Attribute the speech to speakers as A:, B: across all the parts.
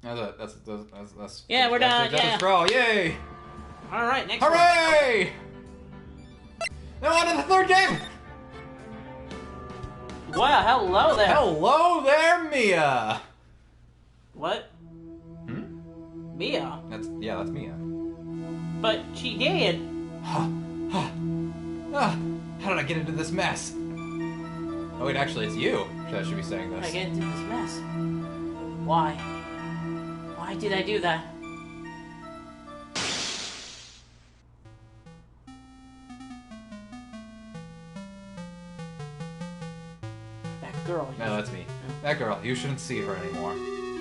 A: That's
B: yeah, we're done.
A: That's
B: Yeah.
A: a scroll. Yay!
B: All right, next
A: Hooray! Now on to the third game.
B: one. Wow, hello there.
A: Hello there, Mia.
B: What? Mia?
A: That's Mia.
B: But she did.
A: How did I get into this mess? Oh wait, actually, it's you that should be saying this.
B: I get into this mess. Why? Why did I do that? That girl.
A: No, that's me. That girl. You shouldn't see her anymore.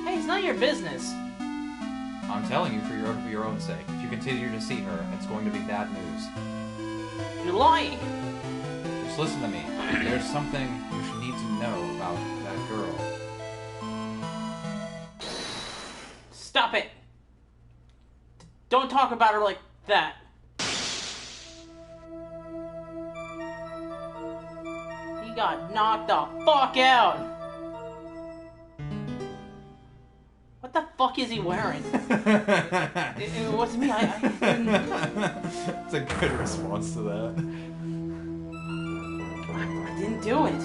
B: Hey, it's not your business.
A: I'm telling you for your own sake. If you continue to see her, it's going to be bad news.
B: You're lying.
A: Just listen to me. There's something you should need to know about that girl.
B: Stop it. Don't talk about her like that. He got knocked the fuck out. What the fuck is he wearing? It wasn't me. I didn't...
A: It's a good response to that.
B: I didn't do it.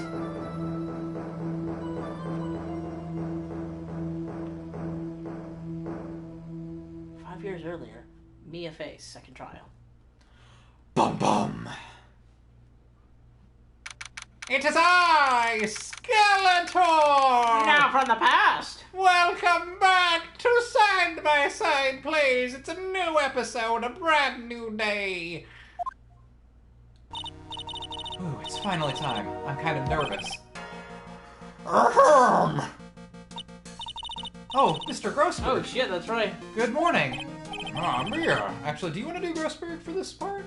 B: Years earlier, Mia Face, second trial.
A: Bum bum. It is I, Skeletor!
B: Now from the past!
A: Welcome back to Side by Side Plays. It's a new episode, a brand new day. Ooh, it's finally time. I'm kind of nervous. Ahem. Oh, Mr. Grossberg.
B: Oh shit, that's right.
A: Good morning. Ah, Mia. Actually, do you want to do Grossberg for this part?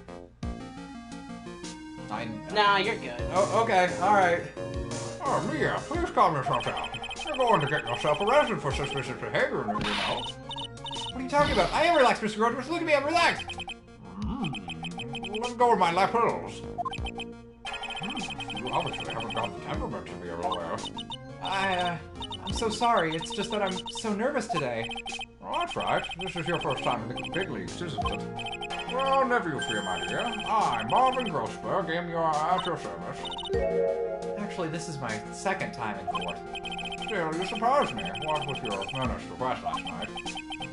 B: Nah, you're good.
A: Oh, okay. Alright. Oh, Mia, please calm yourself down. You're going to get yourself arrested for suspicious behavior, you know. What are you talking about? I am relaxed, Mr. Grossberg. Look at me, I'm relaxed. Let me go with my lapels. You obviously haven't got the temperament to be a lawyer. I'm so sorry. It's just that I'm so nervous today. Oh, that's right. This is your first time in the big leagues, isn't it? Well, never you fear, my dear. I, Marvin Grossberg, am at your service. Actually, this is my second time in court. Still, you surprised me. What with your menace to West last night?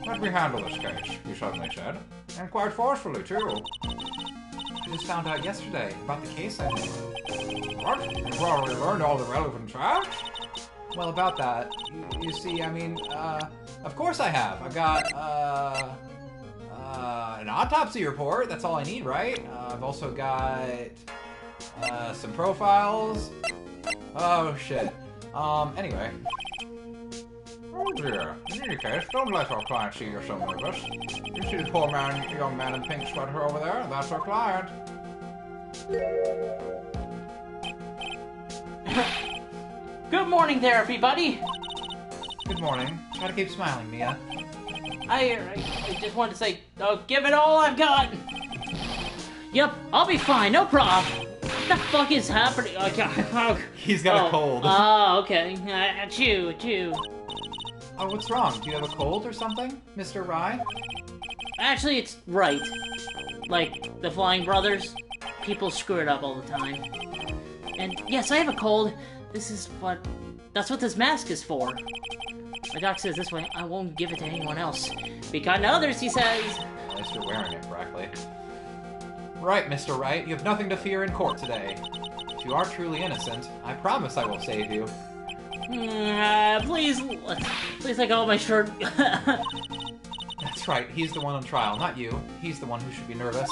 A: Let me handle this case, you suddenly said. And quite forcefully, too. I just found out yesterday about the case I made. What? You've already learned all the relevant facts? Well, about that, you see, I mean, of course I have. I've got, an autopsy report. That's all I need, right? I've also got, some profiles. Oh, shit. Anyway. Oh, dear. In any case, don't let our client see you're so nervous. You see the poor young man in pink sweater over there? That's our client.
B: Good morning there, everybody.
A: Good morning. Try to keep smiling, Mia.
B: I just wanted to say, I'll give it all I've got. Yep, I'll be fine, no problem. What the fuck is happening?
A: He's got a cold.
B: Oh, okay. Achoo.
A: Oh, what's wrong? Do you have a cold or something, Mr. Rye?
B: Actually, it's Wright. Like, the Flying Brothers. People screw it up all the time. And yes, I have a cold. That's what this mask is for. My doc says this way, I won't give it to anyone else. Be kind to others, he says.
A: At least you're wearing it correctly. Right, Mr. Wright, you have nothing to fear in court today. If you are truly innocent, I promise I will save you.
B: Please let go of my shirt.
A: That's right, he's the one on trial, not you. He's the one who should be nervous.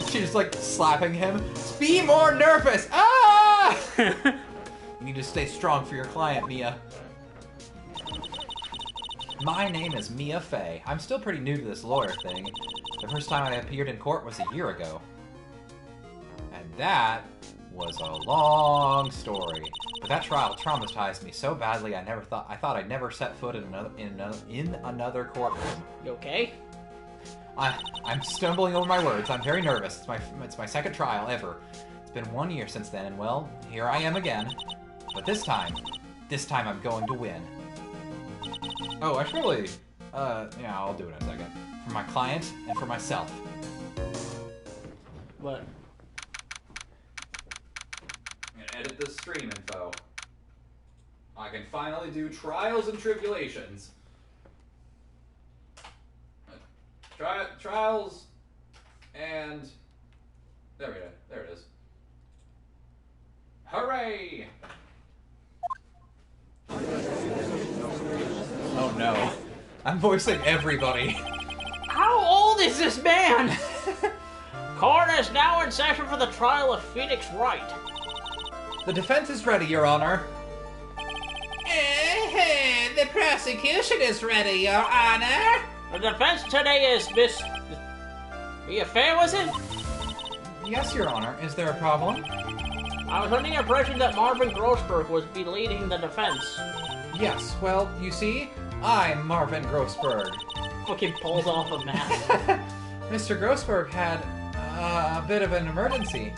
A: She's like slapping him. Be more nervous! Ah! You need to stay strong for your client, Mia. My name is Mia Fey. I'm still pretty new to this lawyer thing. The first time I appeared in court was a year ago. And that was a long story. But that trial traumatized me so badly I thought I'd never set foot in another courtroom.
B: You okay?
A: I'm stumbling over my words. I'm very nervous. It's my second trial ever. It's been 1 year since then, and well, here I am again. But this time I'm going to win. Oh, I should really... yeah, I'll do it in a second. For my client and for myself.
B: What?
A: I'm gonna edit the stream info. I can finally do Trials and Tribulations. Trials and... There we go. There it is. Hooray! Oh no. I'm voicing everybody.
B: How old is this man? Court is now in session for the trial of Phoenix Wright.
A: The defense is ready, Your Honor. The prosecution is ready, Your Honor.
B: The defense today is Miss... The affair, was it?
A: Yes, Your Honor. Is there a problem?
B: I was under the impression that Marvin Grossberg was be leading the defense.
A: Yes, well, you see, I'm Marvin Grossberg.
B: Fucking pulls off a mask.
A: Mr. Grossberg had a bit of an emergency.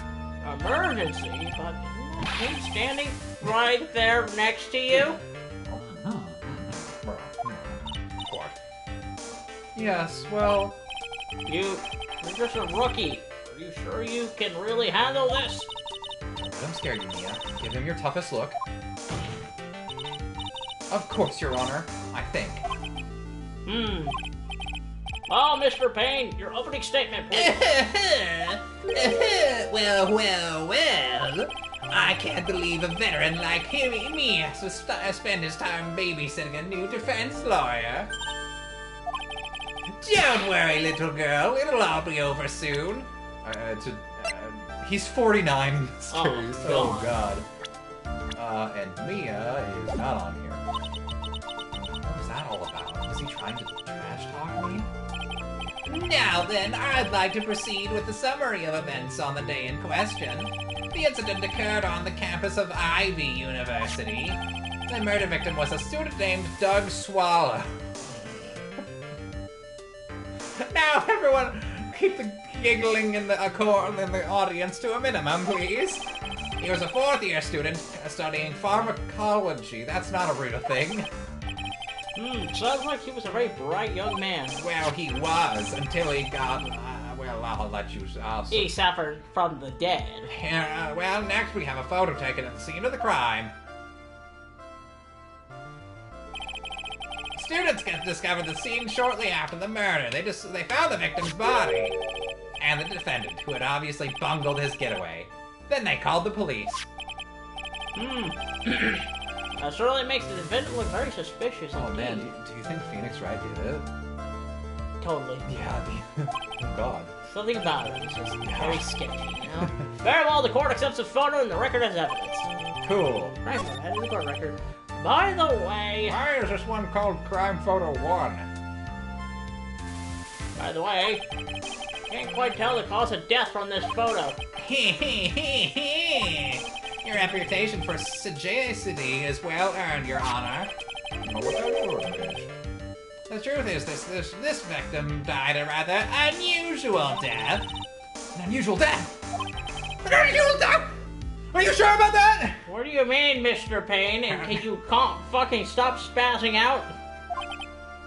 B: Emergency? But isn't that him standing right there next to you?
A: What? Yes, well...
B: You're just a rookie. Are you sure you can really handle this?
A: Don't let him scare you, Mia. Give him your toughest look. Of course, Your Honor. I think.
B: Oh, Mr. Payne, your opening statement, please.
C: Well. I can't believe a veteran like me has to spend his time babysitting a new defense lawyer. Don't worry, little girl. It'll all be over soon.
A: He's 49 in this
B: Oh,
A: series. Oh, God. And Mia is not on here. What was that all about? Was he trying to trash talk me?
C: Now then, I'd like to proceed with the summary of events on the day in question. The incident occurred on the campus of Ivy University. The murder victim was a student named Doug Swallow. Now, everyone, keep the giggling in the audience to a minimum, please. He was a fourth-year student studying pharmacology. That's not a real thing.
B: Sounds like he was a very bright young man.
C: Well, he was, until he got... well, I'll let you...
B: He suffered from the dead.
C: Well, next we have a photo taken at the scene of the crime. Students discovered the scene shortly after the murder. They found the victim's body and the defendant, who had obviously bungled his getaway. Then they called the police.
B: That certainly makes the defendant look very suspicious.
A: Oh,
B: indeed.
A: man. Do you think Phoenix Wright did it?
B: Totally.
A: Yeah. Oh, God.
B: Something about it is just very sketchy, you know? Very well, the court accepts the photo and the record as evidence.
A: Cool.
B: Right, we're adding the court record. By the way...
C: Why is this one called Crime Photo 1?
B: By the way, can't quite tell the cause of death from this photo.
C: Your reputation for sagacity is well earned, Your Honor. The truth is, this victim died a rather unusual death.
A: An unusual death? An unusual death? Are you sure about that?
B: What do you mean, Mr. Payne? And can you fucking stop spazzing out?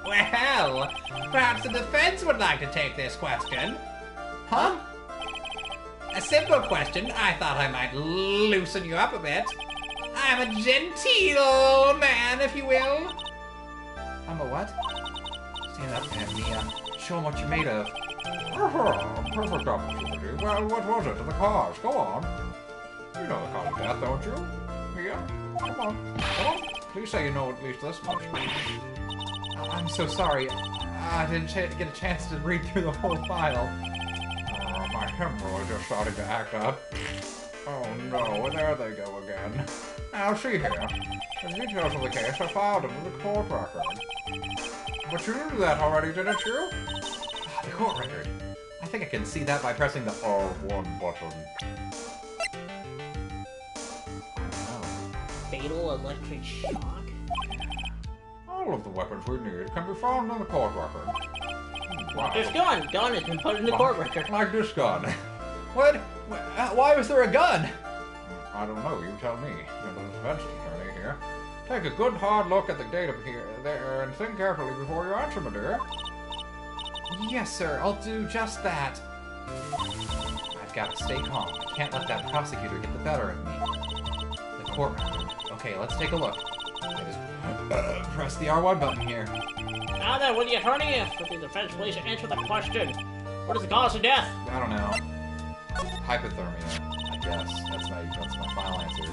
C: Well, perhaps the defense would like to take this question.
A: Huh?
C: A simple question. I thought I might loosen you up a bit. I'm a genteel man, if you will.
A: I'm a what? Stand up, man, Mia. Show him what you're made of.
D: Perfect opportunity. Well, what was it? The cause. Go on. You know the cause of death, don't you? Yeah. Come on. Please say you know at least this much.
A: I'm so sorry. I didn't get a chance to read through the whole file.
D: My hemorrhoids are starting to act up. Oh no, there they go again. Now see here. The details of the case are filed into the court record. But you knew that already, didn't you?
A: The court record. I think I can see that by pressing the
D: R1 button.
B: Fatal electric shock?
D: All of the weapons we need can be found in the court record. Wow.
B: This gun! Gun has been put in the court record.
D: Like this gun.
A: What? Why was there a gun?
D: I don't know, you tell me. You're the defense attorney here. Take a good hard look at the data here, there, and think carefully before you answer, my dear.
A: Yes, sir. I'll do just that. I've got to stay calm. I can't let that prosecutor get the better of me. The court record. Okay, let's take a look. I just press the R1 button here.
B: Now then, will the attorney for the defense please answer the question? What is the cause of death?
A: I don't know. Hypothermia, I guess. That's my final answer.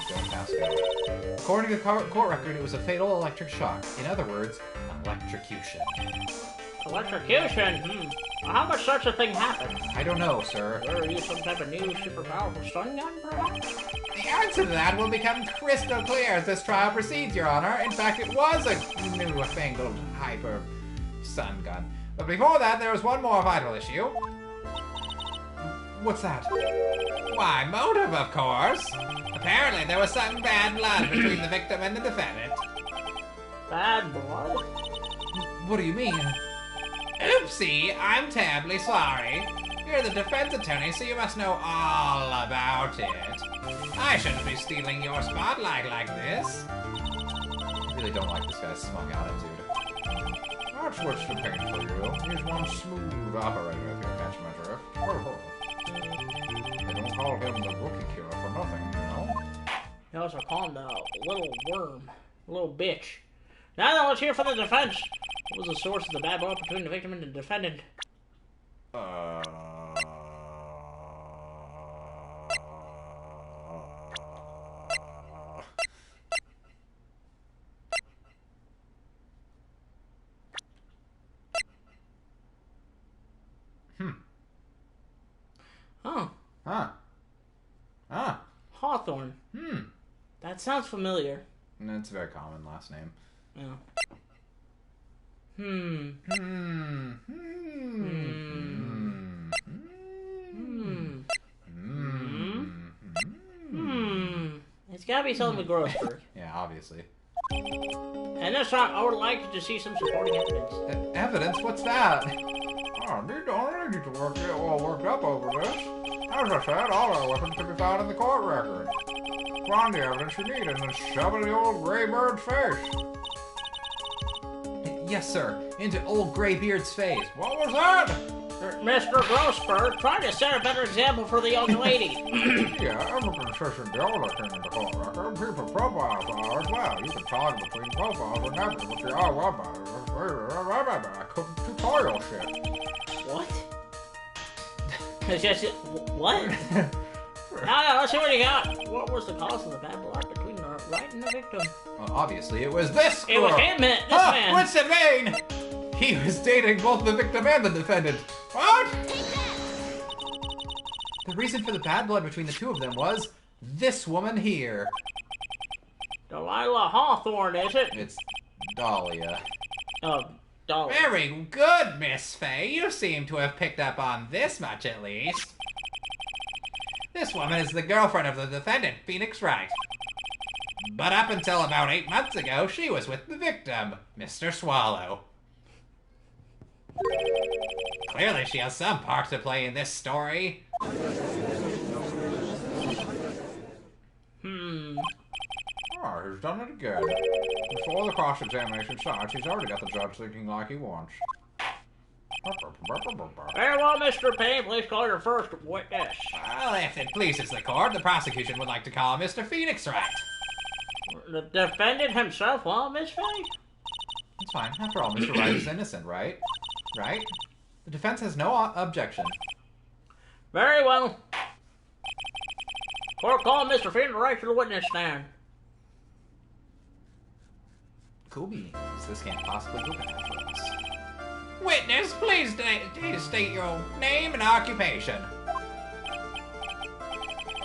A: Don't pass go. According to the court record, it was a fatal electric shock. In other words, electrocution.
B: Electrocution? Well, how much such a thing happened?
A: I don't know, sir.
B: Were you some type of new super powerful stun gun, perhaps?
C: The answer to that will become crystal clear as this trial proceeds, Your Honor. In fact, it was a newfangled hyper stun gun. But before that, there was one more vital issue.
A: What's that?
C: Why, motive, of course. Apparently, there was some bad blood between the victim and the defendant.
B: Bad blood?
A: What do you mean?
C: Oopsie, I'm terribly sorry. You're the defense attorney, so you must know all about it. I shouldn't be stealing your spotlight like this.
A: I really don't like this guy's smug attitude.
D: I'll switch to paint for you. He's one smooth operator, if you catch my drift. They don't call him the rookie killer for nothing, you know?
B: They also call him the little worm. Little bitch. Now then, let's hear from the defense. What was the source of the bad blood between the victim and the defendant? Hawthorne. That sounds familiar.
A: It's a very common last name.
B: Yeah. It's gotta be something with Grossberg.
A: Yeah, obviously.
B: And this time, I would like to see some supporting evidence.
A: Evidence? What's that?
D: Oh, you don't need to get all worked up over this. As I said, all our weapons can be found in the court record. Find the evidence you need and then shove it in the old gray bird's face.
A: Yes, sir. Into old Graybeard's face.
D: What was that?
B: Mr. Grossberg, try to set a better example for the young lady.
D: Yeah, every concession deal that came into court record, people profiles are as well. You can toggle between profiles and never with the tutorial shit.
B: What? What? Now, let's see what you got. What was the cause of the bad blood between the Wright and the victim?
A: Well, obviously, it was this
B: It was
A: girl.
B: him, this man.
A: What's the vein? He was dating both the victim and the defendant.
D: What?
A: The reason for the bad blood between the two of them was this woman here.
B: Delilah Hawthorne, is it?
A: It's Dahlia.
B: Oh, Dolly.
C: Very good, Miss Fay. You seem to have picked up on this much, at least. This woman is the girlfriend of the defendant, Phoenix Wright. But up until about 8 months ago, she was with the victim, Mr. Swallow. Clearly, she has some part to play in this story.
D: Oh, he's done it again. Before the cross-examination starts, he's already got the judge thinking like he wants.
B: Very well, Mr. Payne, please call your first witness.
C: Well, if it pleases the court, the prosecution would like to call Mr. Phoenix Wright.
B: The defendant himself, well, Miss Fay?
A: It's fine. After all, Mr. Wright is innocent, right? Right? The defense has no objection.
B: Very well. Court, call Mr. Phoenix Wright to the witness stand.
A: Cool beans. This can't possibly go bad for us.
C: Witness, please state your name and occupation.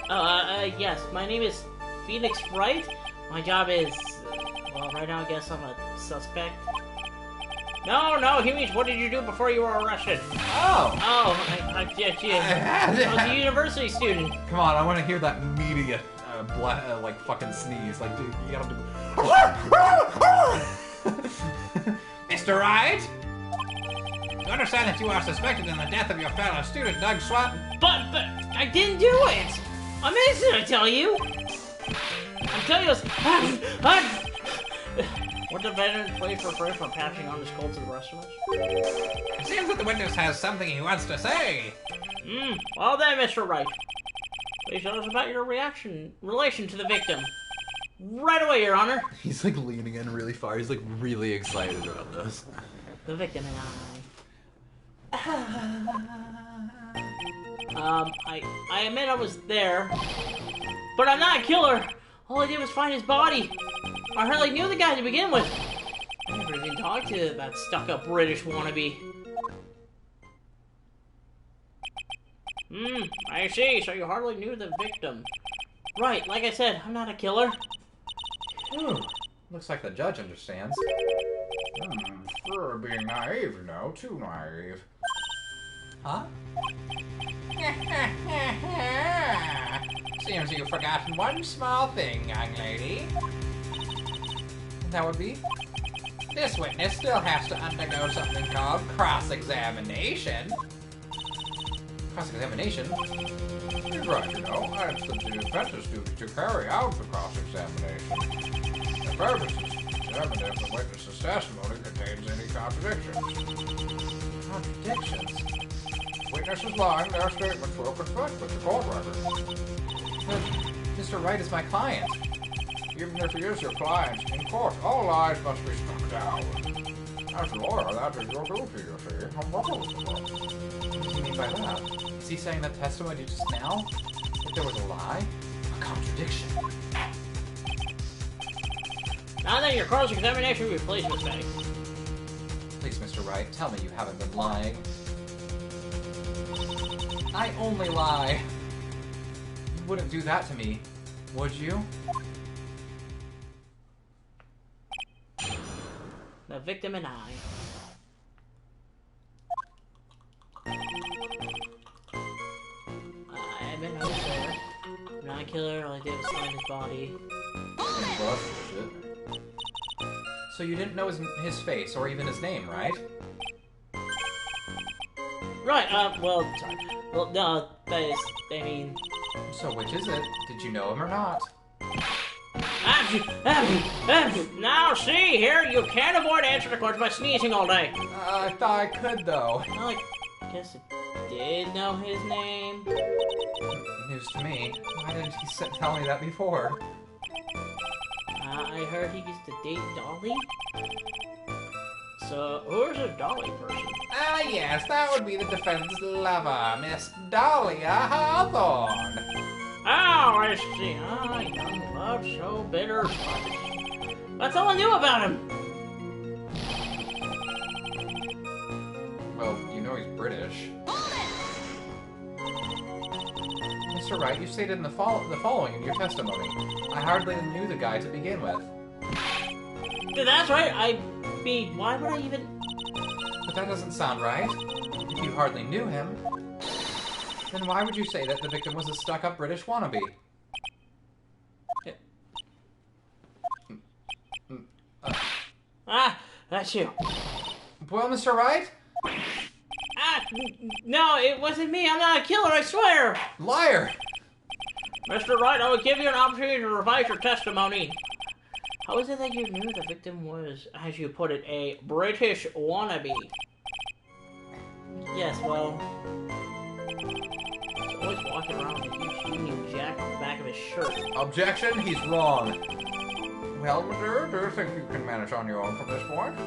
B: Yes, my name is Phoenix Wright. My job is, well, right now I guess I'm a suspect. No, he means what did you do before you were arrested?
A: Oh!
B: I was a university student.
A: Come on, I want to hear that immediate, like, fucking sneeze. Like, dude, you gotta do...
C: Mr. Wright? You understand that you are suspected in the death of your fellow student, Doug Swatton?
B: But I didn't do it! I'm innocent, I tell you! I'm telling you, Would the veteran please refrain from passing on his cold to the rest of us?
C: It seems that the witness has something he wants to say.
B: Well then, Mr. Wright. Please tell us about your relation to the victim. Right away, Your Honor.
E: He's like leaning in really far. He's like really excited about this.
B: The victim and I admit I was there, but I'm not a killer. All I did was find his body. I hardly knew the guy to begin with. I never even talked to that stuck-up British wannabe. I see, so you hardly knew the victim. Right, like I said, I'm not a killer.
A: Looks like the judge understands.
D: For being naive, you know, too naive.
C: Huh? Seems you've forgotten one small thing, young lady.
A: That would be?
C: This witness still has to undergo something called cross-examination.
A: Cross-examination?
D: He's right, you know. It's the defense's duty to carry out the cross-examination. The purpose is to determine if the witness's testimony contains any contradictions.
A: Contradictions?
D: Witnesses lying, their statements will conflict with the court record.
A: But Mr. Wright is my client.
D: Even if he is your client, in court, all lies must be struck down. As a lawyer, that is your duty, you see.
A: What do you mean by that? Is he saying that testimony just now? That there was a lie? A contradiction?
B: Now then, your cross-examination will be pleased, Miss Betty.
A: Please, Mr. Wright, tell me you haven't been lying. I only lie. You wouldn't do that to me, would you?
B: The victim and I. I admit I was there. I'm not a killer, all I did was find his body.
A: So you didn't know his face or even his name, right?
B: Right, well, sorry. Well, no, that is, I mean...
A: So which is it? Did you know him or not?
B: Now, see here, you can't avoid answering the question by sneezing all day.
A: I thought I could, though.
B: Well, I guess it did know his name.
A: News to me. Why didn't he tell me that before?
B: I heard he used to date Dolly. So, who's a Dolly person?
C: Ah, yes, that would be the defense lover, Miss Dahlia Hawthorne.
B: Oh, I see. Ah, young love, so bitter. That's all I knew about him.
A: Well, you know he's British. Mr. Wright, you stated in the following in your testimony. I hardly knew the guy to begin with.
B: That's right. I mean, why would I even...
A: But that doesn't sound right. If you hardly knew him, then why would you say that the victim was a stuck-up British wannabe?
B: That's you.
A: Well, Mr. Wright?
B: No, it wasn't me. I'm not a killer, I swear.
A: Liar!
B: Mr. Wright, I will give you an opportunity to revise your testimony. How is it that you knew the victim was, as you put it, a British wannabe? Yes, well... he's always walking around with a huge Union Jack on the back of his shirt.
A: Objection, he's wrong.
D: Well, Maduro, do you think you can manage on your own from this point?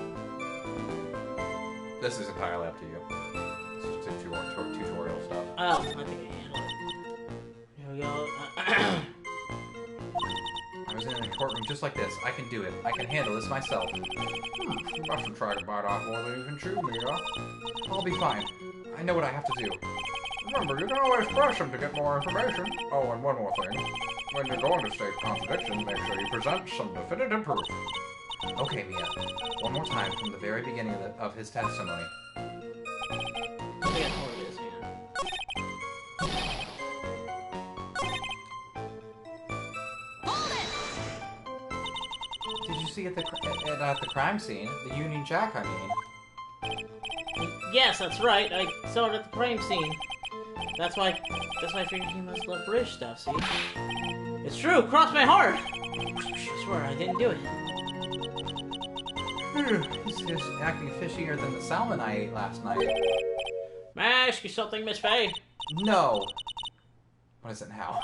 A: This is entirely up to you. It's just tutorial stuff.
B: Oh, I think I can handle it. Here we go.
A: I was in a courtroom just like this. I can do it. I can handle this myself.
D: You mustn't try to bite off more than you can chew, Mia.
A: I'll be fine. I know what I have to do.
D: Remember, you can always press him to get more information. Oh, and one more thing. When you're going to state contradiction, make sure you present some definitive proof.
A: Okay, Mia. One more time from the very beginning of his testimony.
B: I think I know what it is,
A: Did you see at the crime scene? The Union Jack, I mean.
B: Yes, that's right. I saw it at the crime scene. That's why I figured he must love British stuff, see? It's true, cross my heart! I swear, I didn't do it.
A: He's acting fishier than the salmon I ate last night.
B: May I ask you something, Miss Faye?
A: No. What is it now?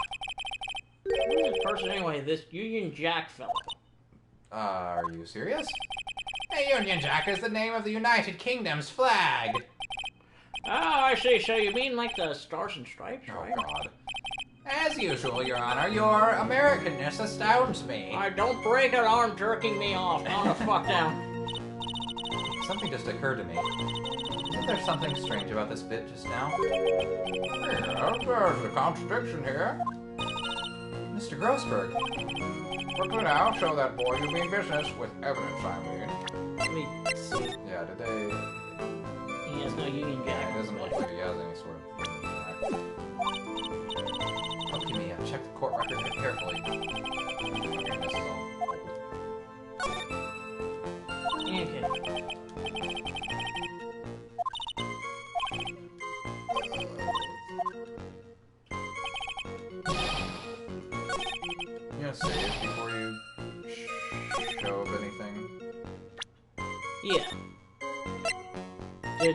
B: Who is this person anyway? This Union Jack fellow?
A: Are you serious?
C: The Union Jack is the name of the United Kingdom's flag.
B: Oh, I see. So you mean like the Stars and Stripes,
A: Oh,
B: right?
A: God.
C: As usual, Your Honor, your Americanness astounds me.
B: Alright, don't break an arm jerking me off. Calm the fuck down.
A: Something just occurred to me. Isn't there something strange about this bit just now?
D: Yeah, there's a contradiction here.
A: Mr. Grossberg.
D: Quickly now, show that boy you mean business with evidence, I mean.
B: Let me see.
A: Yeah, did they...
B: He has no Union
A: Yeah,
B: Jack.
A: it doesn't look like he has any sort of... Look at me, check the court record carefully. Okay, this is all...
B: Okay.
A: You gonna save before you show anything?
B: Yeah.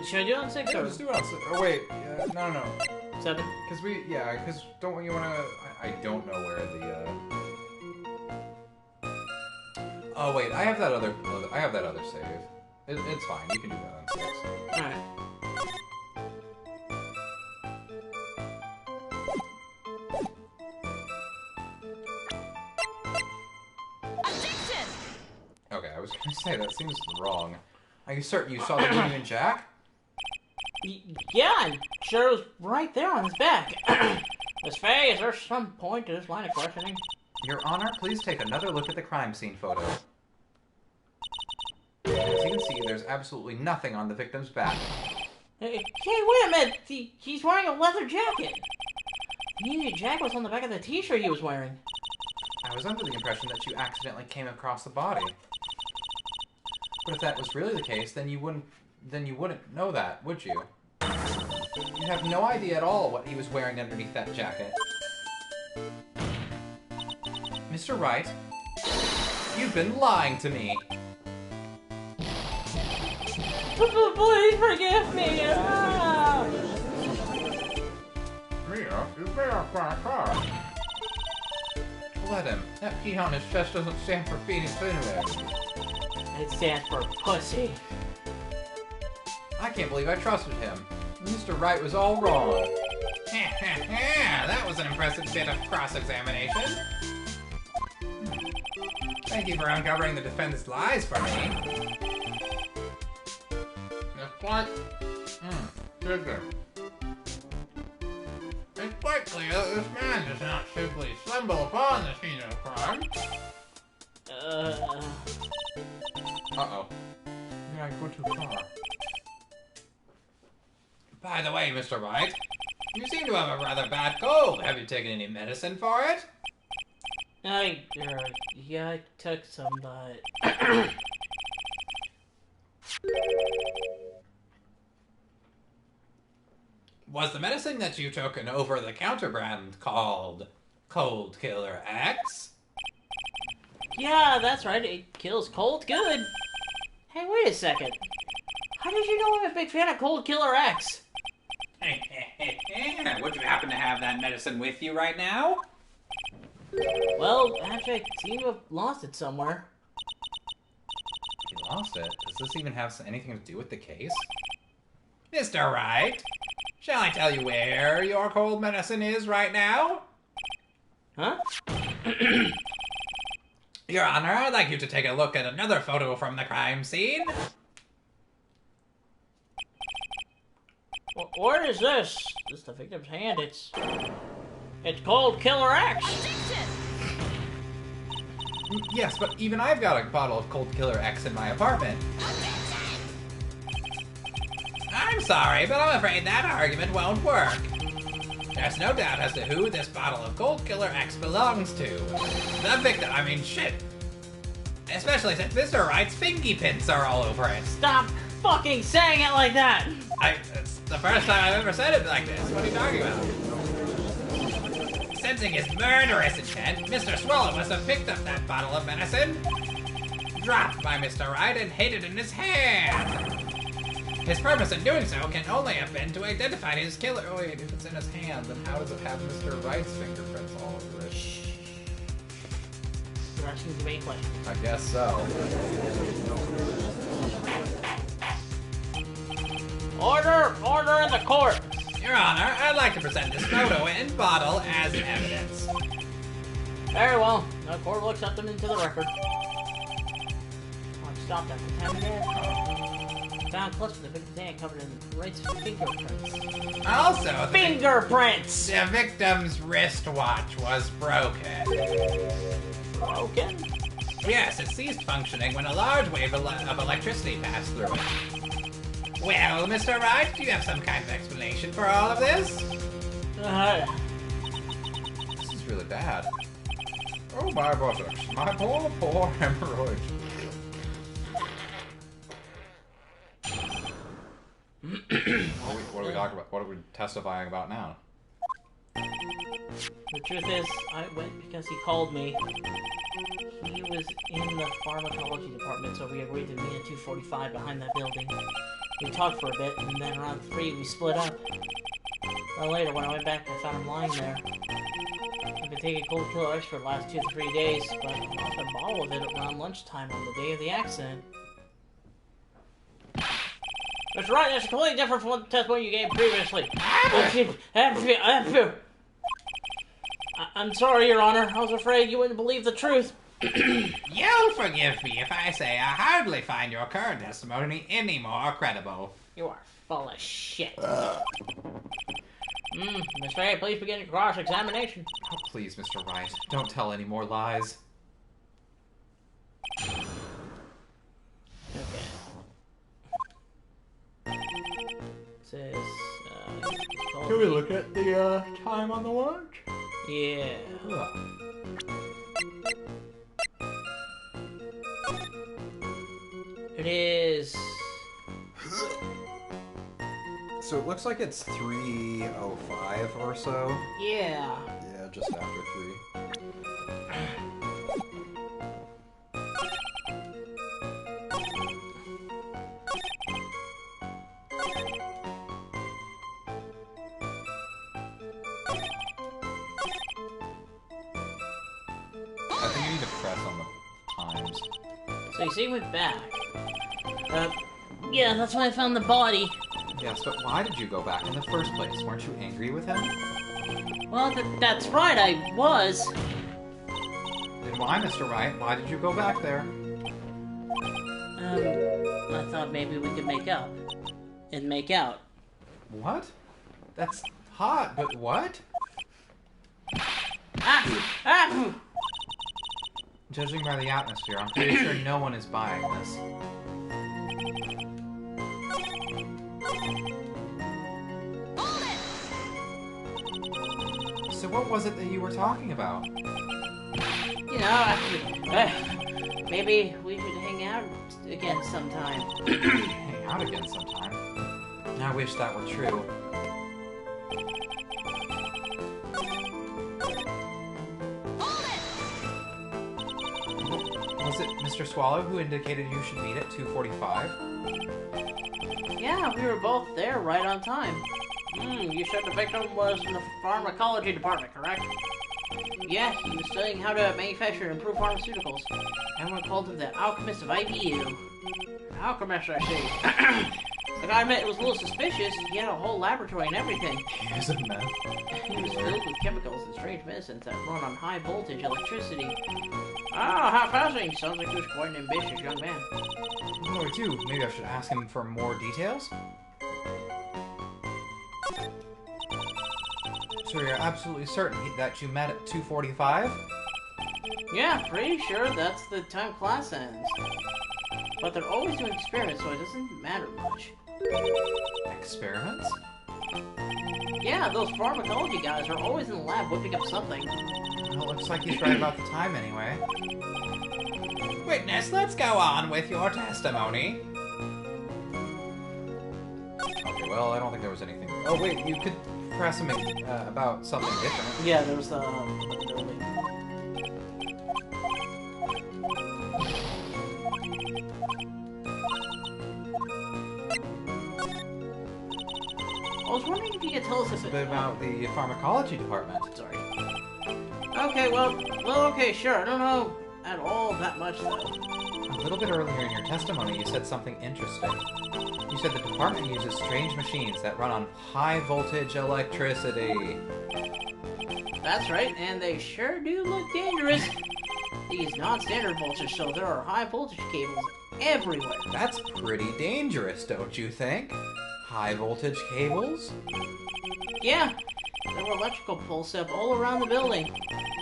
B: Should I do it on 6
A: Yeah,
B: or
A: just do it on... Oh, wait. No.
B: 7?
A: Because we... Yeah, because don't you want to... I don't know where the... Oh, wait. I have that other save. It's fine. You can do that on 6.
B: Alright.
A: Okay, I was gonna say, that seems wrong. Are you certain you saw the Union Jack?
B: Yeah, I'm sure it was right there on his back. Miss Faye, is there some point to this line of questioning?
A: Your Honor, please take another look at the crime scene photo. As you can see, there's absolutely nothing on the victim's back.
B: Hey, wait a minute! He's wearing a leather jacket! The Union Jack was on the back of the t-shirt he was wearing.
A: I was under the impression that you accidentally came across the body. But if that was really the case, then you wouldn't know that, would you? You have no idea at all what he was wearing underneath that jacket. Mr. Wright, you've been lying to me.
B: Please forgive me! Ah!
D: Mia, you better crack up.
A: Let him. That P on his chest doesn't stand for feeding anyway.
B: It stands for pussy.
A: I can't believe I trusted him. Mr. Wright was all wrong.
C: That was an impressive bit of cross-examination. Thank you for uncovering the defendant's lies for me.
D: It's quite... Sugar. It's quite clear that this man does not simply stumble upon the scene of crime.
A: Uh-oh. Did I go too far?
C: By the way, Mr. Wright, you seem to have a rather bad cold. Have you taken any medicine for it?
B: Yeah, I took some, but...
C: Was the medicine that you took an over-the-counter brand called Cold Killer X?
B: Yeah, that's right, it kills cold good. Hey, wait a second. How did you know I'm a big fan of Cold Killer X?
C: Would you happen to have that medicine with you right now?
B: Well, actually, I seem to have lost it somewhere.
A: You lost it? Does this even have anything to do with the case?
C: Mr. Wright, shall I tell you where your cold medicine is right now?
B: Huh?
C: Your Honor, I'd like you to take a look at another photo from the crime scene.
B: What is this? This is the victim's hand. It's Cold Killer X.
A: Yes, but even I've got a bottle of Cold Killer X in my apartment.
C: I'm sorry, but I'm afraid that argument won't work. There's no doubt as to who this bottle of Cold Killer X belongs to. The victim, I mean, shit. Especially since Mr. Wright's fingy pins are all over it.
B: Stop fucking saying it like that!
C: It's the first time I've ever said it like this. What are you talking about? Sensing his murderous intent, Mr. Swallow must have picked up that bottle of medicine. dropped by Mr. Wright and hid it in his hand. His purpose in doing so can only have been to identify his killer.
A: Oh, wait, if it's in his hand, then how does it have Mr. Wright's fingerprints all over it?
B: You're asking too many questions.
A: I guess so.
B: Order! Order in the court!
C: Your Honor, I'd like to present this photo and bottle as evidence.
B: Very well. The court will accept them into the record. Oh, stop that contaminant. Found cluster of the victim covered in Wright's fingerprints.
C: Also,
B: Fingerprints!
C: the victim's wristwatch was broken.
B: Broken?
C: Yes, it ceased functioning when a large wave of electricity passed through it. Well, Mr. Wright, do you have some kind of explanation for all of this?
A: This is really bad. Oh, my buttocks. My poor hemorrhoids. What are we talking about? What are we testifying about now?
B: The truth is, I went because he called me. He was in the pharmacology department, so we agreed to meet at 2:45 behind that building. We talked for a bit, and then around 3 we split up. Then later, when I went back, I found him lying there. I've been taking cold killer X for the last 2 to 3 days, but I lost a bottle of it around lunchtime on the day of the accident. That's right, that's completely different from what the testimony you gave previously. I'm sorry, Your Honor. I was afraid you wouldn't believe the truth.
C: You'll forgive me if I say I hardly find your current testimony any more credible.
B: You are full of shit. Miss Ray, please begin your cross-examination.
A: Oh, please, Mr. Wright. Don't tell any more lies.
B: Okay. Says,
E: Can we look at the time on the watch?
B: yeah. It is...
E: So it looks like it's 3:05 or so.
B: Yeah.
E: Yeah, just after 3.
A: I think you need to press on the times.
B: So you see, he went back. Yeah, that's when I found the body.
A: Yes, but why did you go back in the first place? Weren't you angry with him?
B: Well, that's right, I was.
A: Then why, Mr. Wright? Why did you go back there?
B: I thought maybe we could make up. And make out.
A: What? That's hot, but what?
B: Ah!
A: Judging by the atmosphere, I'm pretty sure no one is buying this. So what was it that you were talking about?
B: You know, maybe we should hang out again sometime.
A: Hang out again sometime. I wish that were true. Was it Mr. Swallow who indicated you should meet at 2:45?
B: Yeah, we were both there right on time. You said the victim was in the pharmacology department, correct? Yeah, he was studying how to manufacture and improve pharmaceuticals. Everyone called him the alchemist of IBU. Alchemist, I see. Like I admit, it was a little suspicious. He had a whole laboratory and everything.
A: Here's a meth.
B: He was filled with chemicals and strange medicines that run on high voltage electricity. Ah, how fascinating. Sounds like he was quite an ambitious young man.
A: Oh, I do. Maybe I should ask him for more details? So you're absolutely certain that you met at 2:45?
B: Yeah, pretty sure that's the time class ends. But they're always doing experiments, so it doesn't matter much.
A: Experiments?
B: Yeah, those pharmacology guys are always in the lab whipping up something.
A: Well, it looks like he's right about the time anyway.
C: Witness, let's go on with your testimony.
A: Okay, well, I don't think there was anything... Oh, wait, you could press him about something different.
B: Yeah, there was the building. wondering if you could tell us
A: A bit about the pharmacology department.
B: Sorry. Okay, well, okay, sure. I don't know at all that much, though.
A: A little bit earlier in your testimony, you said something interesting. You said the department uses strange machines that run on high-voltage electricity.
B: That's right, and they sure do look dangerous. These non-standard voltage, so there are high-voltage cables everywhere.
A: That's pretty dangerous, don't you think? High-voltage cables?
B: Yeah, there were electrical poles set up all around the building.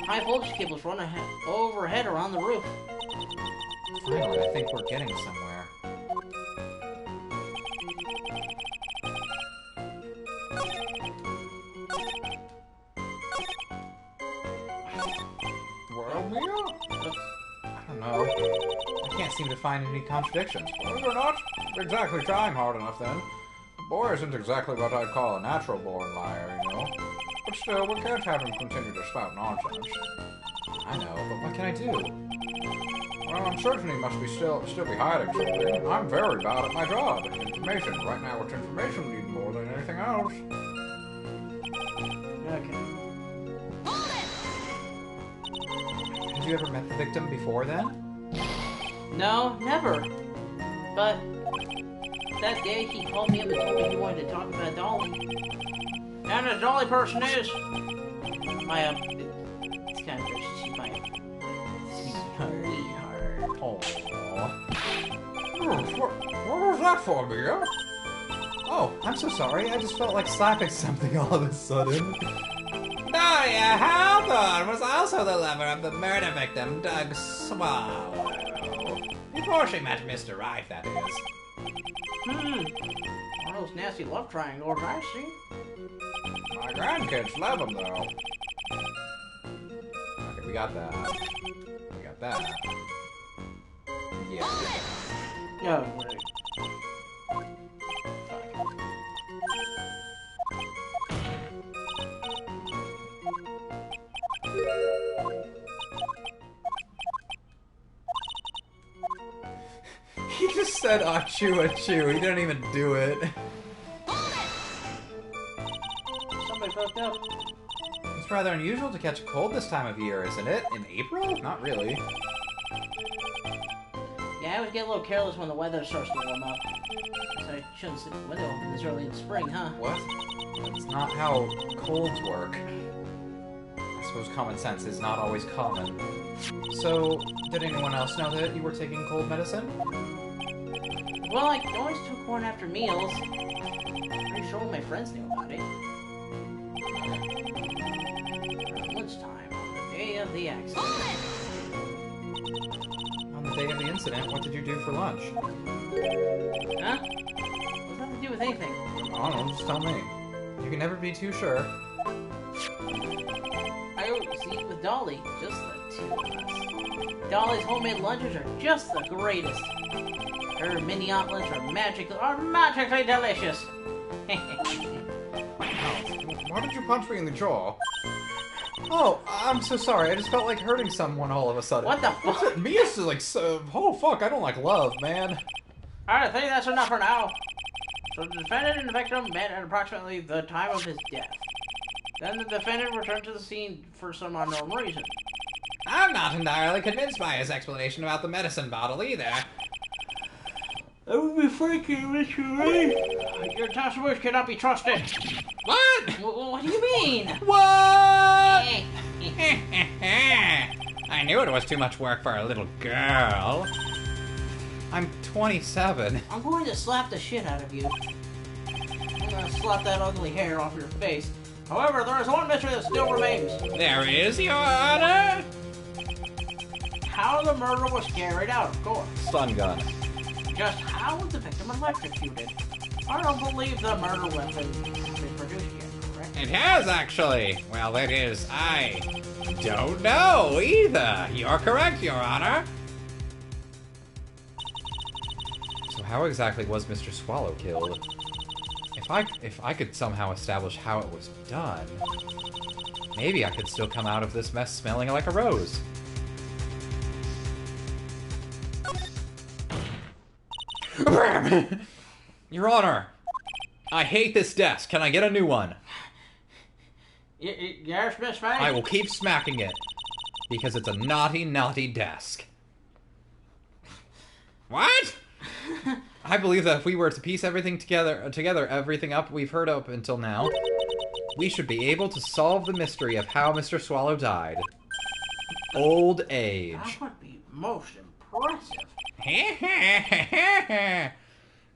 B: High-voltage cables run overhead around the roof.
A: Finally, I think we're getting somewhere. Well, Mia? I don't know. I can't seem to find any contradictions.
D: Well, you're not exactly trying hard enough then. The boy isn't exactly what I'd call a natural-born liar, you know. But still, we can't have him continue to spout nonsense.
A: I know, but what can I do?
D: Well, I'm certain he must be still be hiding something. I'm very bad at my job. Information. Right now, it's information we need more than anything else.
B: Okay.
A: Have you ever met the victim before then?
B: No, never. But that day he called me up and told me he wanted to talk about Dolly. And a Dolly person is my it's kind of she's my sweetheart.
A: What was that for, Mia? Oh, I'm so sorry. I just felt like slapping something all of a sudden.
C: Daria Hawthorne was also the lover of the murder victim, Doug Swallow. Before she met Mr. Wright, that is.
B: One of those nasty love triangles I've seen.
D: My grandkids love him, though.
A: Okay, we got that. We got that. Yeah.
B: Oh, right.
A: He just said achoo achoo. He didn't even do it.
B: Somebody fucked up.
A: It's rather unusual to catch a cold this time of year, isn't it? In April? Not really.
B: Yeah, I always get a little careless when the weather starts to warm up. So I shouldn't sit in the window open this early in spring, huh?
A: What? That's not how colds work. I suppose common sense is not always common. So, did anyone else know that you were taking cold medicine?
B: Well, I always took one after meals. Pretty sure my friends knew about it. Around lunchtime on the day of the accident.
A: On the day of the incident, what did you do for lunch?
B: Huh? What's that to do with anything?
A: I don't know, just tell me. You can never be too sure.
B: I always eat with Dolly, just the two of us. Dolly's homemade lunches are just the greatest. Her mini omelets are magically delicious.
D: Why did you punch me in the jaw?
A: Oh, I'm so sorry. I just felt like hurting someone all of a sudden.
B: What the fuck?
A: Mia's just like, so, oh fuck, I don't like love, man.
B: Alright, I think that's enough for now. So the defendant and the victim met at approximately the time of his death. Then the defendant returned to the scene for some unknown reason.
C: I'm not entirely convinced by his explanation about the medicine bottle either.
B: I would be freaking, Mr. Ray. Your testimony cannot be trusted.
C: What?
B: What do you mean?
C: What? I knew it was too much work for a little girl.
A: I'm 27.
B: I'm going to slap the shit out of you. I'm going to slap that ugly hair off your face. However, there is one mystery that still remains.
C: There is, Your Honor.
B: How the murder was carried out, of course.
A: Stun gun.
B: Just how was the victim electrocuted? I don't believe the murder weapon has been produced yet, correct?
C: It has, actually. Well, that is, I don't know either. You're correct, Your Honor.
A: So how exactly was Mr. Swallow killed? If I could somehow establish how it was done, maybe I could still come out of this mess smelling like a rose. Your Honor, I hate this desk. Can I get a new one?
B: Yes, Miss Ray?
A: I will keep smacking it. Because it's a naughty, naughty desk. What? I believe that if we were to piece everything together, everything up we've heard up until now, we should be able to solve the mystery of how Mr. Swallow died. Old age.
B: That would be most impressive.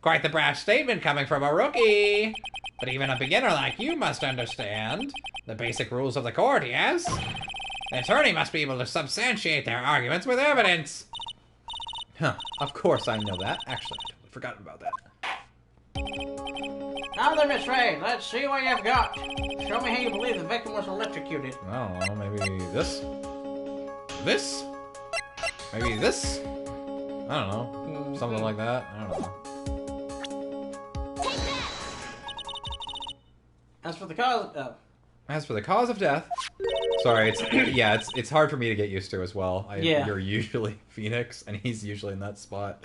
C: Quite the brash statement coming from a rookie. But even a beginner like you must understand the basic rules of the court, yes? The attorney must be able to substantiate their arguments with evidence.
A: Huh, of course I know that. Actually, I totally forgot about that.
B: Now then, Miss Ray, let's see what you've got. Show me how you believe the victim was electrocuted.
A: I don't know, maybe this? This? Maybe this? I don't know. Something like that. I don't know.
B: As for the cause,
A: As for the cause of death, sorry, it's hard for me to get used to as well. You're usually Phoenix, and he's usually in that spot.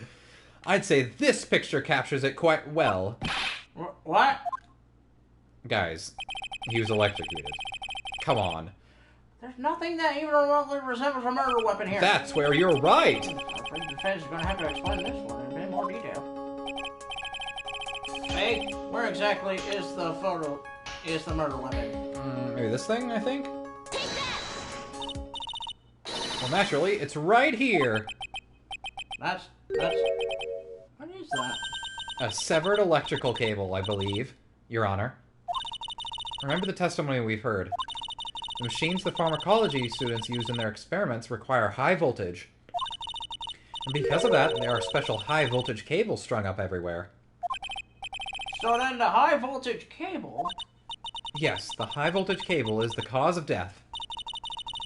A: I'd say this picture captures it quite well.
B: What?
A: Guys, he was electrocuted. Come on.
B: There's nothing that even remotely resembles a murder weapon here.
A: That's where you're right.
B: I think the defense is going to have to explain this one in a bit more detail. Hey, where exactly is the murder weapon?
A: Maybe this thing, I think? Well, naturally, it's right here.
B: That's... What is that?
A: A severed electrical cable, I believe, Your Honor. Remember the testimony we've heard. The machines the pharmacology students use in their experiments require high voltage. And because of that, there are special high voltage cables strung up everywhere.
B: So then the high voltage cable...
A: Yes, the high voltage cable is the cause of death.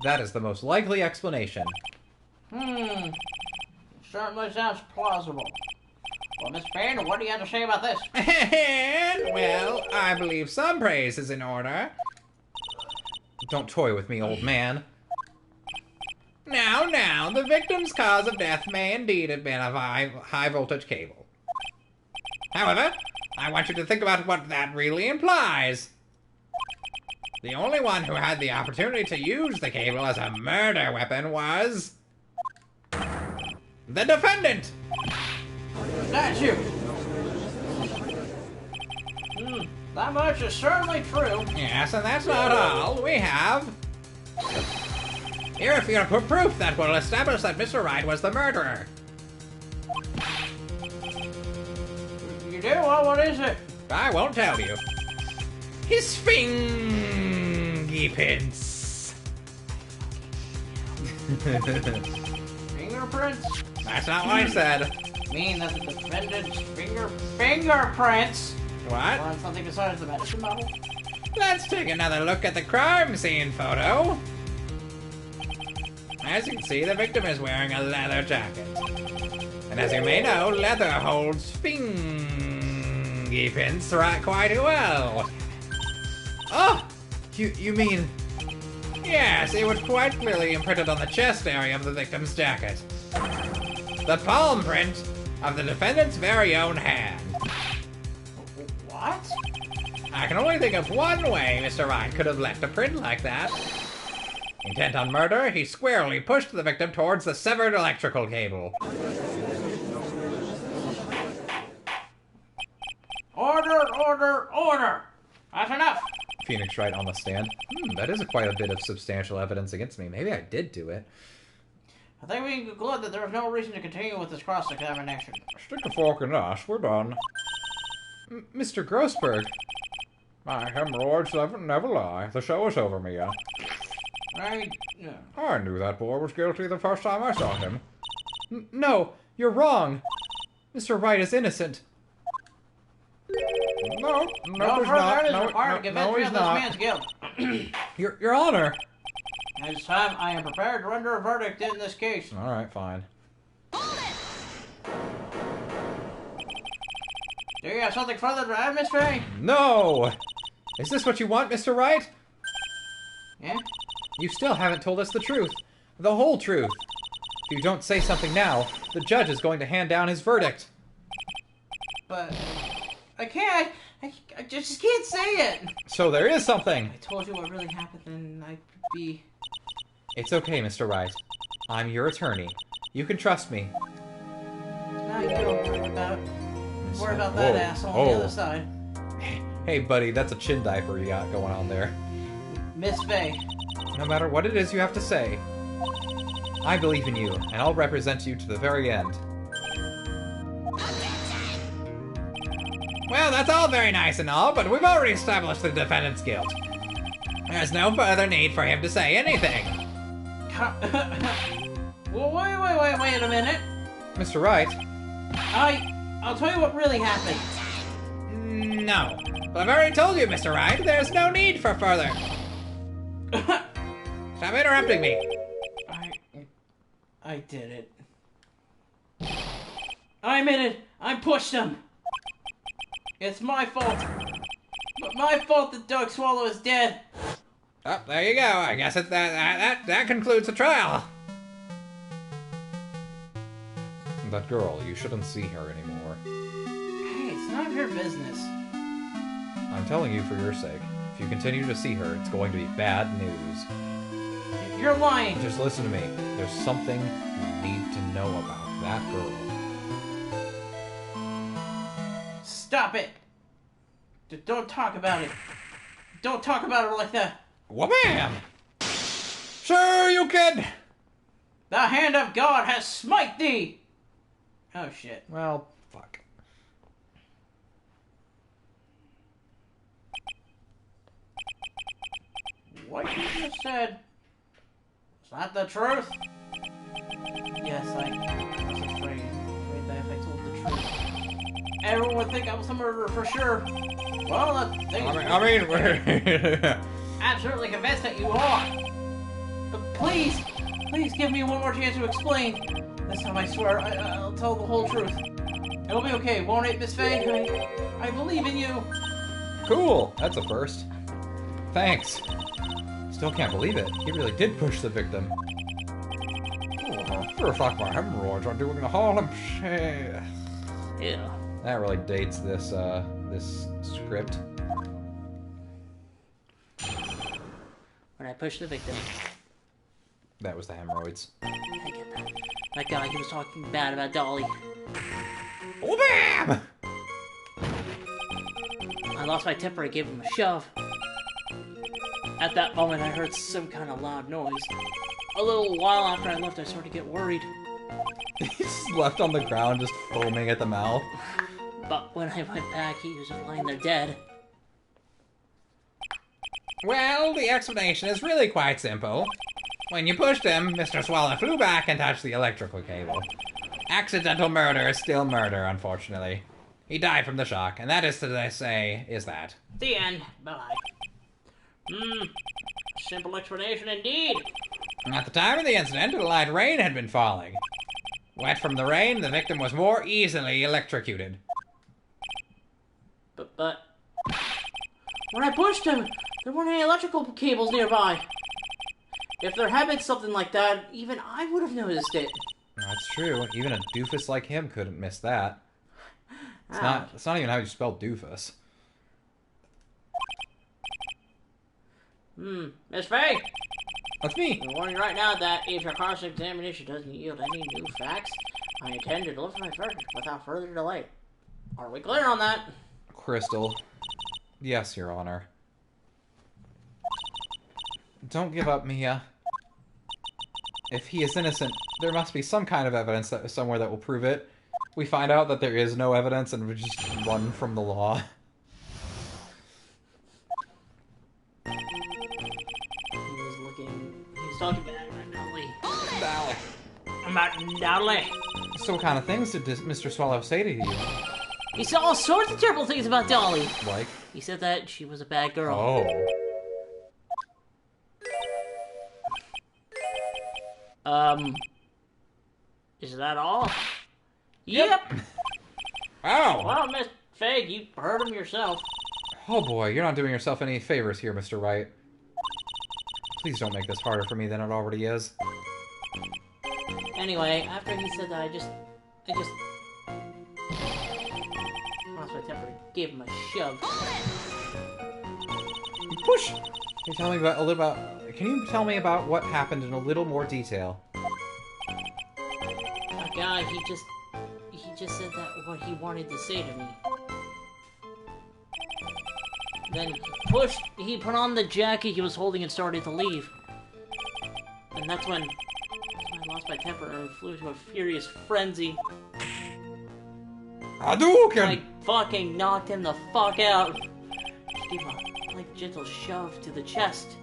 A: That is the most likely explanation.
B: Certainly sounds plausible. Well, Miss Payne, what do you have to say about this?
C: Well, I believe some praise is in order.
A: Don't toy with me, old man.
C: Now, the victim's cause of death may indeed have been a high voltage cable. However, I want you to think about what that really implies. The only one who had the opportunity to use the cable as a murder weapon was... the defendant!
B: That's you! That much is certainly true.
C: Yes, and that's not all. We have... here, if you put proof that will establish that Mr. Wright was the murderer.
B: You do? Well, what is it?
C: I won't tell you. His fingerprints.
B: Fingerprints?
C: That's not what I said.
B: Mean that the defendant's fingerprints
C: What?
B: were on something besides the medicine bottle?
C: Let's take another look at the crime scene photo. As you can see, the victim is wearing a leather jacket. And as you may know, leather holds fingerprints right quite well.
A: Oh! You mean...
C: Yes, it was quite clearly imprinted on the chest area of the victim's jacket. The palm print of the defendant's very own hand.
B: What?
C: I can only think of one way Mr. Wright could have left a print like that. Intent on murder, he squarely pushed the victim towards the severed electrical cable.
B: Order! That's enough!
A: Phoenix Wright on the stand. That is quite a bit of substantial evidence against me. Maybe I did do it.
B: I think we can conclude that there is no reason to continue with this cross-examination.
A: Stick a fork in us. We're done. Mr. Grossberg. My hemorrhoids never lie. The show is over, Mia. I knew that boy was guilty the first time I saw him. No, you're wrong. Mr. Wright is innocent. No, he's not. No, he's not.
B: Man's guilt.
A: Your Honor.
B: It's time I am prepared to render a verdict in this case.
A: All right, fine.
B: Do you have something further to add, Miss Ray?
A: No! Is this what you want, Mr. Wright?
B: Yeah?
A: You still haven't told us the truth. The whole truth. If you don't say something now, the judge is going to hand down his verdict.
B: But... I can't. I just can't say it.
A: So there is something.
B: I told you what really happened, and I'd be...
A: It's okay, Mr. Wright. I'm your attorney. You can trust me.
B: Now you don't worry about that asshole on the other side.
A: Hey, buddy, that's a chin diaper you got going on there.
B: Miss Faye.
A: No matter what it is you have to say, I believe in you, and I'll represent you to the very end.
C: Well, that's all very nice and all, but we've already established the defendant's guilt. There's no further need for him to say anything.
B: Well, wait a minute.
A: Mr. Wright?
B: I'll tell you what really happened.
C: No. But I've already told you, Mr. Wright, there's no need for further. Stop interrupting me.
B: I did it. I'm in it. I pushed him. It's my fault. But my fault that Doug Swallow is dead.
C: Oh, there you go. I guess that concludes the trial.
A: That girl, you shouldn't see her anymore.
B: Hey, it's none of your business.
A: I'm telling you for your sake. If you continue to see her, it's going to be bad news.
B: You're lying.
A: Just listen to me. There's something you need to know about that girl.
B: Stop it. Don't talk about it. Don't talk about her like that.
C: Wha-bam! Sure you can!
B: The hand of God has smite thee! Oh, shit.
A: Well, fuck.
B: What you just said, is that the truth? Yes, I was afraid that if I told the truth, everyone would think I was the murderer for sure. Well,
C: we're...
B: absolutely convinced that you are. But please give me one more chance to explain. This time I swear I'll tell the whole truth. It'll be okay, won't it, Miss Faye? I believe in you.
A: Cool, that's a first. Thanks. Still can't believe it. He really did push the victim.
D: Feels like my hemorrhoids are doing the Harlem Shake.
B: Yeah.
A: That really dates this this script.
B: When I pushed the victim.
A: That was the hemorrhoids.
B: I get that. That guy, he was talking bad about Dolly.
C: Oh, bam!
B: I lost my temper, I gave him a shove. At that moment, I heard some kind of loud noise. A little while after I left, I started to get worried.
A: He's left on the ground, just foaming at the mouth.
B: But when I went back, he was just lying there dead.
C: Well, the explanation is really quite simple. When you pushed him, Mr. Swallow flew back and touched the electrical cable. Accidental murder is still murder, unfortunately. He died from the shock, and that is to say, is that.
B: The end. Bye. Simple explanation indeed.
C: At the time of the incident, a light rain had been falling. Wet from the rain, the victim was more easily electrocuted.
B: But... when I pushed him, there weren't any electrical cables nearby. If there had been something like that, even I would have noticed it.
A: That's true. Even a doofus like him couldn't miss that. It's not even how you spell doofus.
B: Miss Faye!
A: That's me!
B: I'm warning right now that if your cross-examination doesn't yield any new facts, I intend to deliver my verdict without further delay. Are we clear on that?
A: Crystal. Yes, Your Honor. Don't give up, Mia. If he is innocent, there must be some kind of evidence somewhere that will prove it. We find out that there is no evidence and we just run from the law.
B: He's talking bad about Dolly.
A: Dolly.
B: About Dolly.
A: So what kind of things did Mr. Swallow say to you?
B: He said all sorts of terrible things about Dolly.
A: Like?
B: He said that she was a bad girl.
A: Oh.
B: Is that all? Yep.
C: Oh!
B: Well, Miss Faye, you heard him yourself.
A: Oh boy, you're not doing yourself any favors here, Mr. Wright. Please don't make this harder for me than it already is.
B: Anyway, after he said that, I just lost my temper, gave him a shove.
A: Push! Can you tell me about a little about? Can you tell me about what happened in a little more detail?
B: That guy, he just said that what he wanted to say to me. Then he put on the jacket he was holding and started to leave. And that's when I lost my temper and flew into a furious frenzy.
A: Hadouken!
B: I fucking knocked him the fuck out. Just gave a like gentle shove to the chest.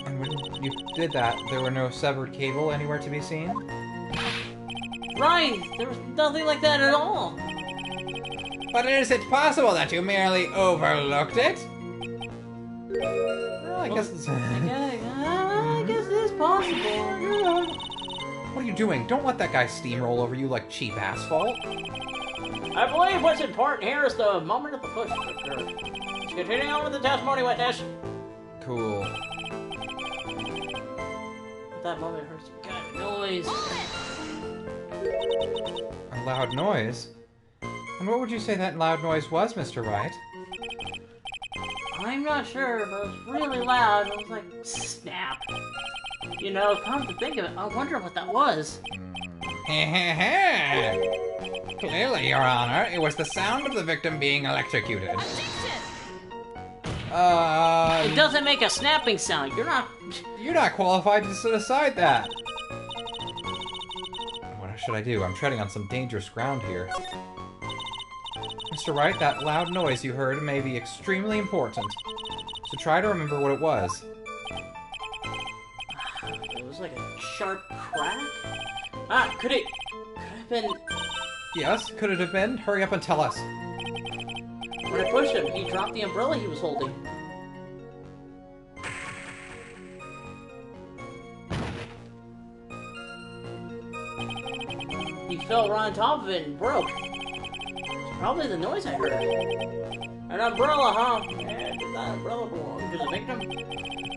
A: And when you did that, there were no severed cable anywhere to be seen?
B: Right! There was nothing like that at all!
C: But is it possible that you merely overlooked it?
A: Well, I guess it's...
B: I guess it is possible.
A: What are you doing? Don't let that guy steamroll over you like cheap asphalt.
B: I believe what's important here is the moment of the push occurred. Let's continue on with the testimony, witness.
A: Cool.
B: At that moment, I heard some kind of noise.
A: A loud noise? And what would you say that loud noise was, Mr. Wright?
B: I'm not sure, but it was really loud. It was like, snap. You know, come to think of it, I wonder what that was.
C: Clearly, Your Honor, it was the sound of the victim being electrocuted.
B: It doesn't make a snapping sound.
A: You're not qualified to decide that. What should I do? I'm treading on some dangerous ground here. Mr. Wright, that loud noise you heard may be extremely important. So try to remember what it was.
B: It was like a sharp crack? Could it have been...
A: Yes, could it have been? Hurry up and tell us.
B: When I pushed him, he dropped the umbrella he was holding. He fell right on top of it and broke. It's probably the noise I heard. An umbrella, huh? Yeah, did that umbrella belong to the victim?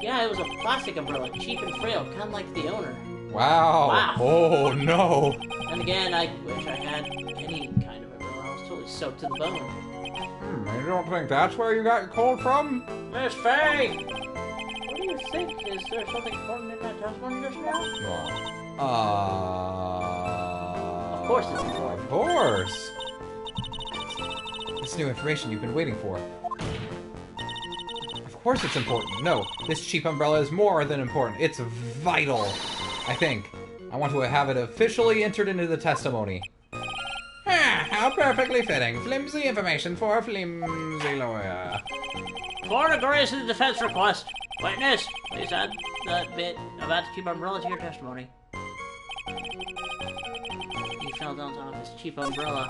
B: Yeah, it was a plastic umbrella, cheap and frail, kind of like the owner.
A: Wow.
B: Wow.
A: Oh, no.
B: And again, I wish I had any kind of umbrella. I was totally soaked to the bone.
A: You don't think that's where you got your cold from?
B: Miss Faye! What do you think? Is there something important in that testimony just now? Of course it's important.
A: Of course. This new information you've been waiting for. Of course it's important. No, this cheap umbrella is more than important. It's vital, I think. I want to have it officially entered into the testimony.
C: How perfectly fitting. Flimsy information for a flimsy lawyer.
B: Court agrees to the defense request. Witness, please add that bit about the cheap umbrella to your testimony. He fell down on his cheap umbrella.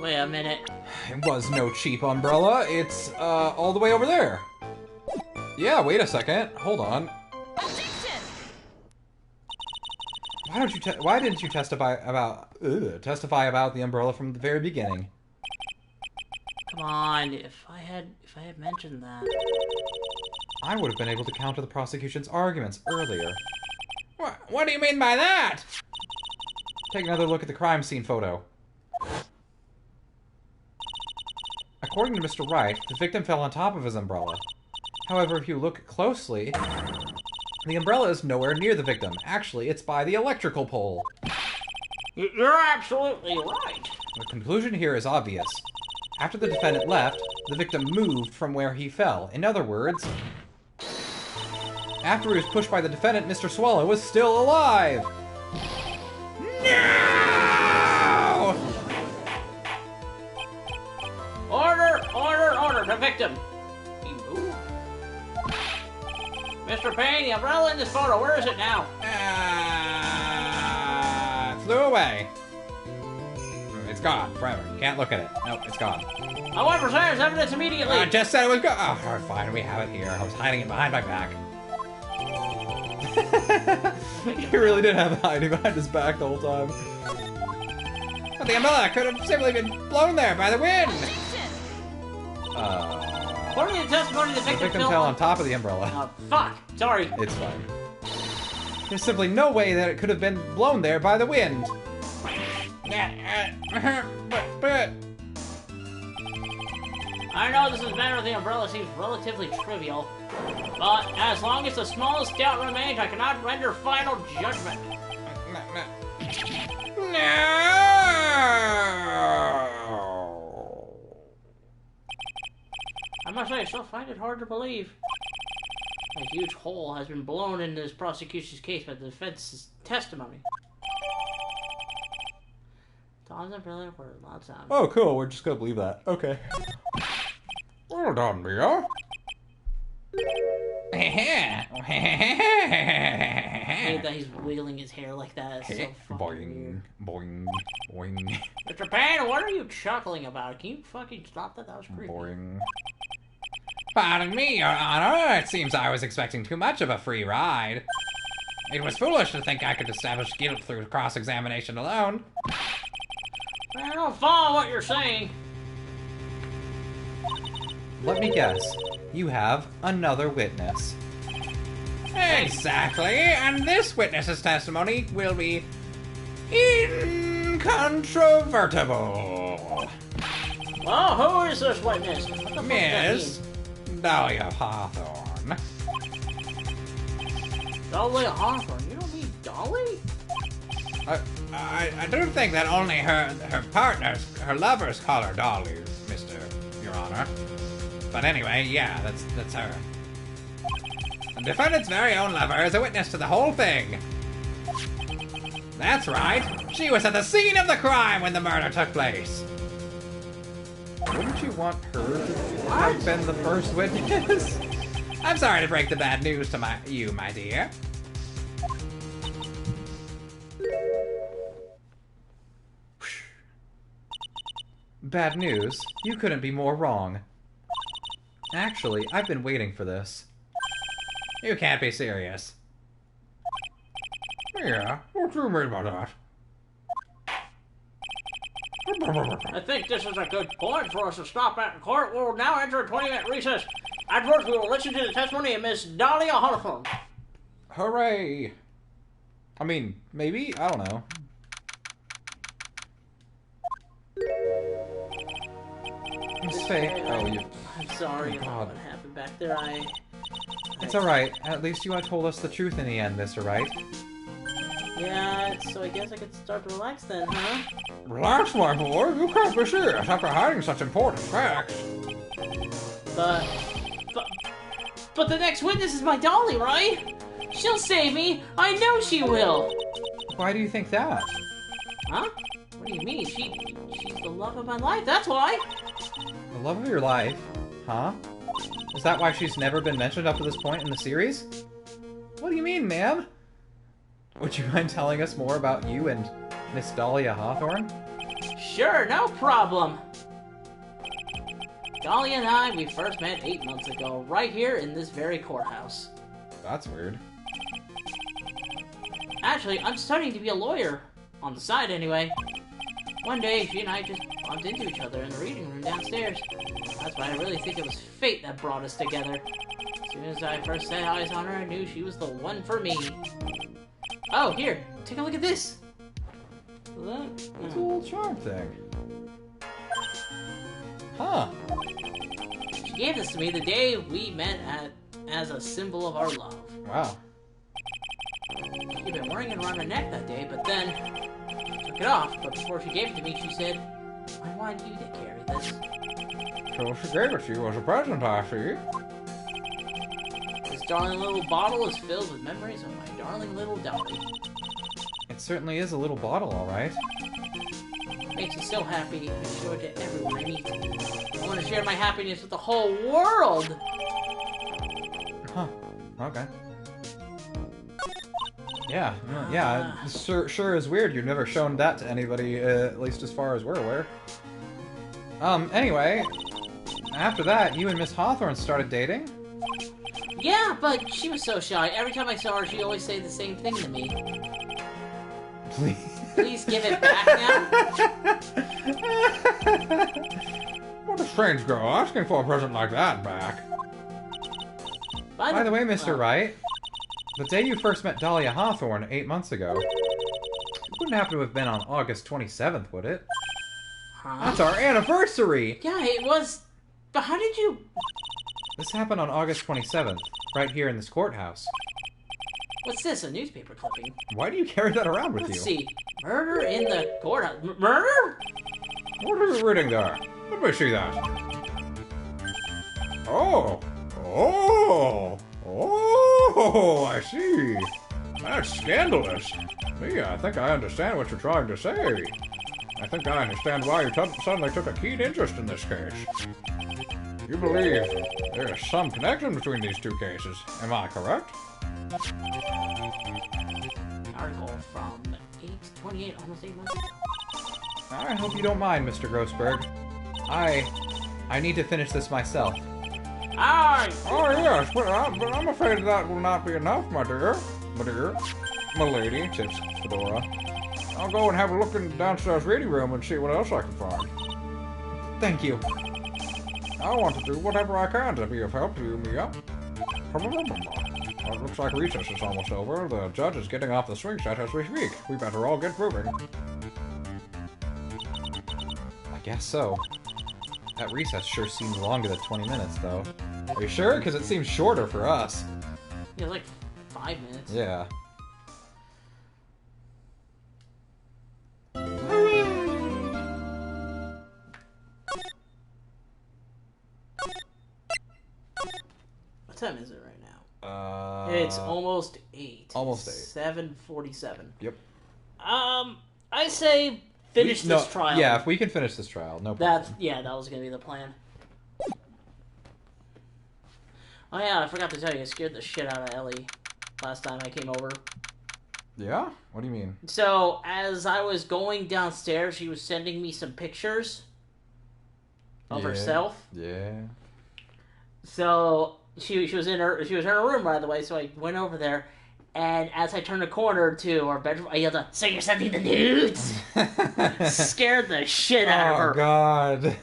B: Wait a minute.
A: It was no cheap umbrella. It's, all the way over there. Yeah, wait a second. Hold on. Why didn't you testify about the umbrella from the very beginning?
B: Come on, if I had mentioned that.
A: I would have been able to counter the prosecution's arguments earlier.
C: What do you mean by that?
A: Take another look at the crime scene photo. According to Mr. Wright, the victim fell on top of his umbrella. However, if you look closely, the umbrella is nowhere near the victim. Actually, it's by the electrical pole.
B: You're absolutely right.
A: The conclusion here is obvious. After the defendant left, the victim moved from where he fell. In other words, after he was pushed by the defendant, Mr. Swallow was still alive!
C: No!
B: Order! Order! Order! The victim! He moved. Mr. Payne, the umbrella in this photo, where is it now?
C: Flew away. It's gone forever. You can't look at it. Nope, it's gone.
B: I want preserves evidence immediately!
C: I just said it was gone. Oh, alright, fine, we have it here. I was hiding it behind my back.
A: He really did have it hiding behind his back the whole time.
C: But the umbrella could have simply been blown there by the wind.
B: According to the testimony, the victim
A: fell on top of the umbrella.
B: Oh, fuck! Sorry.
A: It's fine. There's simply no way that it could have been blown there by the wind.
C: But...
B: I know this is matter of the umbrella seems relatively trivial, but as long as the smallest doubt remains, I cannot render final judgment.
C: No!
B: I must say, I still find it hard to believe. A huge hole has been blown in this prosecution's case by the defense's testimony. Tom's umbrella for a loud sound.
E: Oh, cool. We're just gonna believe that. Okay.
D: Well done, Mia.
B: I hate that he's wiggling his hair like that. It's so fucking
D: Boing,
B: weird.
D: boing, boing,
B: Mr. Pan, what are you chuckling about? Can you fucking stop that? That was creepy.
D: boing.
C: Pardon me, Your Honor. It seems I was expecting too much of a free ride. It was foolish to think I could establish guilt through cross-examination alone.
B: I don't follow what you're saying.
E: Let me guess. You have another witness.
C: Exactly, and this witness's testimony will be incontrovertible.
B: Well, who is this witness? What the fuck does that
C: Miss
B: mean?
C: Dahlia Hawthorne.
B: Dolly Hawthorne? You don't mean Dolly?
C: I do think that only her partners, her lovers, call her Dolly, Your Honor. But anyway, yeah, that's her. The defendant's very own lover is a witness to the whole thing. That's right. She was at the scene of the crime when the murder took place.
E: Wouldn't you want her to have been the first witness?
C: I'm sorry to break the bad news to you, my dear.
E: Bad news. You couldn't be more wrong. Actually, I've been waiting for this.
C: You can't be serious.
D: Yeah, what do you mean by that?
B: I think this is a good point for us to stop at in court. We will now enter a 20-minute recess. Afterwards, we will listen to the testimony of Miss Dahlia Hawthorne.
E: Hooray! I mean, maybe? I don't know. Miss Faye. Oh, you...
B: I'm sorry
E: Oh,
B: about
E: God.
B: what happened back there.
E: It's alright. At least you had told us the truth in the end, Mr. Wright.
B: Yeah, so I guess I could start to relax then, huh?
D: Relax, my boy. You can't be serious after hiding such important facts.
B: But the next witness is my Dolly, right? She'll save me. I know she will.
E: Why do you think that?
B: Huh? What do you mean? She's the love of my life. That's why.
E: The love of your life? Huh? Is that why she's never been mentioned up to this point in the series? What do you mean, ma'am? Would you mind telling us more about you and Miss Dahlia Hawthorne?
B: Sure, no problem. Dolly and I, we first met 8 months ago, right here in this very courthouse.
E: That's weird.
B: Actually, I'm studying to be a lawyer. On the side, anyway. One day, she and I just bumped into each other in the reading room downstairs. That's why I really think it was fate that brought us together. As soon as I first set eyes on her, I knew she was the one for me. Oh, here, take a look at this.
E: It's a little charm thing. Huh.
B: She gave this to me the day we met as a symbol of our love.
E: Wow.
B: She'd been wearing it around her neck that day, but then took it off. But before she gave it to me, she said, "I want you to carry this."
D: So she gave it to you as a present, I see.
B: This darling little bottle is filled with memories of my darling little Dolly.
E: It certainly is a little bottle, alright.
B: Makes me so happy. I show it to everyone I meet. I want to share my happiness with the whole world.
E: Huh. Okay. Yeah, sure is weird. You've never shown that to anybody, at least as far as we're aware. Anyway, after that, you and Miss Hawthorne started dating?
B: Yeah, but she was so shy. Every time I saw her, she'd always say the same thing to me.
E: Please.
B: Please give it back now.
D: What a strange girl asking for a present like that back.
E: By the way, Mr. Wright, the day you first met Dahlia Hawthorne 8 months ago, wouldn't happen to have been on August 27th, would it?
B: Huh?
E: That's our anniversary!
B: Yeah, it was... But how did you...
E: This happened on August 27th, right here in this courthouse.
B: What's this, a newspaper clipping?
E: Why do you carry that around with
B: Let's
E: you?
B: see. Murder in the courthouse. Murder?
D: What are you reading there? Let me see that. Oh! Oh! Oh! I see. That's scandalous. Yeah, I think I understand what you're trying to say. I think I understand why you suddenly took a keen interest in this case. You believe there's some connection between these two cases. Am I correct?
B: Article from 8/28, almost 8 months ago.
E: I hope you don't mind, Mr. Grossberg. I need to finish this myself.
B: Alright!
D: Oh yes, but I'm afraid that will not be enough, my dear. My lady, tips Fedora. I'll go and have a look in the downstairs reading room and see what else I can find.
E: Thank you.
D: I want to do whatever I can to be of help to you, Mia. Well, it looks like recess is almost over. The judge is getting off the swing set as we speak. We better all get moving.
E: I guess so. That recess sure seems longer than 20 minutes, though. Are you sure? Because it seems shorter for us.
B: Yeah, like 5 minutes.
E: Yeah.
B: What time is it right now? It's almost 8.
E: Almost 8.
B: 7:47.
E: Yep.
B: I say finish this trial.
E: Yeah, if we can finish this trial, no problem.
B: That was gonna be the plan. Oh yeah, I forgot to tell you, I scared the shit out of Ellie last time I came over.
E: Yeah? What do you mean?
B: So, as I was going downstairs, she was sending me some pictures of herself.
E: Yeah.
B: So she was in her room, by the way. So I went over there, and as I turned the corner to our bedroom, I yelled out, "So you're sending the nudes?" Scared the shit out of her.
E: Oh God.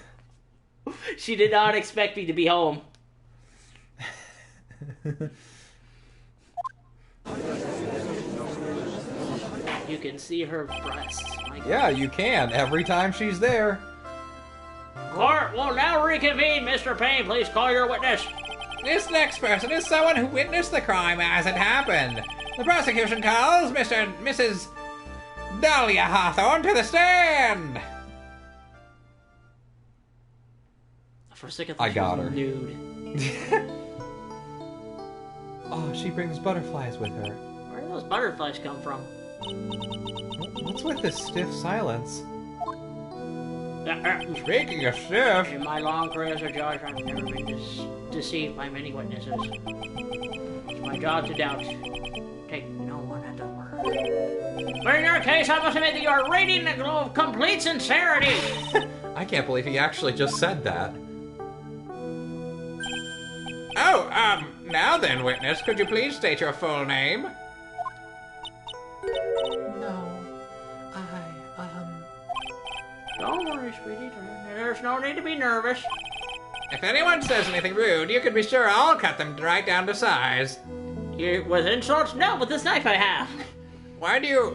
B: She did not expect me to be home. You can see her breasts.
E: Yeah, you can. Every time she's there.
B: Court will now reconvene. Mr. Payne, please call your witness.
C: This next person is someone who witnessed the crime as it happened. The prosecution calls Mr. and Mrs. Dahlia Hawthorne to the stand.
B: For a second,
E: I got her.
B: Nude.
E: Oh, she brings butterflies with her.
B: Where do those butterflies come from?
E: What's with this stiff silence?
C: Speaking of stiff,
B: In my long career as a judge, I've never been deceived by many witnesses. It's my job to doubt. Take no one at their word. But in your case, I must admit that you are radiant in a glow of complete sincerity.
E: I can't believe he actually just said that.
C: now then, witness, could you please state your full name?
F: No,
B: Don't worry, sweetie. There's no need to be nervous.
C: If anyone says anything rude, you can be sure I'll cut them right down to size.
B: You, with insults? No, with this knife I have.
C: Why do you...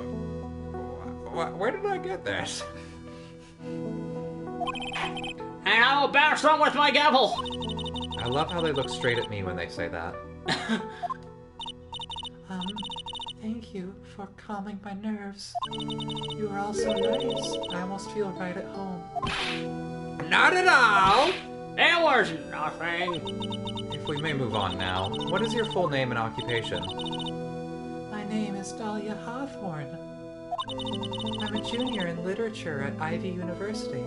C: Where did I get this?
B: And I will bash them with my gavel.
E: I love how they look straight at me when they say that.
F: thank you for calming my nerves. You are all so nice. I almost feel right at home.
C: Not at all!
B: There was nothing.
E: If we may move on now, what is your full name and occupation?
F: My name is Dahlia Hawthorne. I'm a junior in literature at Ivy University.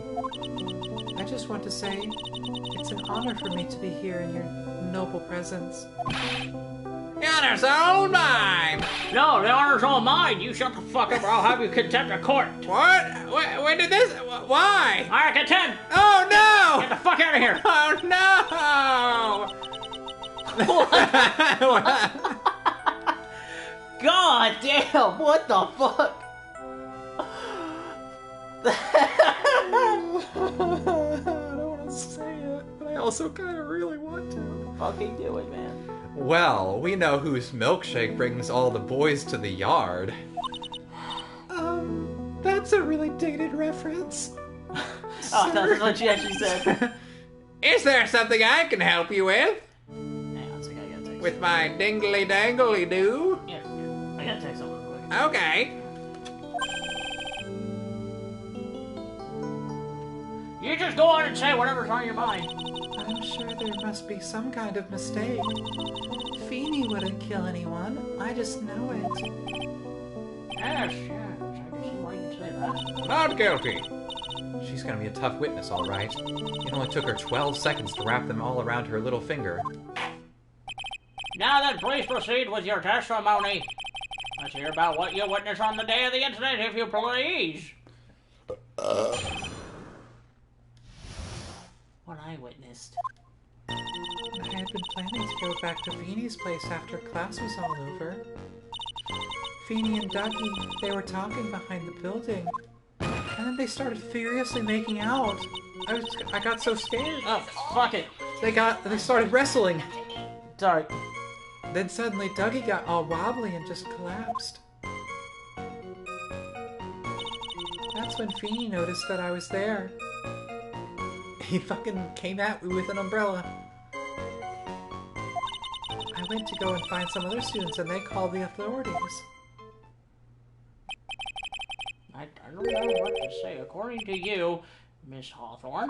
F: I just want to say, it's an honor for me to be here in your noble presence.
C: The honor's all mine!
B: No, the honor's all mine. You shut the fuck up or I'll have you contempt of court.
C: What? When did this... Why?
B: I contend.
C: Oh, no!
B: Get the fuck out of here.
C: Oh, no!
B: God damn, what the fuck?
E: I don't want to say it, but I also kind of really want to.
B: Fucking do it, man.
E: Well, we know whose milkshake brings all the boys to the yard. That's a really dated reference.
B: Oh, that's what she actually said.
C: Is there something I can help you with?
B: Hang on a second, I gotta text.
C: With my dingly dangly do?
B: Yeah, I gotta text someone real quick.
C: Okay.
B: You just go on and say whatever's on your mind.
F: I'm sure there must be some kind of mistake. Feeny wouldn't kill anyone. I just know it.
B: Yes, I can see why you'd say that.
C: Not guilty.
E: She's gonna be a tough witness, all right. It only took her 12 seconds to wrap them all around her little finger.
B: Now then, please proceed with your testimony. Let's hear about what you witnessed on the day of the incident, if you please. What I witnessed.
F: I had been planning to go back to Feeny's place after class was all over. Feeny and Dougie, they were talking behind the building. And then they started furiously making out. I got so scared.
B: Oh, fuck it.
F: They started wrestling.
B: Sorry.
F: Then suddenly Dougie got all wobbly and just collapsed. That's when Feeny noticed that I was there. He fucking came at me with an umbrella. I went to go and find some other students and they called the authorities.
B: I don't know what to say. According to you, Miss Hawthorne,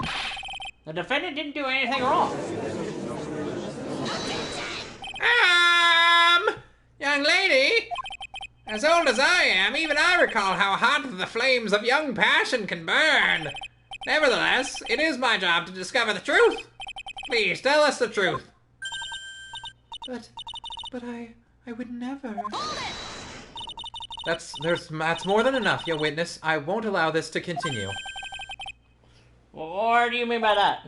B: the defendant didn't do anything wrong.
C: Young lady, as old as I am, even I recall how hot the flames of young passion can burn. Nevertheless, it is my job to discover the truth. Please tell us the truth.
F: But I would never.
E: That's more than enough, you witness. I won't allow this to continue.
B: What do you mean by that?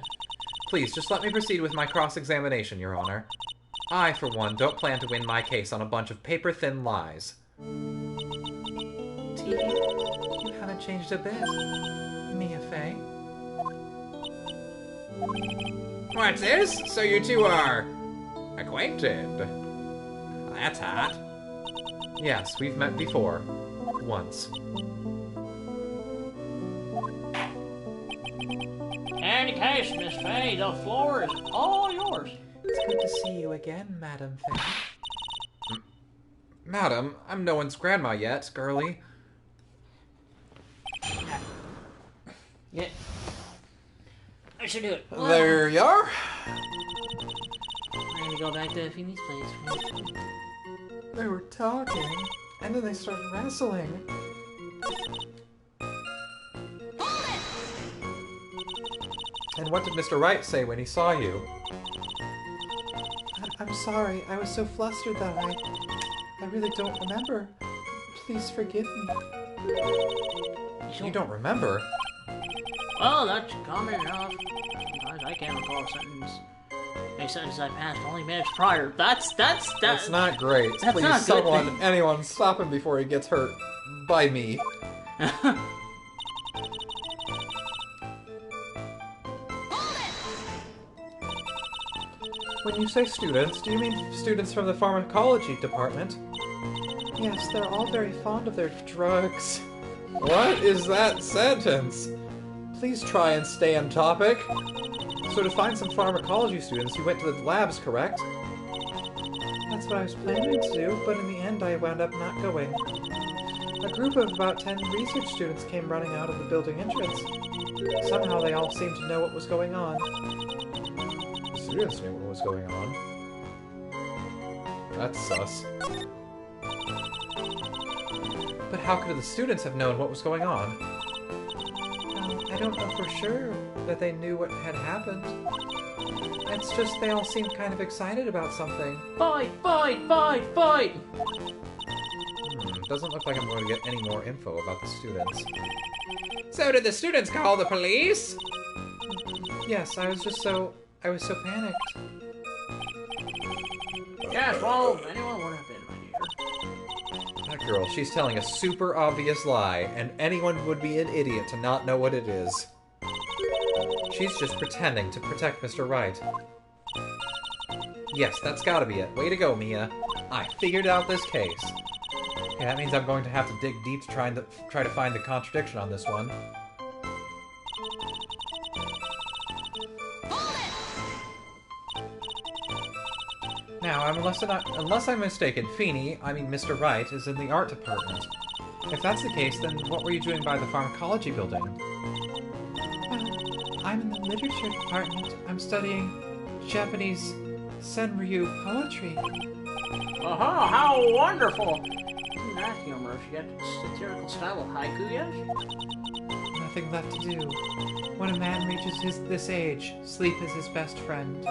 E: Please, just let me proceed with my cross-examination, Your Honor. I, for one, don't plan to win my case on a bunch of paper-thin lies.
F: T, you haven't changed a bit. Mia Fey.
C: What's this? So you two are acquainted? That's hot.
E: Yes, we've met before. Once.
B: In any case, Miss Fay, the floor is all yours.
F: It's good to see you again, Madam Fay.
E: Madam, I'm no one's grandma yet, girlie.
B: Yeah. I should do it.
E: There you are.
B: I'm gonna go back to Feeny's place.
F: They were talking, and then they started wrestling.
E: And what did Mr. Wright say when he saw you?
F: I'm sorry, I was so flustered that I really don't remember. Please forgive me.
E: You don't remember?
B: Well, that's common enough. Sometimes I can't recall a sentence I passed only minutes prior. That's
E: not great.
B: That's
E: Please,
B: not good.
E: anyone, stop him before he gets hurt. By me. When you say students, do you mean students from the pharmacology department?
F: Yes, they're all very fond of their drugs.
E: What is that sentence? Please try and stay on topic. So to find some pharmacology students, you went to the labs, correct?
F: That's what I was planning to do, but in the end I wound up not going. A group of about 10 research students came running out of the building entrance. Somehow they all seemed to know what was going on.
E: The students knew what was going on. That's sus. But how could the students have known what was going on?
F: I don't know for sure that they knew what had happened. It's just they all seemed kind of excited about something.
B: Fight! Fight! Fight! Fight!
E: Doesn't look like I'm going to get any more info about the students.
C: So did the students call the police?
F: Yes, I was so panicked.
B: Yes, well, anyone would have been, my dear.
E: That girl, she's telling a super obvious lie, and anyone would be an idiot to not know what it is. She's just pretending to protect Mr. Wright. Yes, that's gotta be it. Way to go, Mia. I figured out this case. Okay, that means I'm going to have to dig deep to try to find the contradiction on this one. Now, unless I'm mistaken, Mr. Wright, is in the art department. If that's the case, then what were you doing by the pharmacology building?
F: Well, I'm in the literature department. I'm studying Japanese Senryu poetry.
B: Aha, how wonderful! Isn't that humorous yet satirical style of haiku yet?
F: Nothing left to do. When a man reaches this age, sleep is his best friend.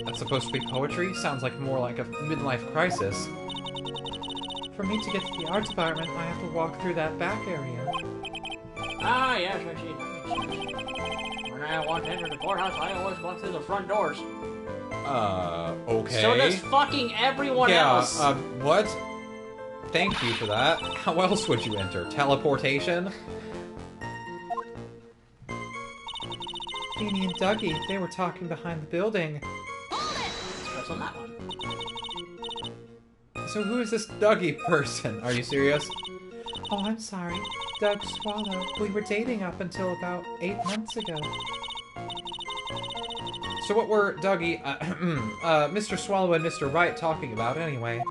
E: That's supposed to be poetry? Sounds like more like a midlife crisis.
F: For me to get to the art department, I have to walk through that back area.
B: Ah, yes, I see. That makes sense. When I want to enter the courthouse, I always walk through the front doors.
E: Okay.
B: So does fucking everyone else.
E: What? Thank you for that. How else would you enter? Teleportation?
F: Beanie and Dougie, they were talking behind the building.
B: Press on that one.
E: So who is this Dougie person? Are you serious?
F: Oh, I'm sorry. Doug Swallow. We were dating up until about 8 months ago.
E: So what were Dougie, Mr. Swallow and Mr. Wright talking about anyway?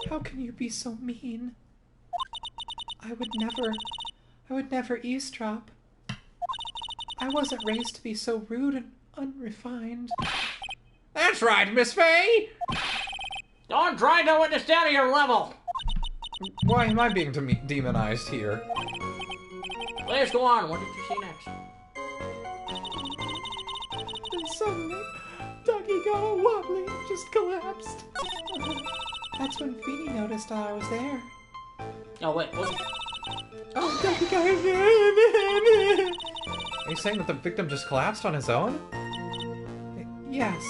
F: How can you be so mean? I would never eavesdrop. I wasn't raised to be so rude and unrefined.
A: That's right, Miss Faye!
B: Don't try to witness down to your level!
E: Why am I being demonized here?
B: Please go on, what did you see next?
F: And suddenly, Dougie got all wobbly and just collapsed. That's when Feeny noticed I was there.
B: Oh, wait, what?
F: Oh, Dougie got
E: Are you saying that the victim just collapsed on his own?
F: Yes.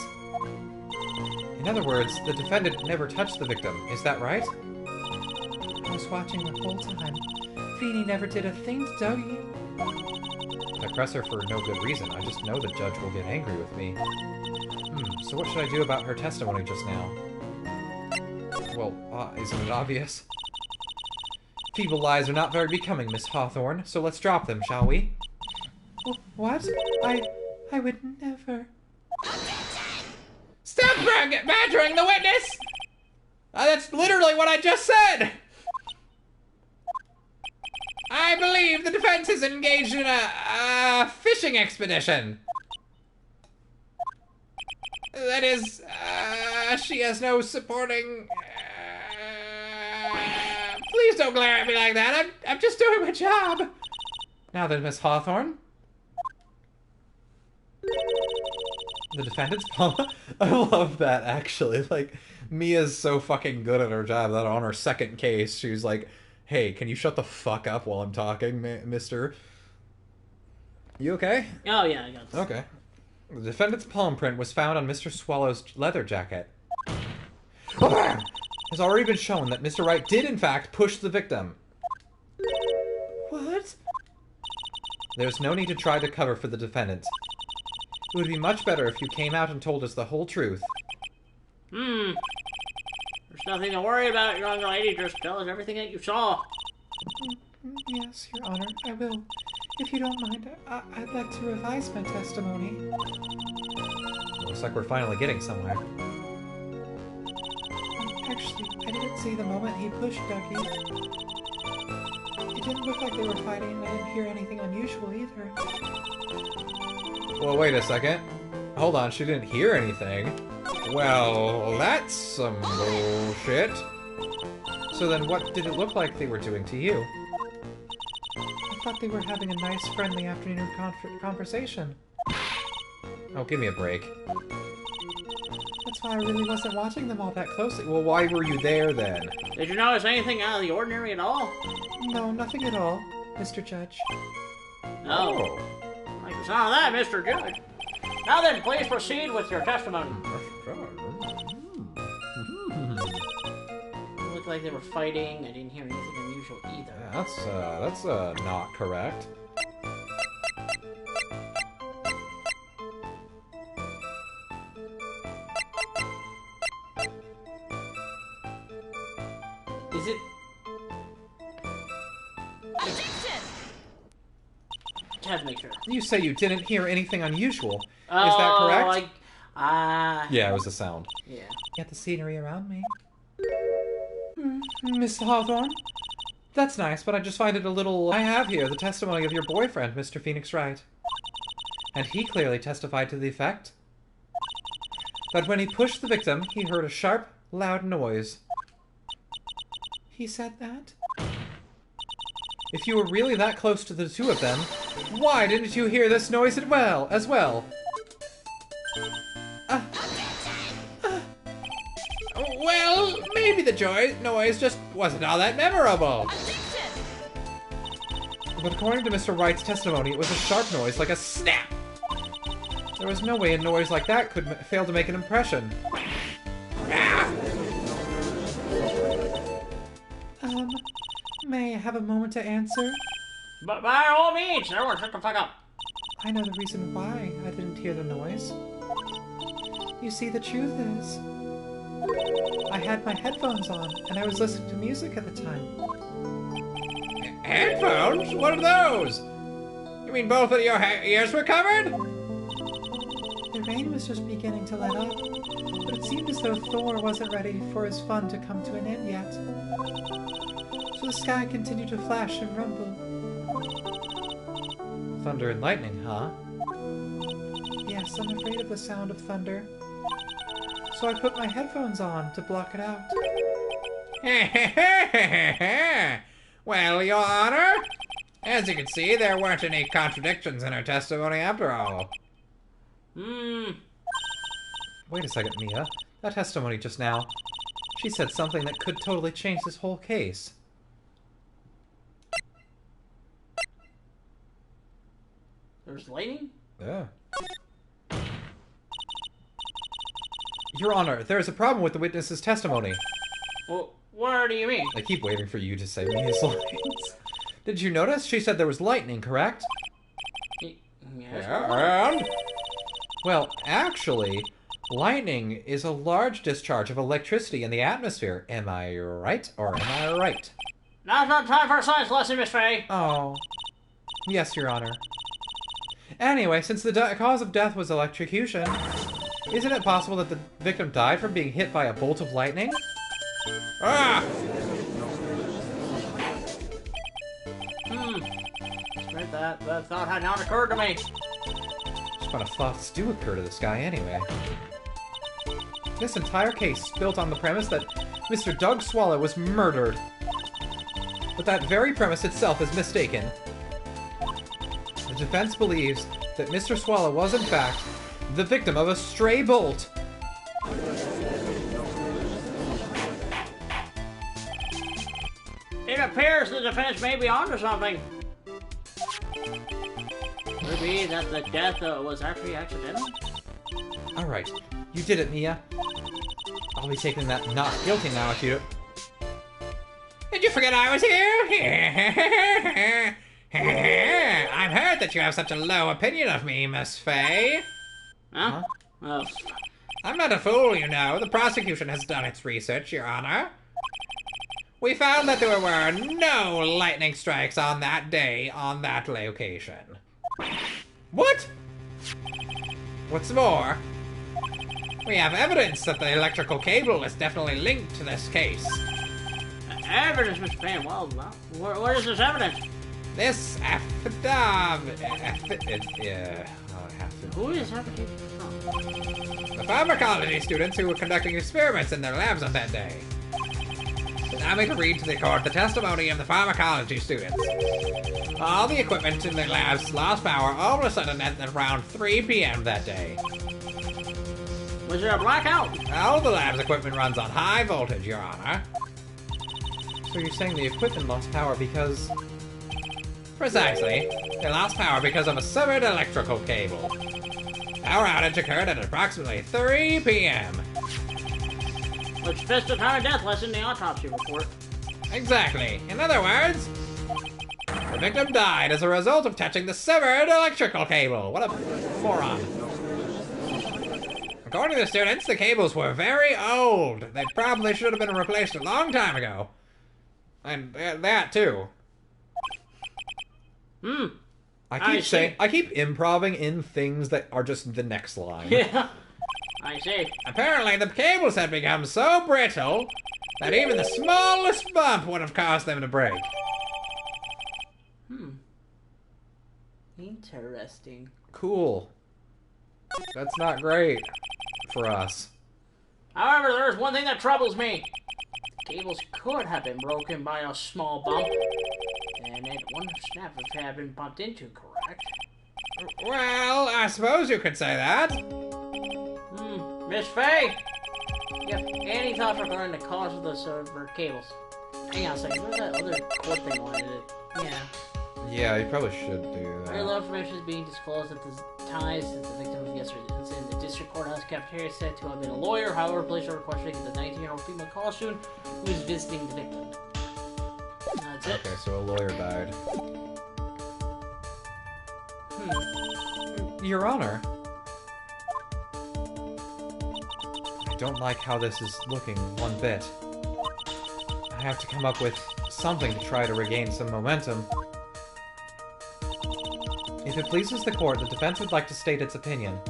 E: In other words, the defendant never touched the victim, is that right?
F: I was watching the whole time. Feeny never did a thing to Dougie.
E: If I press her for no good reason, I just know the judge will get angry with me. So what should I do about her testimony just now? Well, isn't it obvious? Feeble lies are not very becoming, Miss Hawthorne, so let's drop them, shall we?
F: What? I would never...
A: Stop badgering the witness! That's literally what I just said! I believe the defense is engaged in a fishing expedition. That is, she has no supporting... please don't glare at me like that. I'm just doing my job.
E: Now then, Miss Hawthorne. The defendant's palm. I love that, actually. Like, Mia's so fucking good at her job that on her second case, she's like, hey, can you shut the fuck up while I'm talking, mister? You okay?
B: Oh, yeah, I got this.
E: Okay. The defendant's palm print was found on Mr. Swallow's leather jacket. Has already been shown that Mr. Wright did, in fact, push the victim.
F: What?
E: There's no need to try to cover for the defendant. It would be much better if you came out and told us the whole truth.
B: There's nothing to worry about, young lady. Just tell us everything that you saw.
F: Yes, Your Honor, I will. If you don't mind, I'd like to revise my testimony.
E: Looks like we're finally getting somewhere.
F: Actually, I didn't see the moment he pushed Dougie. It didn't look like they were fighting, and I didn't hear anything unusual either.
E: Well, wait a second. Hold on, she didn't hear anything. Well, that's some bullshit. So then what did it look like they were doing to you?
F: I thought they were having a nice, friendly afternoon conversation.
E: Oh, give me a break.
F: That's why I really wasn't watching them all that closely.
E: Well, why were you there then?
B: Did you notice anything out of the ordinary at all?
F: No, nothing at all, Mr. Judge.
B: Oh. Like the sound of that, Mr. Judge. Now then, please proceed with your testimony. It looked like they were fighting. I didn't hear anything unusual either.
E: Yeah, that's not correct.
B: Is it?
G: Objection!
B: Have to make sure.
E: You say you didn't hear anything unusual.
B: Oh,
E: Is that correct? Yeah, it was a sound.
B: Yeah.
F: Get the scenery around me.
E: Mr. Hawthorne? That's nice, but I just find it a little... I have here the testimony of your boyfriend, Mr. Phoenix Wright. And he clearly testified to the effect that when he pushed the victim, he heard a sharp, loud noise.
F: He said that?
E: If you were really that close to the two of them, why didn't you hear this noise as well?
C: Well, maybe the noise just wasn't all that memorable.
G: Objection!
E: But according to Mr. Wright's testimony, it was a sharp noise like a snap. There was no way a noise like that could fail to make an impression.
F: May I have a moment to answer?
B: But by all means, everyone shut the fuck up.
F: I know the reason why I didn't hear the noise. You see, the truth is, I had my headphones on, and I was listening to music at the time.
C: Headphones? What are those? You mean both of your ears were covered?
F: The rain was just beginning to let up, but it seemed as though Thor wasn't ready for his fun to come to an end yet. So the sky continued to flash and rumble.
E: Thunder and lightning, huh?
F: Yes, I'm afraid of the sound of thunder. So I put my headphones on to block it out.
C: Well, Your Honor, as you can see, there weren't any contradictions in her testimony after all.
E: Wait a second, Mia. That testimony just now, she said something that could totally change this whole case.
B: There's lightning?
E: Yeah. Your Honor, there is a problem with the witness's testimony.
B: Well, what do you mean?
E: I keep waiting for you to say Mia's lines. Did you notice? She said there was lightning, correct?
B: Yes.
C: And?
E: Well, actually, lightning is a large discharge of electricity in the atmosphere. Am I right or am I right?
B: Now's not time for a science lesson, Miss Faye.
E: Oh. Yes, Your Honor. Anyway, since the cause of death was electrocution, isn't it possible that the victim died from being hit by a bolt of lightning?
C: Ah!
B: Right, that thought had not occurred to me.
E: What kind of thoughts do occur to this guy anyway? This entire case is built on the premise that Mr. Doug Swallow was murdered. But that very premise itself is mistaken. The defense believes that Mr. Swallow was, in fact, the victim of a stray bolt.
B: It appears the defense may be onto something. Could it be that the death was actually accidental?
E: Alright, you did it, Mia. I'll be taking that not guilty now if you...
C: Did you forget I was here? I've heard that you have such a low opinion of me, Miss Faye.
B: Huh? Oh.
C: I'm not a fool, you know. The prosecution has done its research, Your Honor. We found that there were no lightning strikes on that day on that location. What? What's more, we have evidence that the electrical cable is definitely linked to this case.
B: Evidence, Mr. Payne. Well, what is this evidence?
C: This
B: Who is advocating from?
C: the pharmacology students who were conducting experiments in their labs on that day. Now we can read to the court the testimony of the pharmacology students. All the equipment in the labs lost power all of a sudden at around 3 p.m. that day.
B: Was there a blackout?
C: All the lab's equipment runs on high voltage, Your Honor.
E: So you're saying the equipment lost power because...
C: Precisely. They lost power because of a severed electrical cable. Power outage occurred at approximately 3 p.m.
B: Which fits the time of death less in the autopsy report.
C: Exactly. In other words, the victim died as a result of touching the severed electrical cable. What a moron. According to the students, the cables were very old. They probably should have been replaced a long time ago.
E: And that too. I keep improving in things that are just the next line.
B: Yeah. I see.
E: Apparently, the cables had become so brittle that even the smallest bump would have caused them to break.
B: Interesting.
E: Cool. That's not great for us.
B: However, there's one thing that troubles me. The cables could have been broken by a small bump, and it wouldn't have snapped if it had been bumped into, correct?
E: Well, I suppose you could say that.
B: Miss Faye! You have any thoughts regarding the cause of the server cables? Hang on a second, where's that other cord thing on it? Yeah.
E: Yeah, you probably should do
B: Very
E: that.
B: low information is being disclosed at the ties to the victim of yesterday's incident. The district courthouse cafeteria is said to have been a lawyer, however, police are questioning the 19-year-old female college student who is visiting the victim. That's it.
E: Okay, so a lawyer died. Your Honor. I don't like how this is looking one bit. I have to come up with something to try to regain some momentum. If it pleases the court, the defense would like to state its opinion.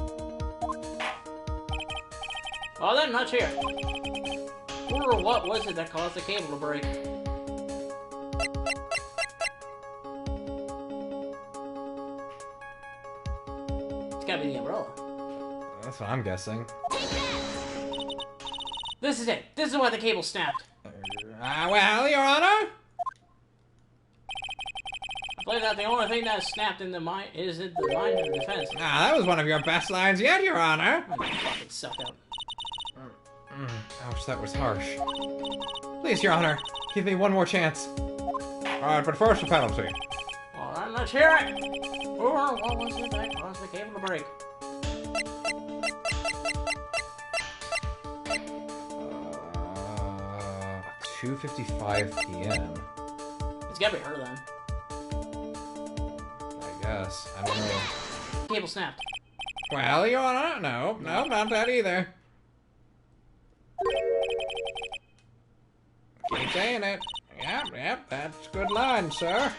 B: Well then, let's hear it. Who or what was it that caused the cable to break? It's gotta be the umbrella.
E: That's what I'm guessing.
B: This is it. This is why the cable snapped.
E: Well, Your Honor?
B: I believe that the only thing that snapped in the mind is in the mind of the defense.
E: That was one of your best lines yet, Your Honor.
B: Oh, you fucking suck out.
E: Ouch, that was harsh. Please, Your Honor, give me one more chance. Alright, but first the penalty.
B: Well, then let's hear it. Who or what was it that caused the cable to break?
E: 2:55 p.m.
B: It's gotta be her then.
E: I guess. I don't know.
B: Cable snapped.
E: Well, Your Honor, no, not that either. Keep saying it. Yep, that's a good line, sir.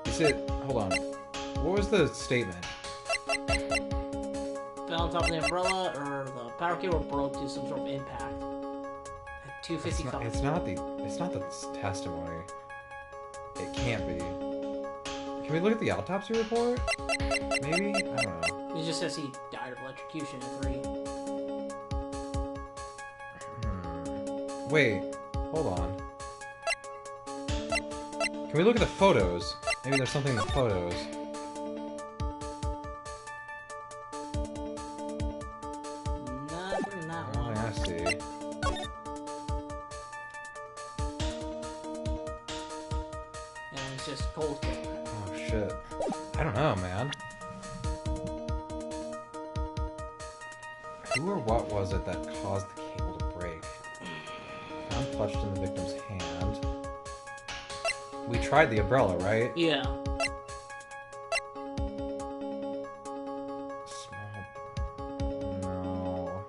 E: Is it... Hold on. What was the statement?
B: Fell on top of the umbrella, or the power cable broke due to some sort of impact. At 2:55.
E: It's not the testimony. It can't be. Can we look at the autopsy report? Maybe? I don't know.
B: It just says he died of electrocution at 3.
E: Wait, hold on. Can we look at the photos? Maybe there's something in the photos.
B: Nothing in that
E: Oh,
B: one.
E: I see.
B: And it's just cold cable.
E: Oh shit. I don't know, man. Who or what was it that caused the cable to break? Found clutched in the victim's hand. We tried the umbrella, right?
B: Yeah.
E: Small... No.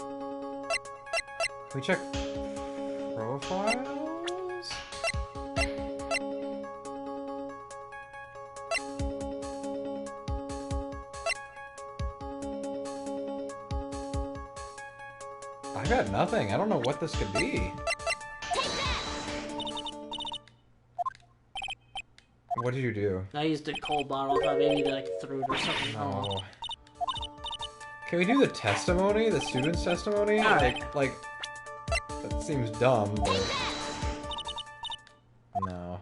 E: Can we check profiles? I got nothing. I don't know what this could be. What did you do?
B: I used a cold bottle. I thought maybe they threw it or something.
E: No. Can we do the testimony? The student's testimony?
B: Alright.
E: Like, that seems dumb, but... No.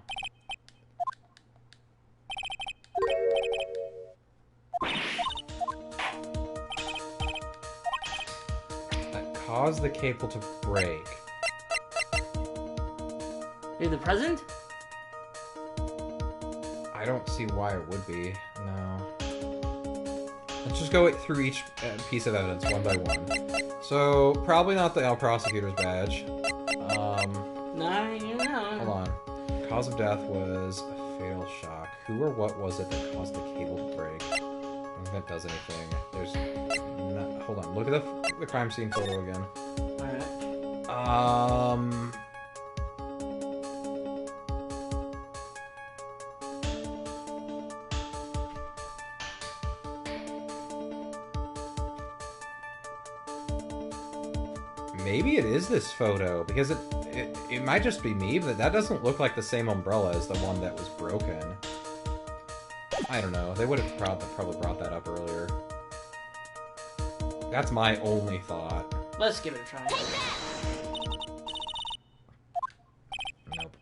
E: That caused the cable to break.
B: Maybe the president?
E: I don't see why it would be. No. Let's just go through each piece of evidence one by one. So, probably not the prosecutor's badge.
B: No, you know.
E: Hold on. Cause of death was a fatal shock. Who or what was it that caused the cable to break? if that does anything. There's not... Hold on, look at the crime scene photo again.
B: Alright.
E: Maybe it is this photo, because it might just be me, but that doesn't look like the same umbrella as the one that was broken. I don't know. They would have probably brought that up earlier. That's my only thought.
B: Let's give it a try.
E: Nope.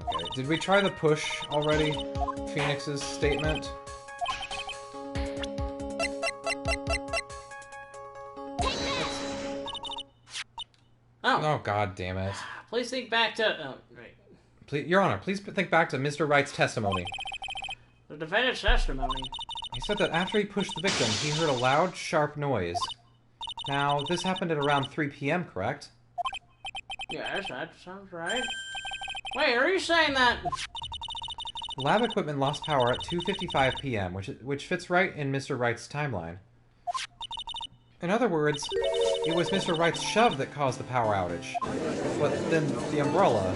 E: Okay, did we try the push already? Phoenix's statement? Oh, god damn it.
B: Please think back to... Oh, right.
E: Please, Your Honor, please think back to Mr. Wright's testimony.
B: The defendant's testimony.
E: He said that after he pushed the victim, he heard a loud, sharp noise. Now, this happened at around 3 p.m., correct?
B: Yes, that sounds right. Wait, are you saying that...
E: Lab equipment lost power at 2:55 p.m., which fits right in Mr. Wright's timeline. In other words, it was Mr. Wright's shove that caused the power outage. But then the umbrella...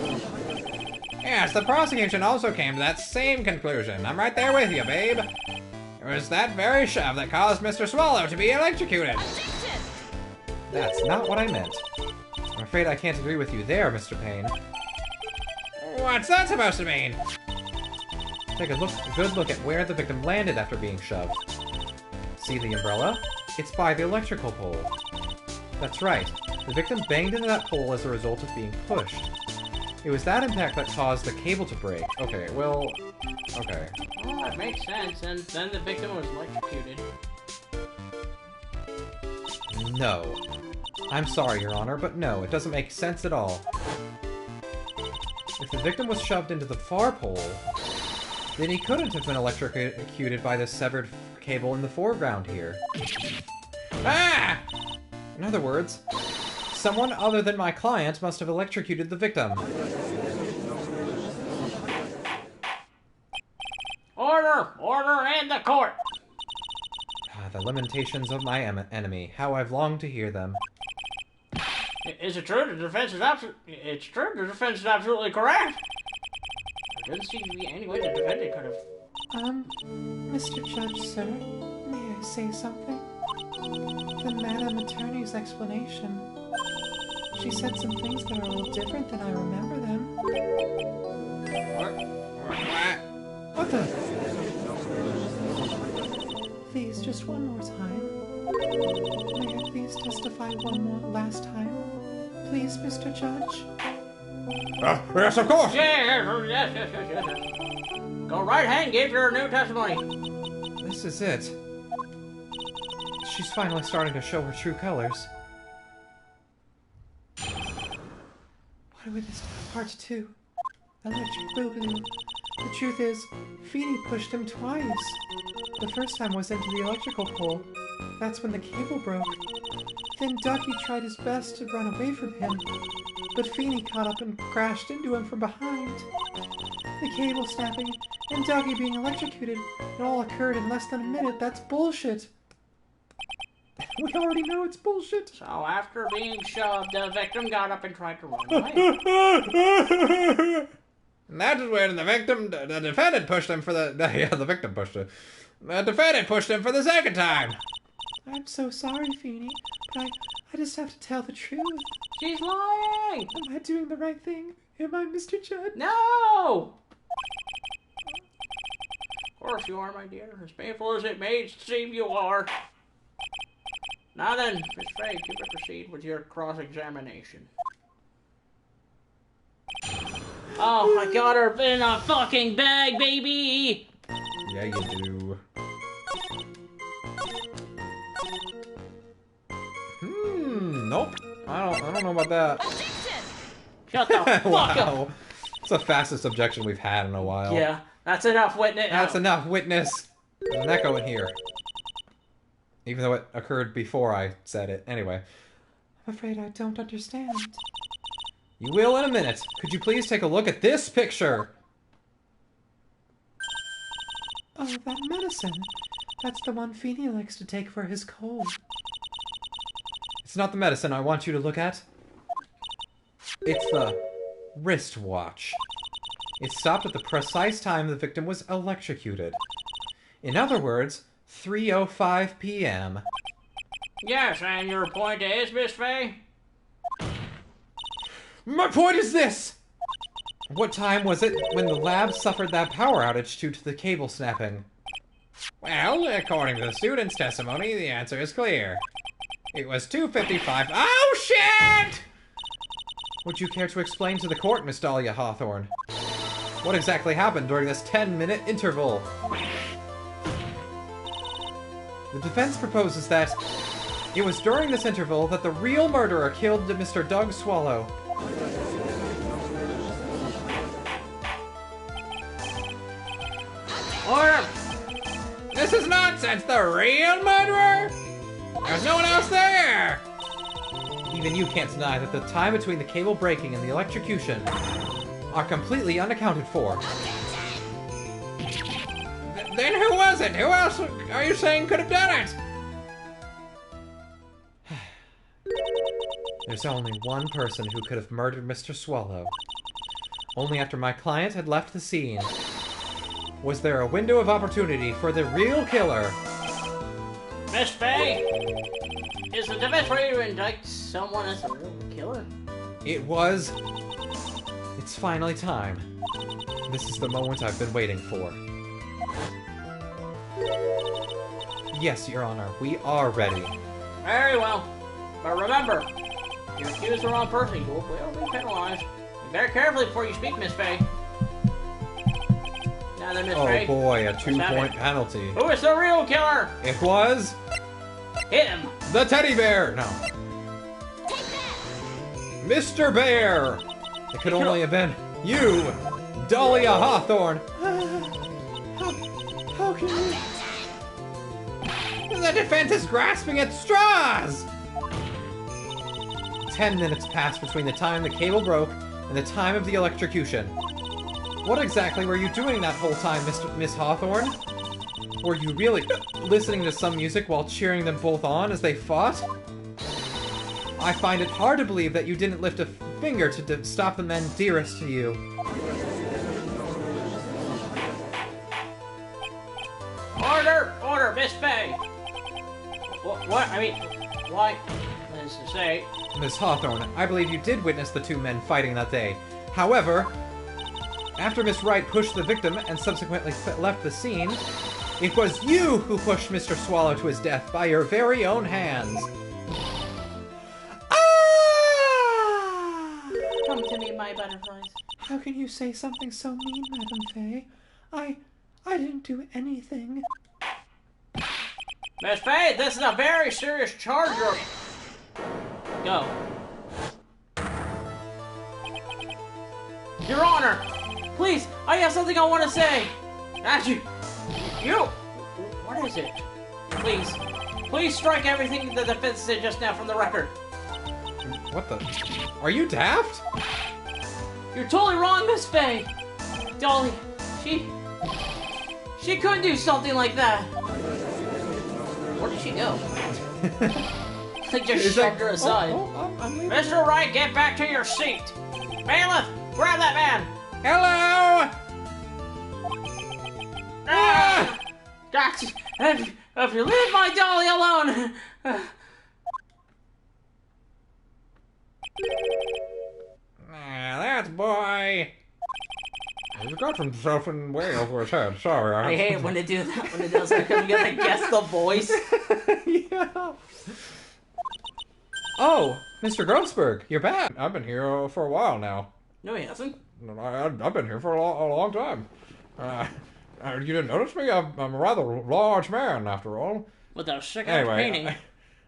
A: Yes, the prosecution also came to that same conclusion. I'm right there with you, babe. It was that very shove that caused Mr. Swallow to be electrocuted.
E: That's not what I meant. I'm afraid I can't agree with you there, Mr. Payne.
A: What's that supposed to mean?
E: Take a good look at where the victim landed after being shoved. See the umbrella? It's by the electrical pole. That's right. The victim banged into that pole as a result of being pushed. It was that impact that caused the cable to break. Okay, well... Okay.
B: Well, that makes sense, and then the victim was electrocuted.
E: No. I'm sorry, Your Honor, but no, it doesn't make sense at all. If the victim was shoved into the far pole, then he couldn't have been electrocuted by the severed cable in the foreground here.
A: Ah!
E: In other words, someone other than my client must have electrocuted the victim.
B: Order! Order in the court!
E: The lamentations of my enemy. How I've longed to hear them.
B: Is it true? The defense is It's true. The defense is absolutely correct. There doesn't seem to be any way the defendant could have...
F: Mr. Judge, sir, may I say something? The Madam Attorney's explanation. She said some things that are a little different than I remember them. What the? Please, just one more time. May I please testify one more last time? Please, Mr. Judge?
A: Yes, of course!
B: Yes. Go right ahead and give your new testimony.
E: This is it. She's finally starting to show her true colors.
F: What would this part 2? Electric Boogaloo. The truth is, Feeny pushed him twice. The first time was into the electrical pole. That's when the cable broke. Then Ducky tried his best to run away from him, but Feeny caught up and crashed into him from behind. The cable snapping and Ducky being electrocuted, it all occurred in less than a minute. That's bullshit. We already know it's bullshit.
B: So after being shoved, the victim got up and tried to run away.
A: And that is when the defendant pushed him for the... Yeah, the victim pushed him. The defendant pushed him for the second time.
F: I'm so sorry, Feeny, but I just have to tell the truth.
B: She's lying!
F: Am I doing the right thing? Am I, Mr. Judd?
B: No! Of course you are, my dear. As painful as it may seem you are. Now then, Miss Faye, you may proceed with your cross-examination. Oh, I got her in a fucking bag, baby!
E: Yeah, you do. Nope. I don't know about that.
B: Shut the fuck
E: Wow.
B: up!
E: It's the fastest objection we've had in a while.
B: Yeah, that's enough, witness.
E: That's enough, witness. There's an echo in here. Even though it occurred before I said it. Anyway.
F: I'm afraid I don't understand.
E: You will in a minute. Could you please take a look at this picture?
F: Oh, that medicine. That's the one Feeny likes to take for his cold.
E: It's not the medicine I want you to look at. It's the wristwatch. It stopped at the precise time the victim was electrocuted. In other words, 3:05 p.m.
B: Yes, and your point is, Miss Faye?
E: My point is this! What time was it when the lab suffered that power outage due to the cable snapping?
C: Well, according to the student's testimony, the answer is clear. It was 2:55. Oh, shit!
E: Would you care to explain to the court, Miss Dahlia Hawthorne? What exactly happened during this 10-minute interval? The defense proposes that it was during this interval that the real murderer killed Mr. Doug Swallow.
C: Order! This is nonsense! The real murderer? There's no one else there!
E: Even you can't deny that the time between the cable breaking and the electrocution are completely unaccounted for.
C: Then who was it? Who else are you saying could have done it?
E: There's only one person who could have murdered Mr. Swallow. Only after my client had left the scene was there a window of opportunity for the real killer.
B: Miss Faye, is the defense ready to indict someone as a real killer?
E: It was. It's finally time. This is the moment I've been waiting for. Yes, Your Honor, we are ready.
B: Very well. But remember, if you accuse the wrong person, you will be penalized. Be very carefully before you speak, Miss Faye. Now then, Miss Faye.
E: Oh boy, a 2-point penalty.
B: Who is the real killer?
E: It was
B: Him.
E: the teddy bear! No. Mr. Bear! It could only have been you, Dahlia Hawthorne.
F: How can you...
E: The defense is grasping at straws! 10 minutes passed between the time the cable broke and the time of the electrocution. What exactly were you doing that whole time, Miss Hawthorne? Were you really listening to some music while cheering them both on as they fought? I find it hard to believe that you didn't lift a finger to stop the men dearest to you.
B: Order! Order, Miss Faye! What? I mean, why? As to say...
E: Miss Hawthorne, I believe you did witness the two men fighting that day. However, after Miss Wright pushed the victim and subsequently left the scene, it was you who pushed Mr. Swallow to his death by your very own hands.
F: Ah!
B: Come to me, my butterflies.
F: How can you say something so mean, Madame Faye? I didn't do anything.
B: Miss Faye, this is a very serious charge. Go. Your Honor, please, I have something I want to say. Actually, you. What is it? Please strike everything the defense said just now from the record.
E: What the? Are you daft?
B: You're totally wrong, Miss Faye. Dolly, she couldn't do something like that. Where did she go? They just shoved her aside.
F: I'm leaving.
B: Mr. Wright, get back to your seat. Bailiff, grab that man.
C: Hello!
B: Ah! Gotcha. If you leave my dolly alone.
C: That boy.
D: He's got himself in way over his head. Sorry.
B: I hate it when they do that. When it does that, because you gotta guess the voice.
E: Yeah. Oh, Mr. Grossberg, you're back.
D: I've been here for a while now.
B: No, he hasn't.
D: I've been here for a long time. You didn't notice me? I'm a rather large man, after all.
B: With that second
D: Anyway,
B: painting.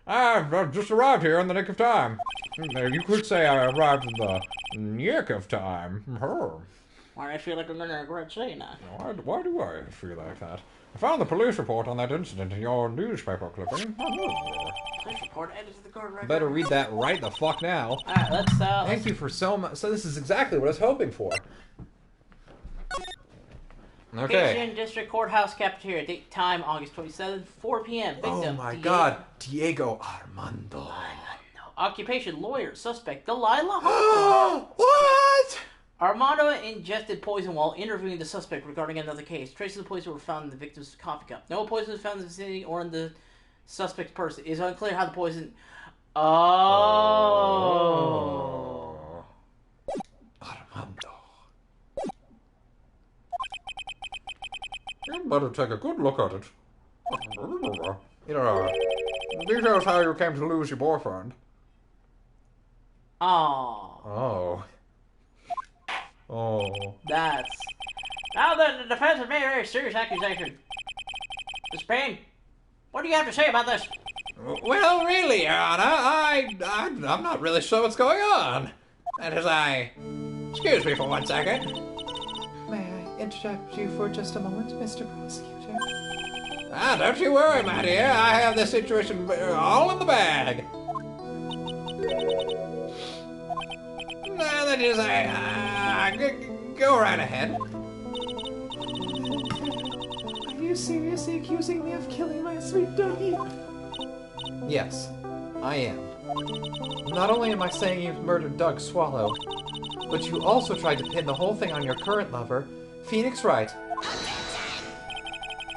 D: I've just arrived here in the nick of time. You could say I arrived in the nick of time. Her.
B: Why do I feel like I'm gonna regret saying that?
D: Why do I feel like that? I found the police report on that incident in your newspaper clipping.
B: Police report added to the court record.
E: Better read that right the fuck now.
B: Alright, let's
E: Thank you for so much. So this is exactly what I was hoping for. Okay.
B: Location, District Courthouse Cafeteria. Date, time, August 27th, 4 p.m. Victim,
E: Oh my
B: Diego.
E: god, Diego Armando.
B: Occupation, lawyer. Suspect, Delilah.
E: What?
B: Armando ingested poison while interviewing the suspect regarding another case. Traces of poison were found in the victim's coffee cup. No poison was found in the vicinity or in the suspect's person. It is unclear how the poison... Oh.
E: Armando.
D: You better take a good look at it. Details how you came to lose your boyfriend.
B: Oh.
E: Oh. Oh.
B: That's... Now the defense has made a very serious accusation. Mr. Payne, what do you have to say about this?
C: Well, really, Your Honor, I'm not really sure what's going on. That is, Excuse me for 1 second.
F: May I interrupt you for just a moment, Mr. Prosecutor?
C: Don't you worry, my dear. I have this situation all in the bag. That is, go right ahead.
F: Are you seriously accusing me of killing my sweet Dougie?
E: Yes, I am. Not only am I saying you've murdered Doug Swallow, but you also tried to pin the whole thing on your current lover, Phoenix Wright.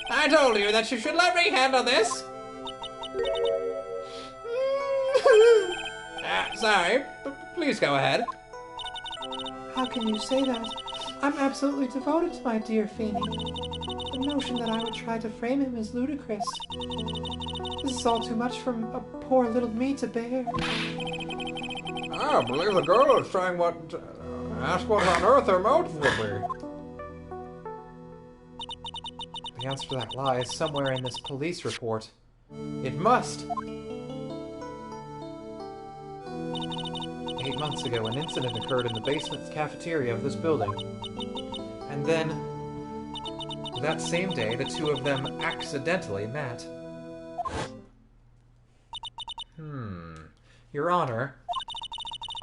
C: I told you that you should let me handle this. Sorry, please go ahead.
F: How can you say that? I'm absolutely devoted to my dear Feeny. The notion that I would try to frame him is ludicrous. This is all too much for a poor little me to bear.
D: I believe the girl is trying ask what on earth her motive would be.
E: The answer to that lie is somewhere in this police report. It must! 8 months ago, an incident occurred in the basement cafeteria of this building. And then, that same day, the two of them accidentally met. Your Honor,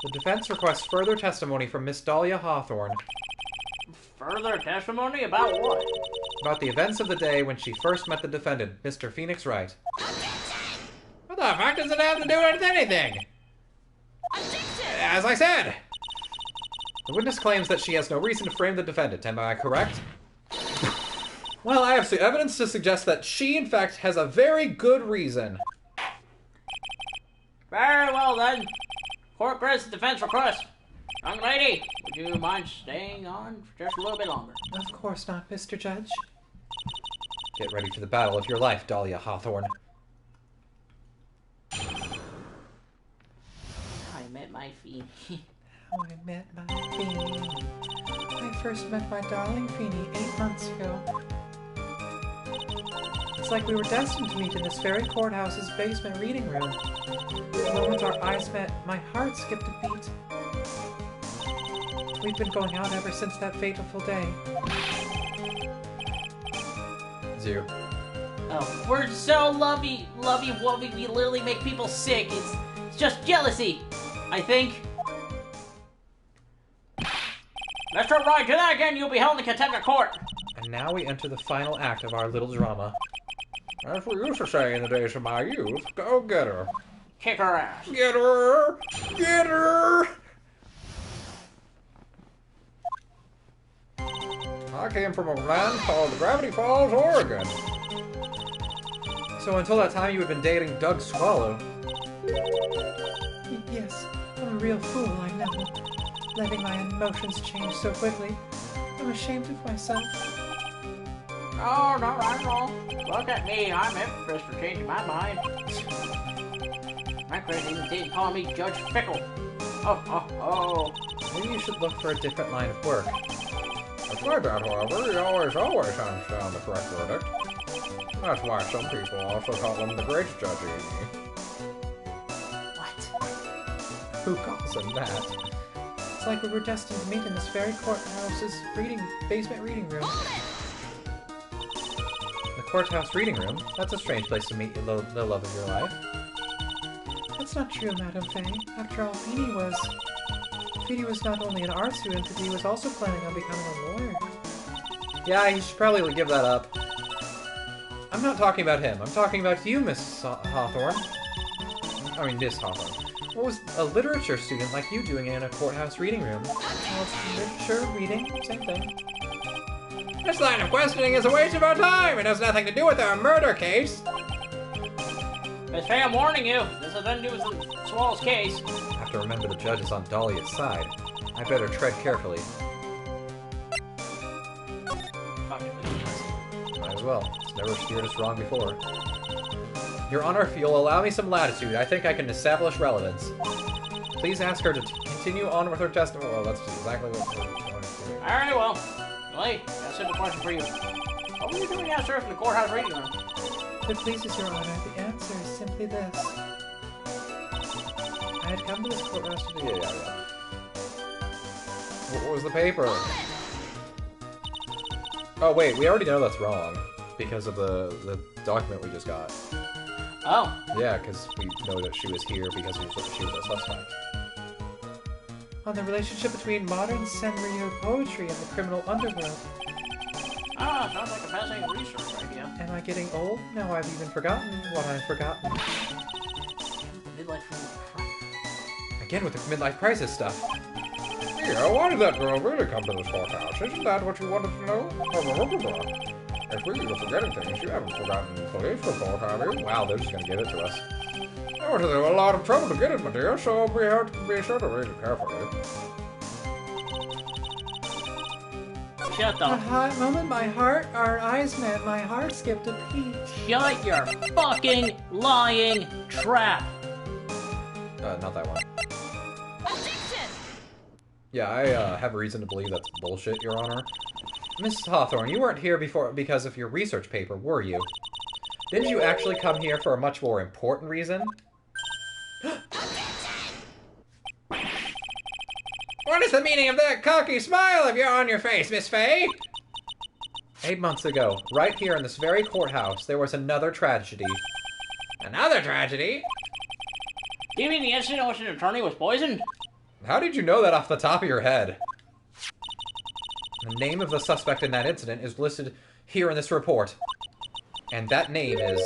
E: the defense requests further testimony from Miss Dahlia Hawthorne
B: Further testimony about what?
E: about the events of the day when she first met the defendant, Mr. Phoenix Wright.
C: What the fuck does it have to do with anything? As I said.
E: The witness claims that she has no reason to frame the defendant. Am I correct? Well, I have evidence to suggest that she, in fact, has a very good reason.
B: Very well then. Court grants the defense request. Young lady, would you mind staying on for just a little bit longer?
F: Of course not, Mr. Judge.
E: Get ready for the battle of your life, Dahlia Hawthorne.
B: I met my Feeny.
F: How I met my Feeny. I first met my darling Feeny 8 months ago. It's like we were destined to meet in this very courthouse's basement reading room. The moment our eyes met, my heart skipped a beat. We've been going out ever since that fateful day.
E: Zoo.
B: Oh, we're so lovey-wovey, we literally make people sick. It's just jealousy, I think. Mr. Wright, do that again, you'll be held in contempt of court.
E: And now we enter the final act of our little drama.
D: As we used to say in the days of my youth, go get her.
B: Kick her ass.
D: Get her! Get her! I came from a land called Gravity Falls, Oregon.
E: So until that time you had been dating Doug Swallow.
F: Yes, I'm a real fool, I know. Letting my emotions change so quickly. I'm ashamed of myself.
B: Oh, no, I'm wrong. Look at me, I'm infamous for changing my mind. My friend even didn't call me Judge Fickle. Oh.
E: Maybe you should look for a different line of work.
D: Despite that, however, he always hands down the correct verdict. That's why some people also call him the Great Judge.
B: What?
E: Who calls him that?
F: It's like we were destined to meet in this very courthouse's basement reading room.
E: The courthouse reading room? That's a strange place to meet the love of your life.
F: That's not true, Madame Faye. After all, Feeny was not only an art student, but he was also planning on becoming a lawyer.
E: Yeah, you should probably give that up. I'm not talking about him. I'm talking about you, Miss Hawthorne. I mean, Miss Hawthorne. What was a literature student like you doing in a courthouse reading room?
F: Well, literature, reading, same thing.
C: This line of questioning is a waste of our time. It has nothing to do with our murder case.
B: Miss Faye, I'm warning you. This has nothing to do with the Swallow's case.
E: I have to remember the judge is on Dahlia's side. I better tread carefully. Might as well. It's never steered us wrong before. Your Honor, if you'll allow me some latitude, I think I can establish relevance. Please ask her to continue on with her testimony. Well, that's exactly what we're going to do.
B: Alright, well. Wait, got a simple question for you. What were you doing downstairs in the courthouse reading room?
F: If it pleases your honor, the answer is simply this. I had come to this courthouse to do...
E: Yeah. What was the paper? Oh, wait, we already know that's wrong. Because of the document we just got.
B: Oh.
E: Yeah, because we know that she was here because she was a suspect.
F: On the relationship between modern Senryu poetry and the criminal underworld.
B: Ah, sounds like a fascinating research idea.
F: Am I getting old? No, I've even forgotten what I've forgotten.
B: Midlife
E: Again with the midlife crisis stuff.
D: Yeah, why did that girl really come to this courthouse? Isn't that what you wanted to know? If we were forgetting things, you haven't forgotten the police report, have you?
E: Wow, they're just gonna give it to us.
D: I went through a lot of trouble to get it, my dear, so we have to be sure to read it carefully.
B: Shut
F: A
B: up.
F: hot moment, our eyes met, my heart skipped a beat.
B: Shut your fucking lying trap.
E: Not that one. Yeah, I have reason to believe that's bullshit, Your Honor. Miss Hawthorne, you weren't here before because of your research paper, were you? Didn't you actually come here for a much more important reason?
C: What is the meaning of that cocky smile of yours on your face, Miss Faye?
E: 8 months ago, right here in this very courthouse, there was another tragedy.
C: Another tragedy?
B: Do you mean the incident in which an attorney was poisoned?
E: How did you know that off the top of your head? The name of the suspect in that incident is listed here in this report. And that name is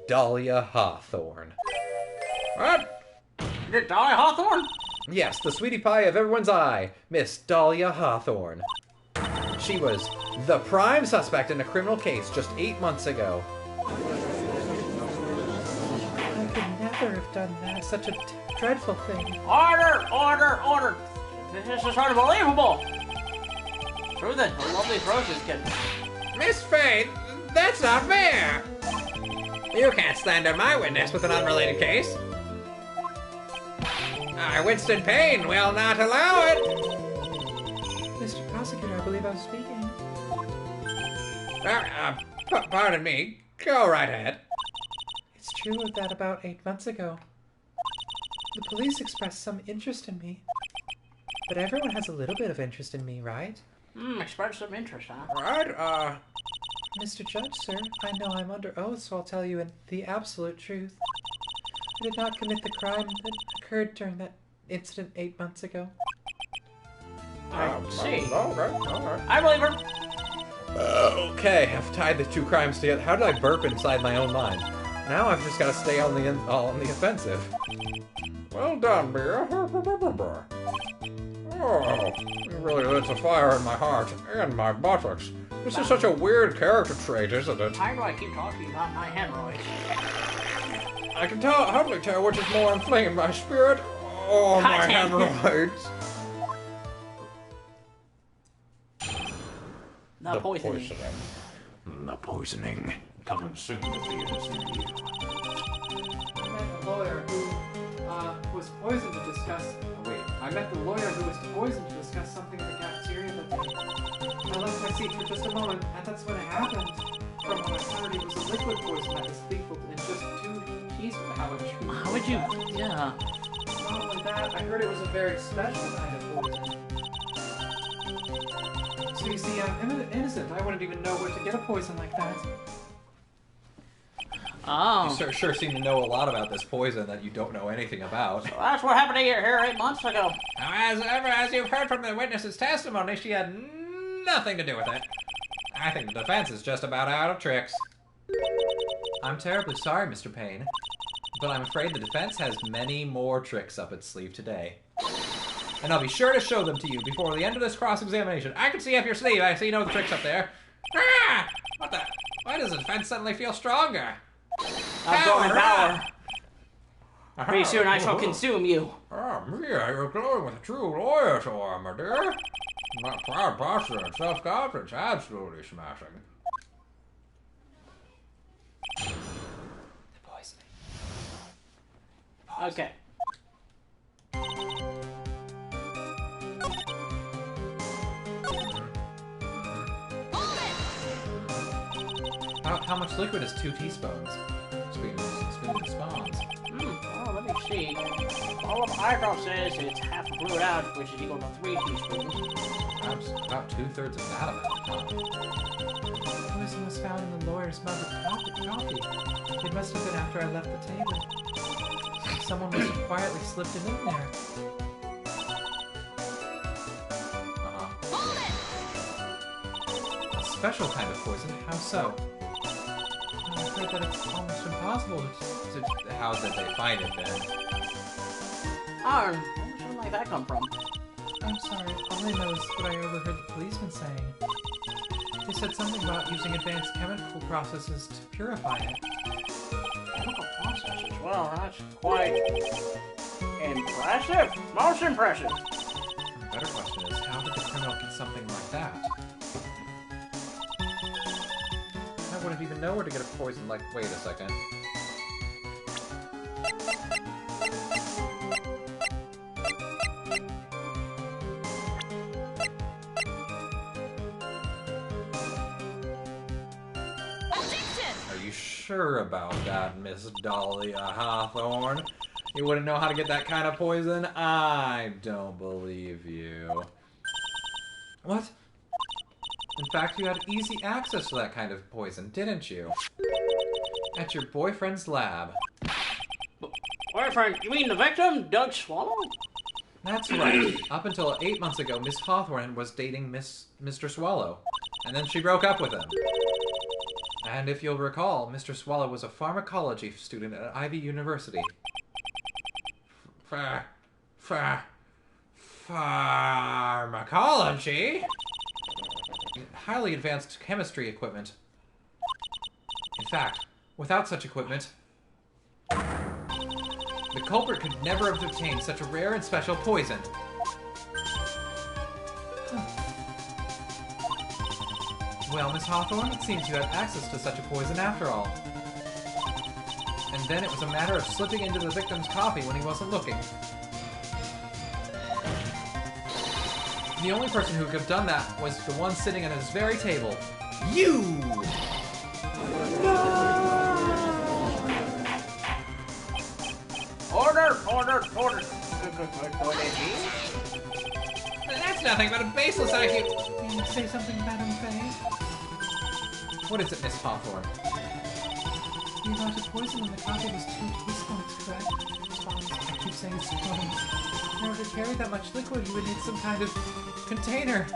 E: Dahlia Hawthorne.
C: What?
B: Is it Dahlia Hawthorne?
E: Yes, the sweetie pie of everyone's eye, Miss Dahlia Hawthorne. She was the prime suspect in a criminal case just 8 months ago.
F: I could never have done that, such a dreadful thing.
B: Order! Order! Order! This is unbelievable! True then, the lovely Roses can...
C: Miss Faye, that's not fair! You can't slander my witness with an unrelated case. Winston Payne will not allow it!
F: Mr. Prosecutor, I believe I was speaking.
C: Pardon me. Go right ahead.
F: It's true that about 8 months ago, the police expressed some interest in me. But everyone has a little bit of interest in me, right?
B: Express some interest, huh?
C: Right,
F: Mr. Judge, sir, I know I'm under oath, so I'll tell you the absolute truth. I did not commit the crime that occurred during that incident 8 months ago.
B: I see.
D: Okay.
B: I believe her.
E: Okay, I've tied the two crimes together. How did I burp inside my own mind? Now I've just got to stay on the offensive.
D: Well done, dear. Oh, it really lit a fire in my heart and my buttocks. This is such a weird character trait, isn't it?
B: Why do I keep talking about my hemorrhoids?
D: I can hardly tell which is more inflamed, my spirit or my
B: Goddamn.
D: hemorrhoids.
B: The poisoning.
D: The poisoning. Coming soon to theaters near you.
F: I met a lawyer who was poisoned to discuss... Oh, wait. I met the lawyer who was poisoned to discuss something in the cafeteria that day. I left my seat for just a moment, and that's when it happened. From what I heard, it was a liquid poison that was lethal in just 2 teaspoons.
B: How would you... Yeah.
F: Not only that. I heard it was a very special kind of poison. So you see, I'm innocent. I wouldn't even know where to get a poison like that.
B: Oh.
E: You sure seem to know a lot about this poison that you don't know anything about.
B: So that's what happened here 8 months ago.
C: Now, as you've heard from the witness's testimony, she had nothing to do with it. I think the defense is just about out of tricks.
E: I'm terribly sorry, Mr. Payne, but I'm afraid the defense has many more tricks up its sleeve today. And I'll be sure to show them to you before the end of this cross-examination.
C: I can see up your sleeve. I see no tricks up there. Ah! What the? Why does the defense suddenly feel stronger?
B: I'm going power. Pretty soon I shall consume you.
D: Ah, Mia, you're glowing with a true lawyer's aura, my dear. My proud posture and self-confidence, absolutely smashing.
E: The poisoning.
B: Okay.
E: How much liquid is 2 teaspoons? Spoons and spawns.
B: Well, let me see. All of Eyedrop says it's half brewed out, which is equal to 3 teaspoons.
E: Perhaps about 2/3 of that amount.
F: The poison was found in the lawyer's mug of coffee. It must have been after I left the table. Someone must have quietly slipped it in there.
E: A special kind of poison? How so?
F: I've heard that it's almost impossible to...
E: How did they find it then?
B: Oh, where should like that come from?
F: I'm sorry, all I know is what I overheard the policeman saying. They said something about using advanced chemical processes to purify it.
B: Chemical processes? Well, that's quite impressive. Most impressive.
E: The better question is, how did the criminal get something like that? I wouldn't even know where to get a poison like... Wait a second. Are you sure about that, Miss Dahlia Hawthorne? You wouldn't know how to get that kind of poison? I don't believe you. What? In fact, you had easy access to that kind of poison, didn't you? At your boyfriend's lab.
B: Boyfriend? You mean the victim, Doug Swallow?
E: That's right. Up until 8 months ago, Miss Hawthorne was dating Mr. Swallow. And then she broke up with him. And if you'll recall, Mr. Swallow was a pharmacology student at Ivy University.
C: Pharmacology?
E: Highly advanced chemistry equipment. In fact, without such equipment, the culprit could never have obtained such a rare and special poison. Well, Miss Hawthorne, it seems you had access to such a poison after all. And then it was a matter of slipping into the victim's coffee when he wasn't looking. The only person who could have done that was the one sitting at his very table. You!
B: Order!
C: That's nothing but a baseless accusation.
F: Can you say something about him, Faye?
E: What is it, Miss Hawthorne?
F: The amount of poison in the coffee was 2 teaspoons, correct? Spoons. I keep saying spoons. In order to carry that much liquid, you would need some kind of container.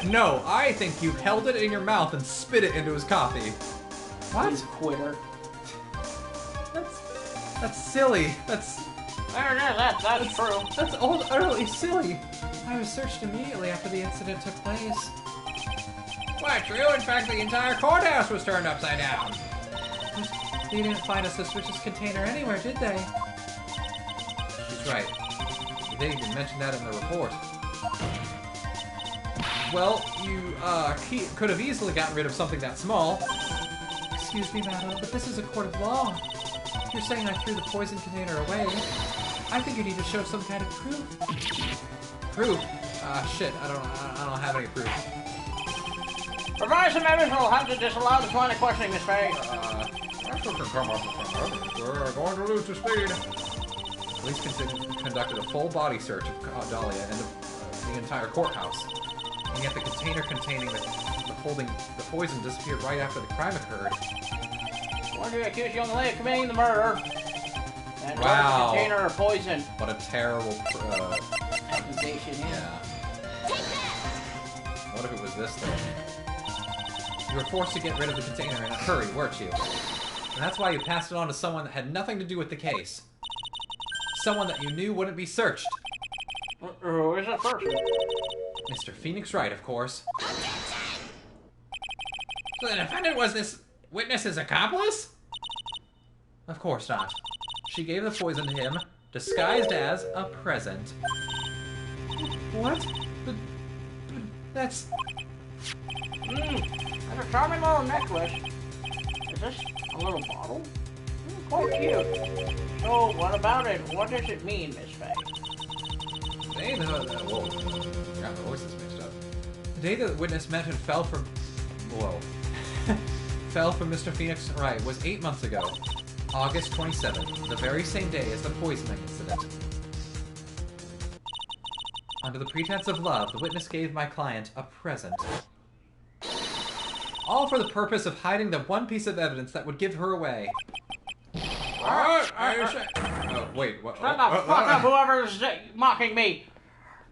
E: No, I think you held it in your mouth and spit it into his coffee. What?
B: He's a quitter.
E: That's silly. That's
B: True.
E: That's utterly silly.
F: I was searched immediately after the incident took place.
C: Why, true. In fact, the entire courthouse was turned upside down.
F: But they didn't find a suspicious container anywhere, did they?
E: She's right. They didn't even mention that in the report. Well, you could have easily gotten rid of something that small.
F: Excuse me, madam, but this is a court of law. If you're saying I threw the poison container away, I think you need to show some kind of proof.
E: Proof? Shit. I don't have any proof.
B: Revised amendment will have to disallow this line of questioning, Miss Faye.
D: That's what can come up with some evidence. We're going to lose the speed.
A: Police conducted a full body search of Dahlia and the entire courthouse. And yet the container containing holding the poison disappeared right after the crime occurred.
B: Why do you accuse young lady of committing the murder? And
A: wow.
B: The container of poison.
A: What a terrible
B: accusation,
A: yeah. What if it was this thing? You were forced to get rid of the container in a hurry, weren't you? And that's why you passed it on to someone that had nothing to do with the case. Someone that you knew wouldn't be searched.
B: Who is that person?
A: Mr. Phoenix Wright, of course.
C: So the defendant was this witness's accomplice?
A: Of course not. She gave the poison to him, disguised as a present. What? That's...
B: That's a charming little necklace. Is this a little bottle? Quite cute. So, what about it? What does it mean, Miss Faye?
A: Whoa. Got my voices mixed up. The day that the witness met and fell from... Whoa. fell from Mr. Phoenix Wright was 8 months ago. August 27th, the very same day as the poisoning incident. Under the pretense of love, the witness gave my client a present. All for the purpose of hiding the one piece of evidence that would give her away.
C: What?
A: Oh, wait, what?
B: Shut the fuck up, whoever's mocking me!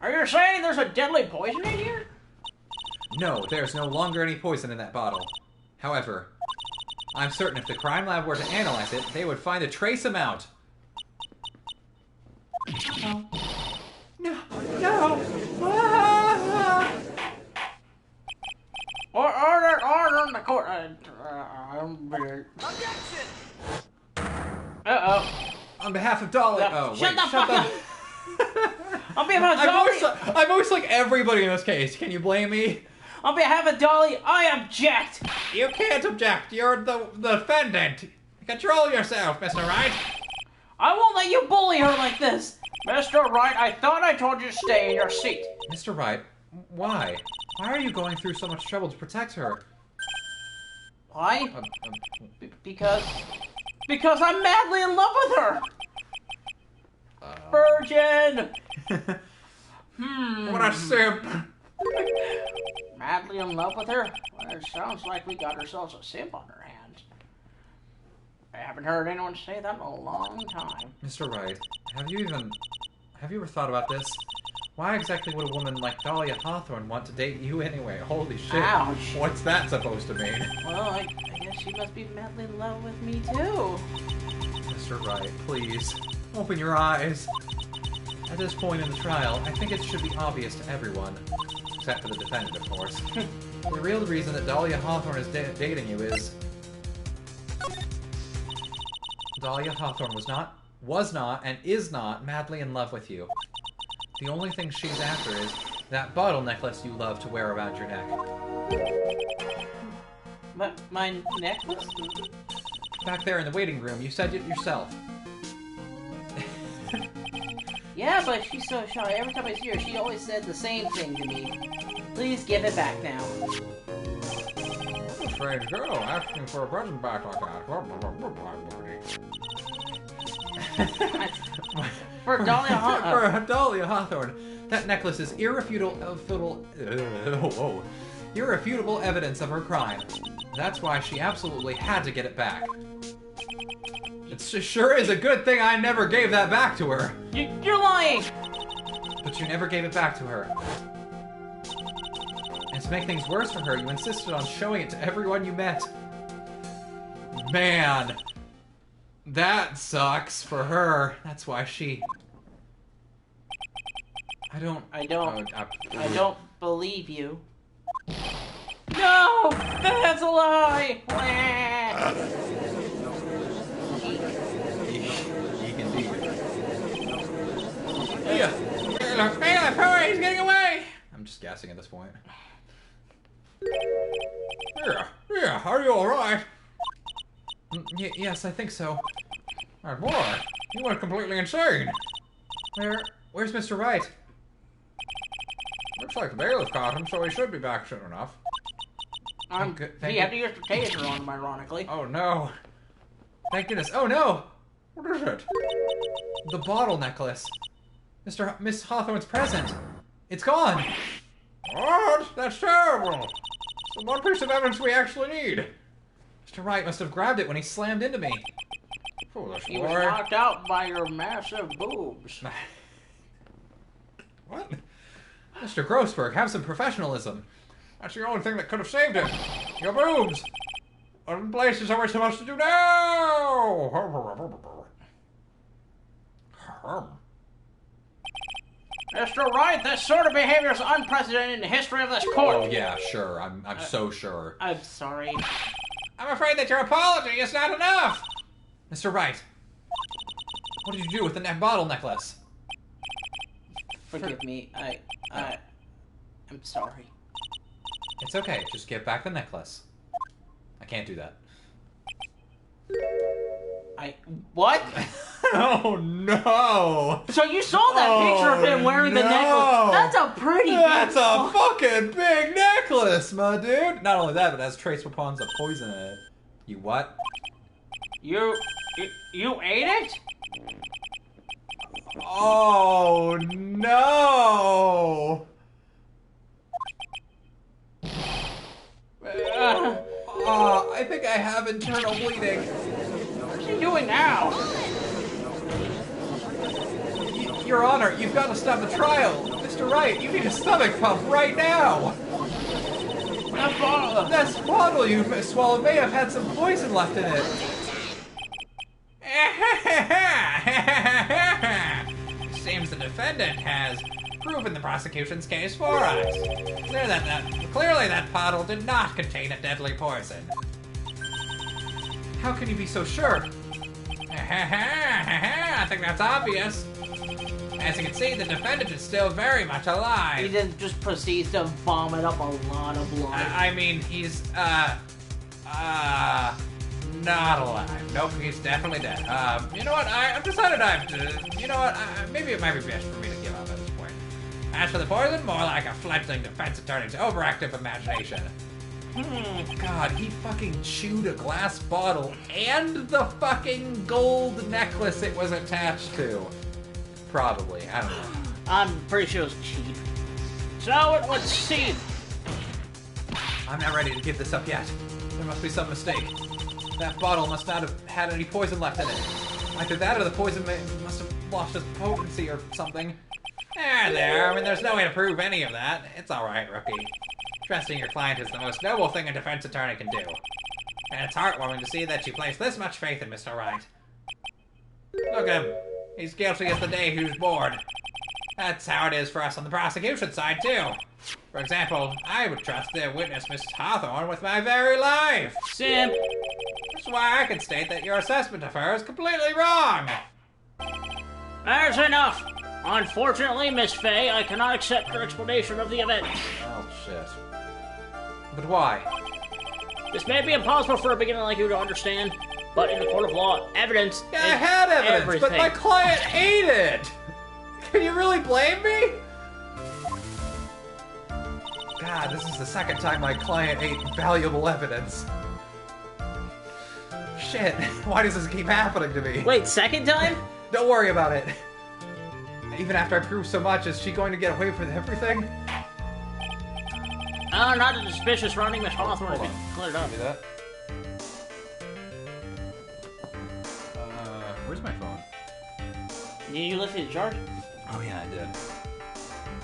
B: Are you saying there's a deadly poison in here?
A: No, there's no longer any poison in that bottle. However, I'm certain if the crime lab were to analyze it, they would find a trace amount. No.
B: Order in the court.
C: Objection!
B: Uh-oh.
A: On behalf of Dolly...
B: Shut the fuck up! On behalf of Dolly...
A: I'm always like everybody in this case. Can you blame me?
B: On behalf of Dolly, I object!
A: You can't object. You're the defendant. Control yourself, Mr. Wright.
B: I won't let you bully her like this! Mr. Wright, I thought I told you to stay in your seat.
A: Mr. Wright, why? Why are you going through so much trouble to protect her?
B: Why? Because I'm madly in love with her! Virgin!
A: What a simp!
B: Madly in love with her? Well, it sounds like we got ourselves a simp on our hands. I haven't heard anyone say that in a long time.
A: Mr. Wright, have you ever thought about this? Why exactly would a woman like Dahlia Hawthorne want to date you anyway? Holy shit.
B: Ouch.
A: What's that supposed to mean?
B: Well, I guess she must be madly in love with me too.
A: Mr. Wright, please, open your eyes. At this point in the trial, I think it should be obvious to everyone. Except for the defendant, of course. The real reason that Dahlia Hawthorne is dating you is... Dahlia Hawthorne was not, and is not madly in love with you. The only thing she's after is that bottle necklace you love to wear around your neck.
B: But my necklace?
A: Back there in the waiting room, you said it yourself.
B: Yeah, but she's so shy. Every time I see her, she always said the same thing to me. Please give it back now.
A: What a strange girl asking for a present back like that.
B: For Dahlia Hawthorne.
A: For Dahlia Hawthorne, that necklace is irrefutable evidence of her crime. That's why she absolutely had to get it back. It sure is a good thing I never gave that back to her.
B: You're lying!
A: But you never gave it back to her. And to make things worse for her, you insisted on showing it to everyone you met. Man, that sucks for her. That's why she... I don't
B: believe you. No! That's a lie!
A: Yeah, he's getting away! I'm just guessing at this point. Yeah, are you alright? Yes, I think so.
D: My boy, you went completely insane.
A: Where's Mr. Wright?
D: Looks like the bailiff caught him, so he should be back soon enough.
B: He had to use the taser on him, ironically.
A: Oh no. Thank goodness. Oh no! What is it?
E: The bottle necklace. Miss Hawthorne's present. It's gone.
A: What? That's terrible. It's the one piece of evidence we actually need.
E: Mr. Wright must have grabbed it when he slammed into me.
A: Foolish
G: He was
A: boy.
G: knocked out by your massive boobs.
A: What?
E: Mr. Grossberg, have some professionalism.
A: That's the only thing that could have saved him. Your boobs. What in places are we supposed to do now?
G: Mr. Wright, this sort of behavior is unprecedented in the history of this court.
E: Oh yeah, sure. I'm so sure.
G: I'm sorry.
C: I'm afraid that your apology is not enough.
E: Mr. Wright, what did you do with the bottle necklace?
G: Forgive me. I'm sorry.
E: It's okay. Just give back the necklace. I can't do that.
G: What?
E: Oh no!
G: So you saw that picture of him wearing the necklace? That's a pretty
E: That's
G: big
E: a fucking big necklace, my dude! Not only that, but it has trace weapons of poison in it. You what?
G: You ate it?
E: Oh no! I think I have internal bleeding.
G: What's he doing now?
E: Your Honor, you've got to stop the trial. Mr. Wright, you need a stomach pump right now. That bottle you swallowed may have had some poison left in it.
C: Seems the defendant has proven the prosecution's case for us. Clearly that bottle did not contain a deadly poison.
E: How can you be so sure?
C: I think that's obvious. As you can see, the defendant is still very much
G: He
C: alive.
G: then just proceeds to vomit up a lot of blood.
C: I mean, he's, not alive. Nope, he's definitely dead. You know what? I've decided you know what? Maybe it might be best for me to give up at this point. As for the poison, more like a fledgling defense attorney's overactive imagination.
E: God, he fucking chewed a glass bottle and the fucking gold necklace it was attached to. Probably, I don't know.
G: I'm pretty sure it's cheap. So it would seem.
E: I'm not ready to give this up yet. There must be some mistake. That bottle must not have had any poison left in it. Either that or the poison must have lost its potency or something.
C: There. I mean, there's no way to prove any of that. It's alright, rookie. Trusting your client is the most noble thing a defense attorney can do. And it's heartwarming to see that you place this much faith in Mr. Wright. Look at him. He's guilty as the day he was born. That's how it is for us on the prosecution side, too. For example, I would trust the witness, Mrs. Hawthorne, with my very life.
G: Simp.
C: That's why I can state that your assessment of her is completely wrong.
G: There's enough. Unfortunately, Miss Fay, I cannot accept your explanation of the event.
E: Oh, shit. But why?
G: This may be impossible for a beginner like you to understand, but in the court of law, evidence
E: Yeah, I
G: is
E: had evidence,
G: everything.
E: but my client ate it! Can you really blame me? God, this is the second time my client ate valuable evidence. Shit, why does this keep happening to me?
B: Wait, second time?
E: Don't worry about it. Even after I prove so much, is she going to get away with everything?
G: Not the suspicious running Miss Hawthorne has been cleared up.
E: Do that. Where's my phone?
G: You lifted the charge?
E: Oh yeah, I did.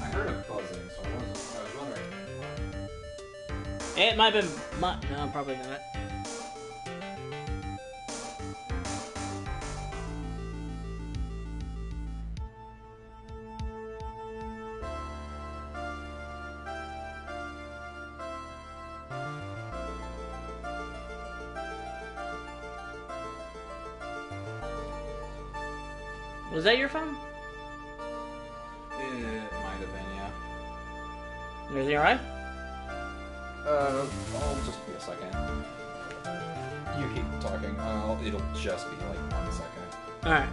E: I heard it buzzing, so I was wondering.
G: It might have been... No, probably not. Was that your phone?
E: It might have been, yeah.
G: Everything alright?
E: I'll just be a second. You keep talking. It'll just be like 1 second.
G: Alright.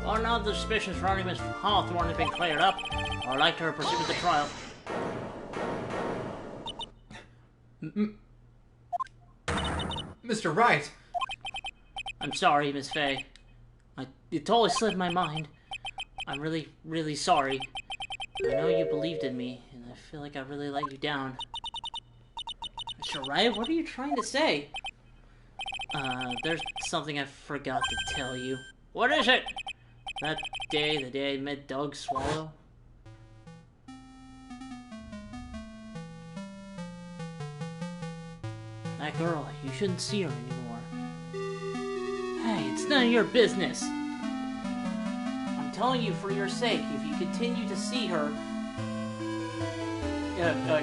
G: Well, now the suspicions surrounding Miss Hawthorne have been cleared up, I'd like to proceed with the trial.
E: Mr. Wright!
B: I'm sorry, Miss Faye. It totally slipped my mind. I'm really, really sorry. I know you believed in me, and I feel like I really let you down. Mr. Wright, what are you trying to say? There's something I forgot to tell you.
G: What is it?
B: That day, the day I met Doug Swallow. That girl, you shouldn't see her anymore. Hey, it's none of your business. I'm telling you for your sake, if you continue to see her...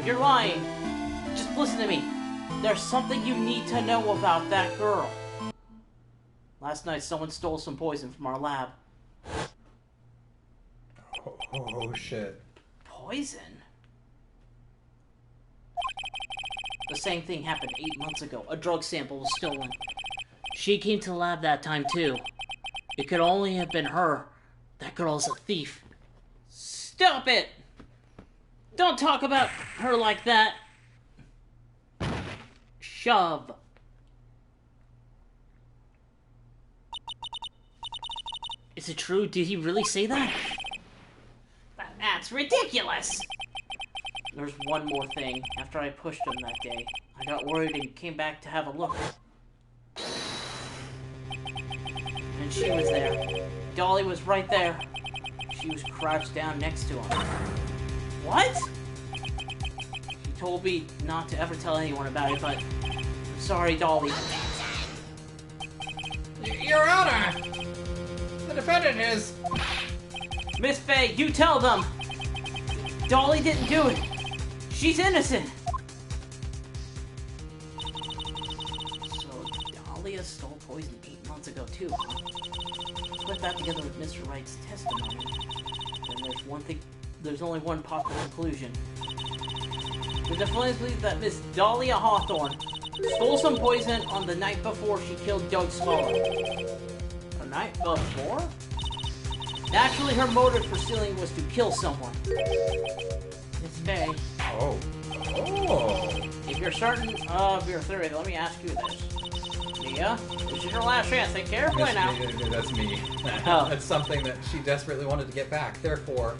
B: you're lying. Just listen to me. There's something you need to know about that girl. Last night, someone stole some poison from our lab.
E: Oh shit.
B: Poison? The same thing happened 8 months ago. A drug sample was stolen. She came to the lab that time, too. It could only have been her. That girl's a thief. Stop it! Don't talk about her like that. Shove. Is it true? Did he really say that? That's ridiculous! There's one more thing. After I pushed him that day, I got worried and came back to have a look. And she was there. Dolly was right there. She was crouched down next to him. What? She told me not to ever tell anyone about it, but... I'm sorry, Dolly.
C: Your Honor! The defendant is...
B: Miss Faye, you tell them! Dolly didn't do it! She's innocent! So, Dahlia stole poison 8 months ago, too, huh? Put that together with Mr. Wright's testimony. Then there's only one possible conclusion. The defendants believe that Miss Dahlia Hawthorne stole some poison on the night before she killed Doug Swallow. The night before? Naturally, her motive for stealing was to kill someone. Miss Faye.
E: Oh.
B: If you're certain of your theory, let me ask you this. Mia, this is your last chance. Think carefully now.
E: That's me.
B: Oh.
E: That's something that she desperately wanted to get back. Therefore...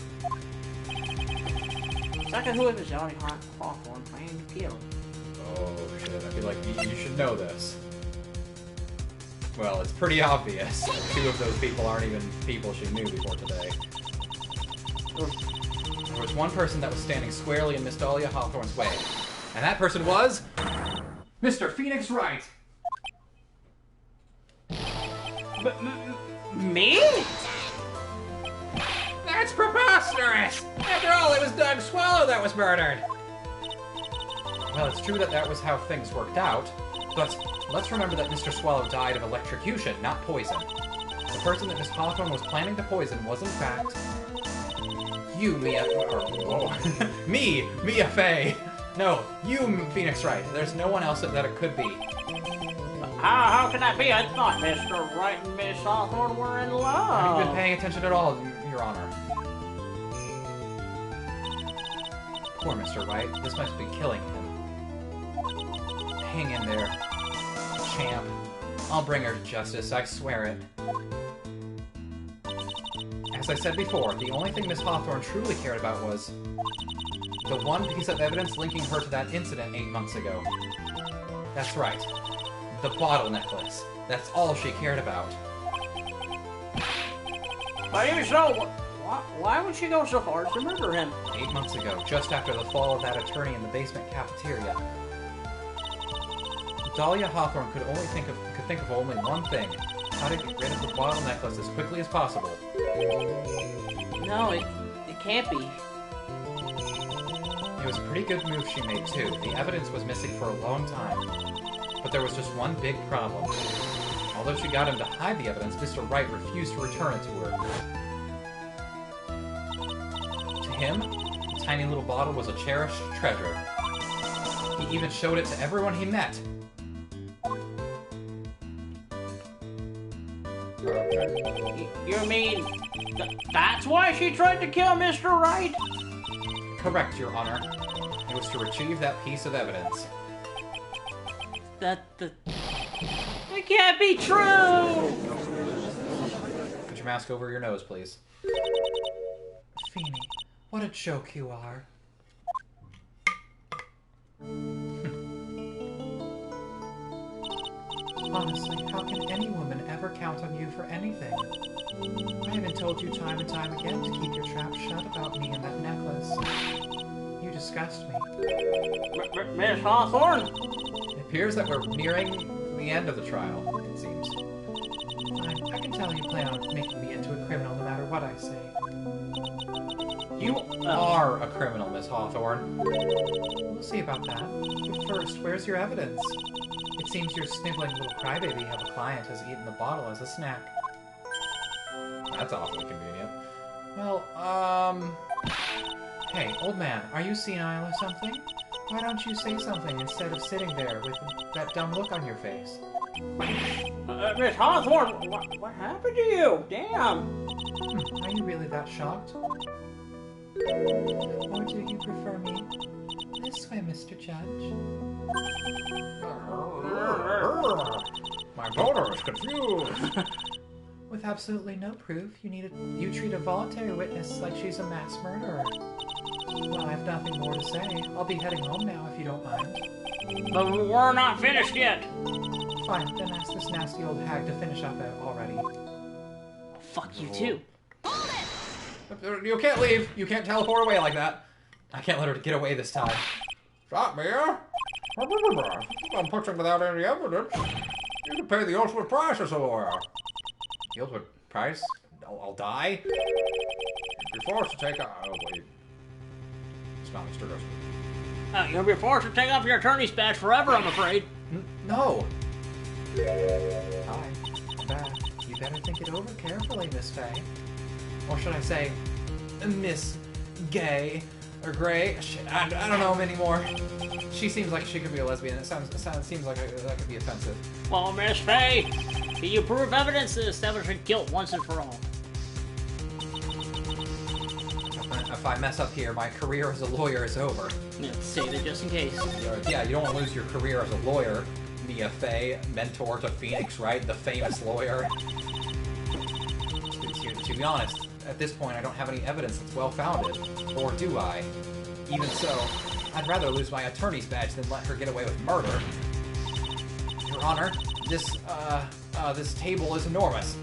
B: Second, who is Johnny Hawthorne playing to kill?
E: Oh, shit. I feel like you should know this. Well, it's pretty obvious. Two of those people aren't even people she knew before today. There was one person that was standing squarely in Miss Dahlia Hawthorne's way. And that person was... Mr. Phoenix Wright!
B: Me?
C: That's preposterous! After all, it was Doug Swallow that was murdered!
E: Well, it's true that that was how things worked out, but let's remember that Mr. Swallow died of electrocution, not poison. The person that Miss Hawthorne was planning to poison was, in fact... you, Mia... Mia Faye! No, you, Phoenix Wright. There's no one else that it could be.
G: How can that be? I thought Mr. Wright and Miss Hawthorne were in love.
E: Have you been paying attention at all, Your Honor? Poor Mr. Wright. This must be killing him. Hang in there, champ. I'll bring her to justice, I swear it. As I said before, the only thing Miss Hawthorne truly cared about was the one piece of evidence linking her to that incident 8 months ago. That's right. The bottle necklace. That's all she cared about.
G: But even so, why would she go so far as to murder him?
E: 8 months ago, just after the fall of that attorney in the basement cafeteria. Dahlia Hawthorne could think of only one thing: how to get rid of the bottle necklace as quickly as possible.
B: No, it can't be.
E: It was a pretty good move she made too. The evidence was missing for a long time. But there was just one big problem. Although she got him to hide the evidence, Mr. Wright refused to return it to her. To him, the tiny little bottle was a cherished treasure. He even showed it to everyone he met.
G: You mean that's why she tried to kill Mr. Wright?
E: Correct, Your Honor. It was to retrieve that piece of evidence.
B: The It can't be true!
E: Put your mask over your nose, please.
F: Feeny, what a joke you are. Honestly, how can any woman ever count on you for anything? I haven't told you time and time again to keep your trap shut about me and that necklace. You disgust me.
G: Miss Hawthorne?
E: It appears that we're nearing the end of the trial, it seems.
F: Fine, I can tell you plan on making me into a criminal no matter what I say.
E: You are a criminal, Miss Hawthorne.
F: We'll see about that. But first, where's your evidence? It seems your sniveling little crybaby of a client has eaten the bottle as a snack.
E: That's awfully convenient.
F: Well, Hey, old man, are you senile or something? Why don't you say something instead of sitting there with that dumb look on your face?
G: Miss Hawthorne, what happened to you? Damn.
F: Are you really that shocked? Or do you prefer me this way, Mr. Judge?
D: My daughter is confused.
F: With absolutely no proof, you treat a voluntary witness like she's a mass murderer. Well, I have nothing more to say. I'll be heading home now, if you don't mind.
G: But we're not finished yet.
F: Fine, then ask this nasty old hag to finish up already.
B: Fuck you too.
E: You can't leave. You can't teleport away like that. I can't let her get away this time.
D: Stop me, huh? I'm pushing without any evidence. You can pay the ultimate price as a lawyer.
E: The ultimate price? I'll die?
D: You're forced to take a... Oh, wait. It's not Mr. Dustin.
G: You'll be forced to take off your attorney's badge forever, I'm afraid.
E: No.
F: Hi, I'm back. You better think it over carefully, Miss Faye. Or should I say, Miss Gay, or Gray? Shit, I don't know anymore. She seems like she could be a lesbian. It seems like that could be offensive.
G: Well, Miss Faye, can you prove evidence to establish her guilt once and for all?
E: If I mess up here, my career as a lawyer is over.
B: Yeah, save it just in case.
E: Yeah, you don't want to lose your career as a lawyer. Mia Fey, mentor to Phoenix Wright, the famous lawyer. To be honest, at this point I don't have any evidence that's well-founded. Or do I? Even so, I'd rather lose my attorney's badge than let her get away with murder. Your Honor, this table is enormous.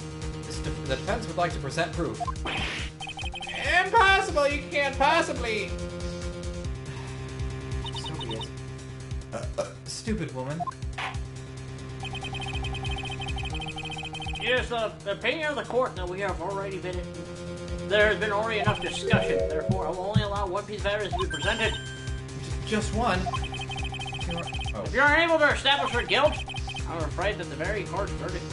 E: The defense would like to present proof.
C: Impossible! You can't possibly!
F: So be it. Stupid woman.
G: It is the opinion of the court that we have already been in. There has been already enough discussion, therefore I will only allow one piece of evidence to be presented.
F: Just one.
G: If you're unable to establish her guilt, I'm afraid that the very harsh verdict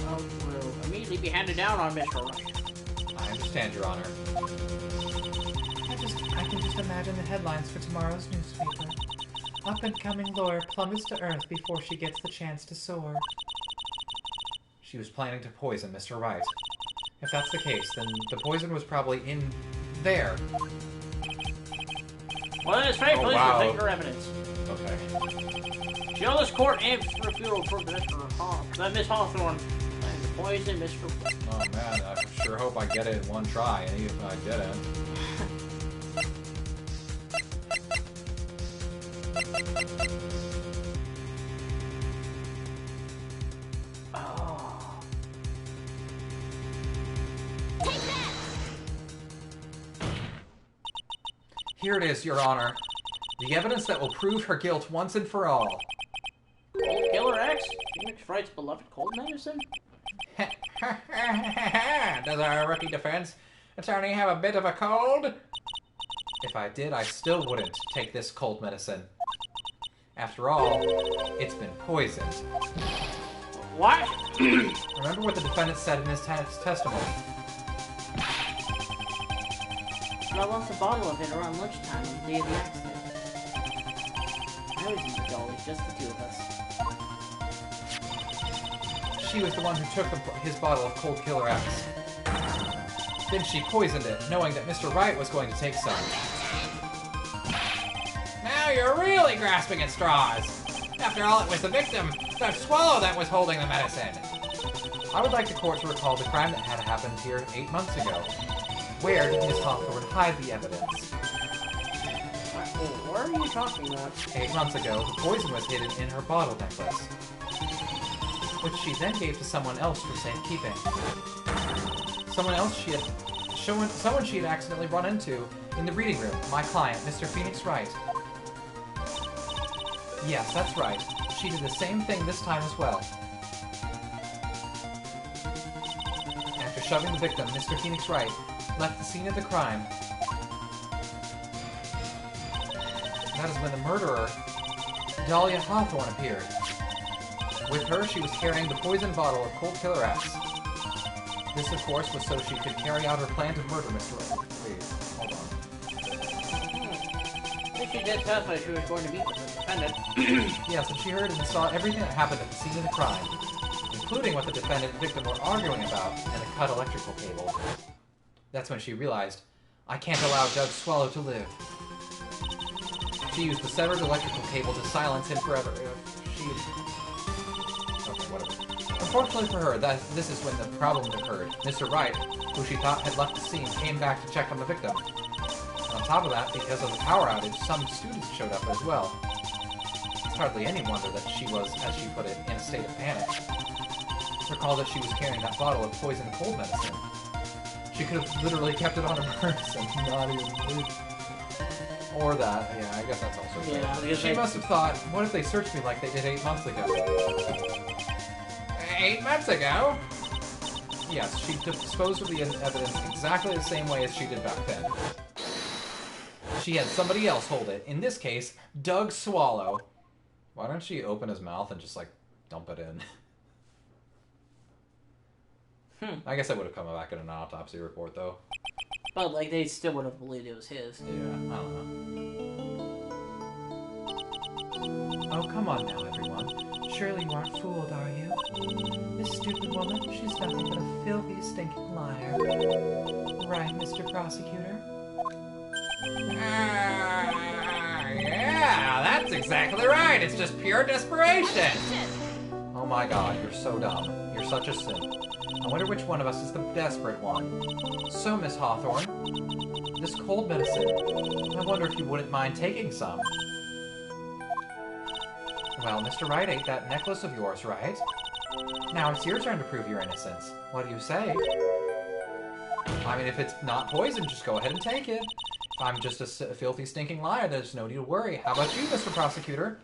G: will immediately be handed down on Mr. Wright.
E: I understand, Your Honor.
F: I can just imagine the headlines for tomorrow's newspaper. Up-and-coming lawyer plummets to earth before she gets the chance to soar.
E: She was planning to poison Mr. Wright. If that's the case, then the poison was probably in there.
G: Well, Miss Faye, please
E: wow.
G: take your evidence.
E: Okay.
G: Show this court and refutable proof that Miss Hawthorne planned to poison Mr. Wright.
E: Oh man, I sure hope I get it in one try, and even if I didn't. Here it is, Your Honor. The evidence that will prove her guilt once and for all.
G: Cold Killer X? Phoenix Wright's beloved cold medicine?
C: Does our rookie defense attorney have a bit of a cold?
E: If I did, I still wouldn't take this cold medicine. After all, it's been poisoned.
G: What?
E: Remember what the defendant said in his testimony.
B: I lost a bottle of it around lunchtime on the day of the accident. I was in the dolly, just the two of us.
E: She was the one who took his bottle of Cold Killer X. Then she poisoned it, knowing that Mr. Wright was going to take some.
C: Now you're really grasping at straws. After all, it was the victim, the swallow, that was holding the medicine.
F: I would like the court to recall the crime that had happened here 8 months ago. Where did Miss Hawthorne hide the evidence?
G: What are you talking about?
F: 8 months ago, the poison was hidden in her bottle necklace, which she then gave to someone else for safekeeping. Someone she had accidentally run into in the reading room. My client, Mr. Phoenix Wright. Yes, that's right. She did the same thing this time as well. After shoving the victim, Mr. Phoenix Wright left the scene of the crime. That is when the murderer, Dahlia Hawthorne, appeared. With her, she was carrying the poison bottle of cold killer X. This, of course, was so she could carry out her plan to murder Mr. Wright. Please, hold on.
G: If she did testify she was going to meet the defendant.
F: Yes, and she heard and saw everything that happened at the scene of the crime, including what the defendant and victim were arguing about and the cut electrical cable. That's when she realized, I can't allow Doug Swallow to live. She used the severed electrical cable to silence him forever. Okay, whatever. Unfortunately for her, this is when the problem occurred. Mr. Wright, who she thought had left the scene, came back to check on the victim. And on top of that, because of the power outage, some students showed up as well. It's hardly any wonder that she was, as she put it, in a state of panic. Recall that she was carrying that bottle of poison cold medicine. She could have literally kept it on her person, not even moved. Or that, yeah, I guess that's also true.
G: Yeah,
F: She must have thought, what if they searched me like they did 8 months ago?
C: 8 months ago?
F: Yes, she disposed of the evidence exactly the same way as she did back then. She had somebody else hold it. In this case, Doug Swallow. Why don't she open his mouth and just, like, dump it in? I guess that would have come back in an autopsy report, though.
B: But, like, they still would have believed it was his.
F: Yeah, I don't know.
H: Oh, come on now, everyone. Surely you aren't fooled, are you? This stupid woman, she's nothing but a filthy, stinking liar. Right, Mr. Prosecutor?
C: Yeah, that's exactly right. It's just pure desperation.
F: Oh my god, you're so dumb. You're such a simp. I wonder which one of us is the desperate one. So, Miss Hawthorne, this cold medicine, I wonder if you wouldn't mind taking some. Well, Mr. Wright ate that necklace of yours, right? Now it's your turn to prove your innocence. What do you say? I mean, if it's not poison, just go ahead and take it. If I'm just a filthy, stinking liar, there's no need to worry. How about you, Mr. Prosecutor?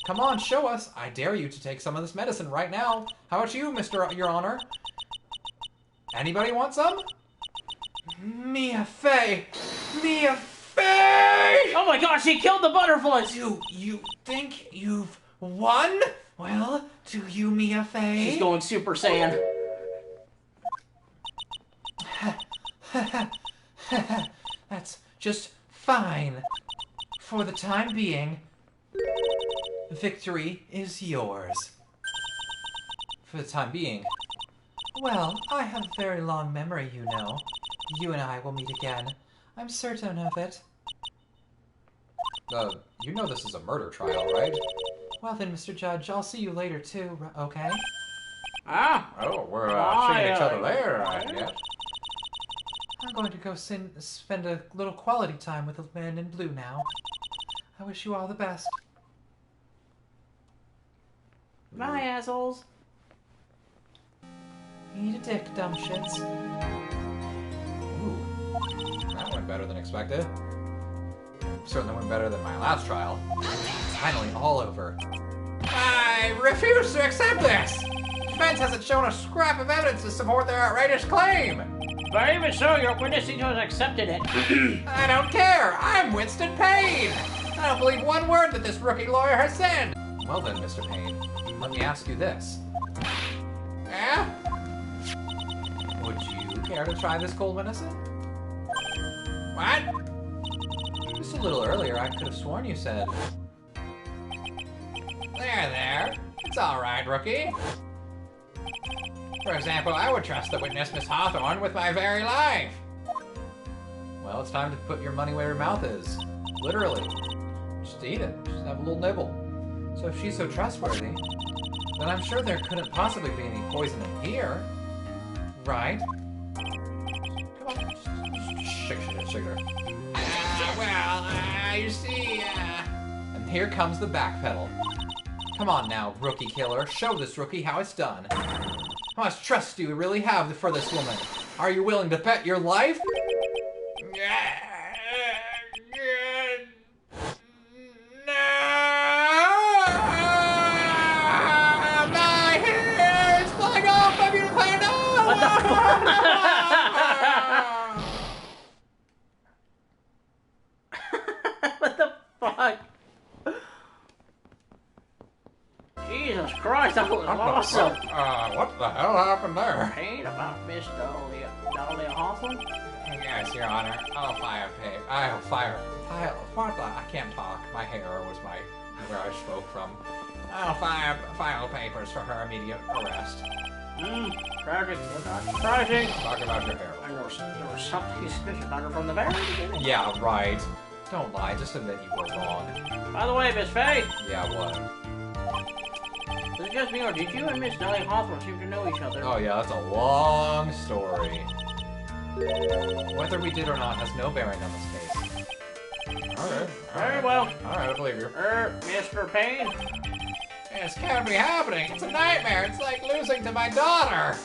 F: Come on, show us. I dare you to take some of this medicine right now. How about you, Your Honor? Anybody want some? Mia Fey! Mia Fey!
B: Oh my gosh, he killed the butterflies!
F: You think you've won? Well, do you, Mia Fey?
B: She's going Super Saiyan.
F: That's just fine. For the time being, victory is yours. For the time being. Well, I have a very long memory, you know. You and I will meet again. I'm certain of it. You know this is a murder trial, right? Well then, Mr. Judge, I'll see you later too, okay?
C: Oh, we're seeing each other later, I guess.
H: I'm going to go spend a little quality time with the man in blue now. I wish you all the best.
B: Bye, assholes.
H: Eat a dick, dumb shits.
F: Ooh, that went better than expected. Certainly went better than my last trial. Finally, all over.
C: I refuse to accept this! The defense hasn't shown a scrap of evidence to support their outrageous claim!
G: But even so, your witness seems to have accepted it.
C: I don't care! I'm Winston Payne! I don't believe one word that this rookie lawyer has said!
F: Well then, Mr. Payne, let me ask you this.
C: Yeah?
F: Would you care to try this cold medicine?
C: What?
F: Just a little earlier, I could have sworn you said...
C: There. It's alright, rookie. For example, I would trust the witness, Miss Hawthorne, with my very life.
F: Well, it's time to put your money where your mouth is. Literally. Just eat it. Just have a little nibble. So if she's so trustworthy, then I'm sure there couldn't possibly be any poison in here. Right? Come on, just shake it.
C: You see,
F: And here comes the backpedal. Come on now, rookie killer. Show this rookie how it's done. How much trust do you really have for this woman? Are you willing to bet your life? My hair is flying off my beautiful hair. No!
B: What the fuck? What the fuck?
G: Jesus Christ, that was awesome.
D: What the hell happened there?
G: Ain't about Miss Dahlia Hawthorne?
F: Yes, Your Honor. I'll fire. What the? I can't talk. My hair was where I spoke from. I'll file papers for her immediate arrest.
G: Tragic, but not surprising.
F: Talk about your hair.
G: And there was something suspicious about her from the very beginning.
F: Yeah, right. Don't lie. Just admit you were wrong.
G: By the way, Miss Faye,
F: Yeah, what?
G: is it just me or did you and Miss Dahlia Hawthorne seem to know each other?
F: Oh yeah, that's a long story. Whether we did or not has no bearing on this case.
D: Okay.
G: Very well.
D: Alright, I believe you.
G: Mr. Payne?
F: This can't be happening. It's a nightmare. It's like losing to my daughter.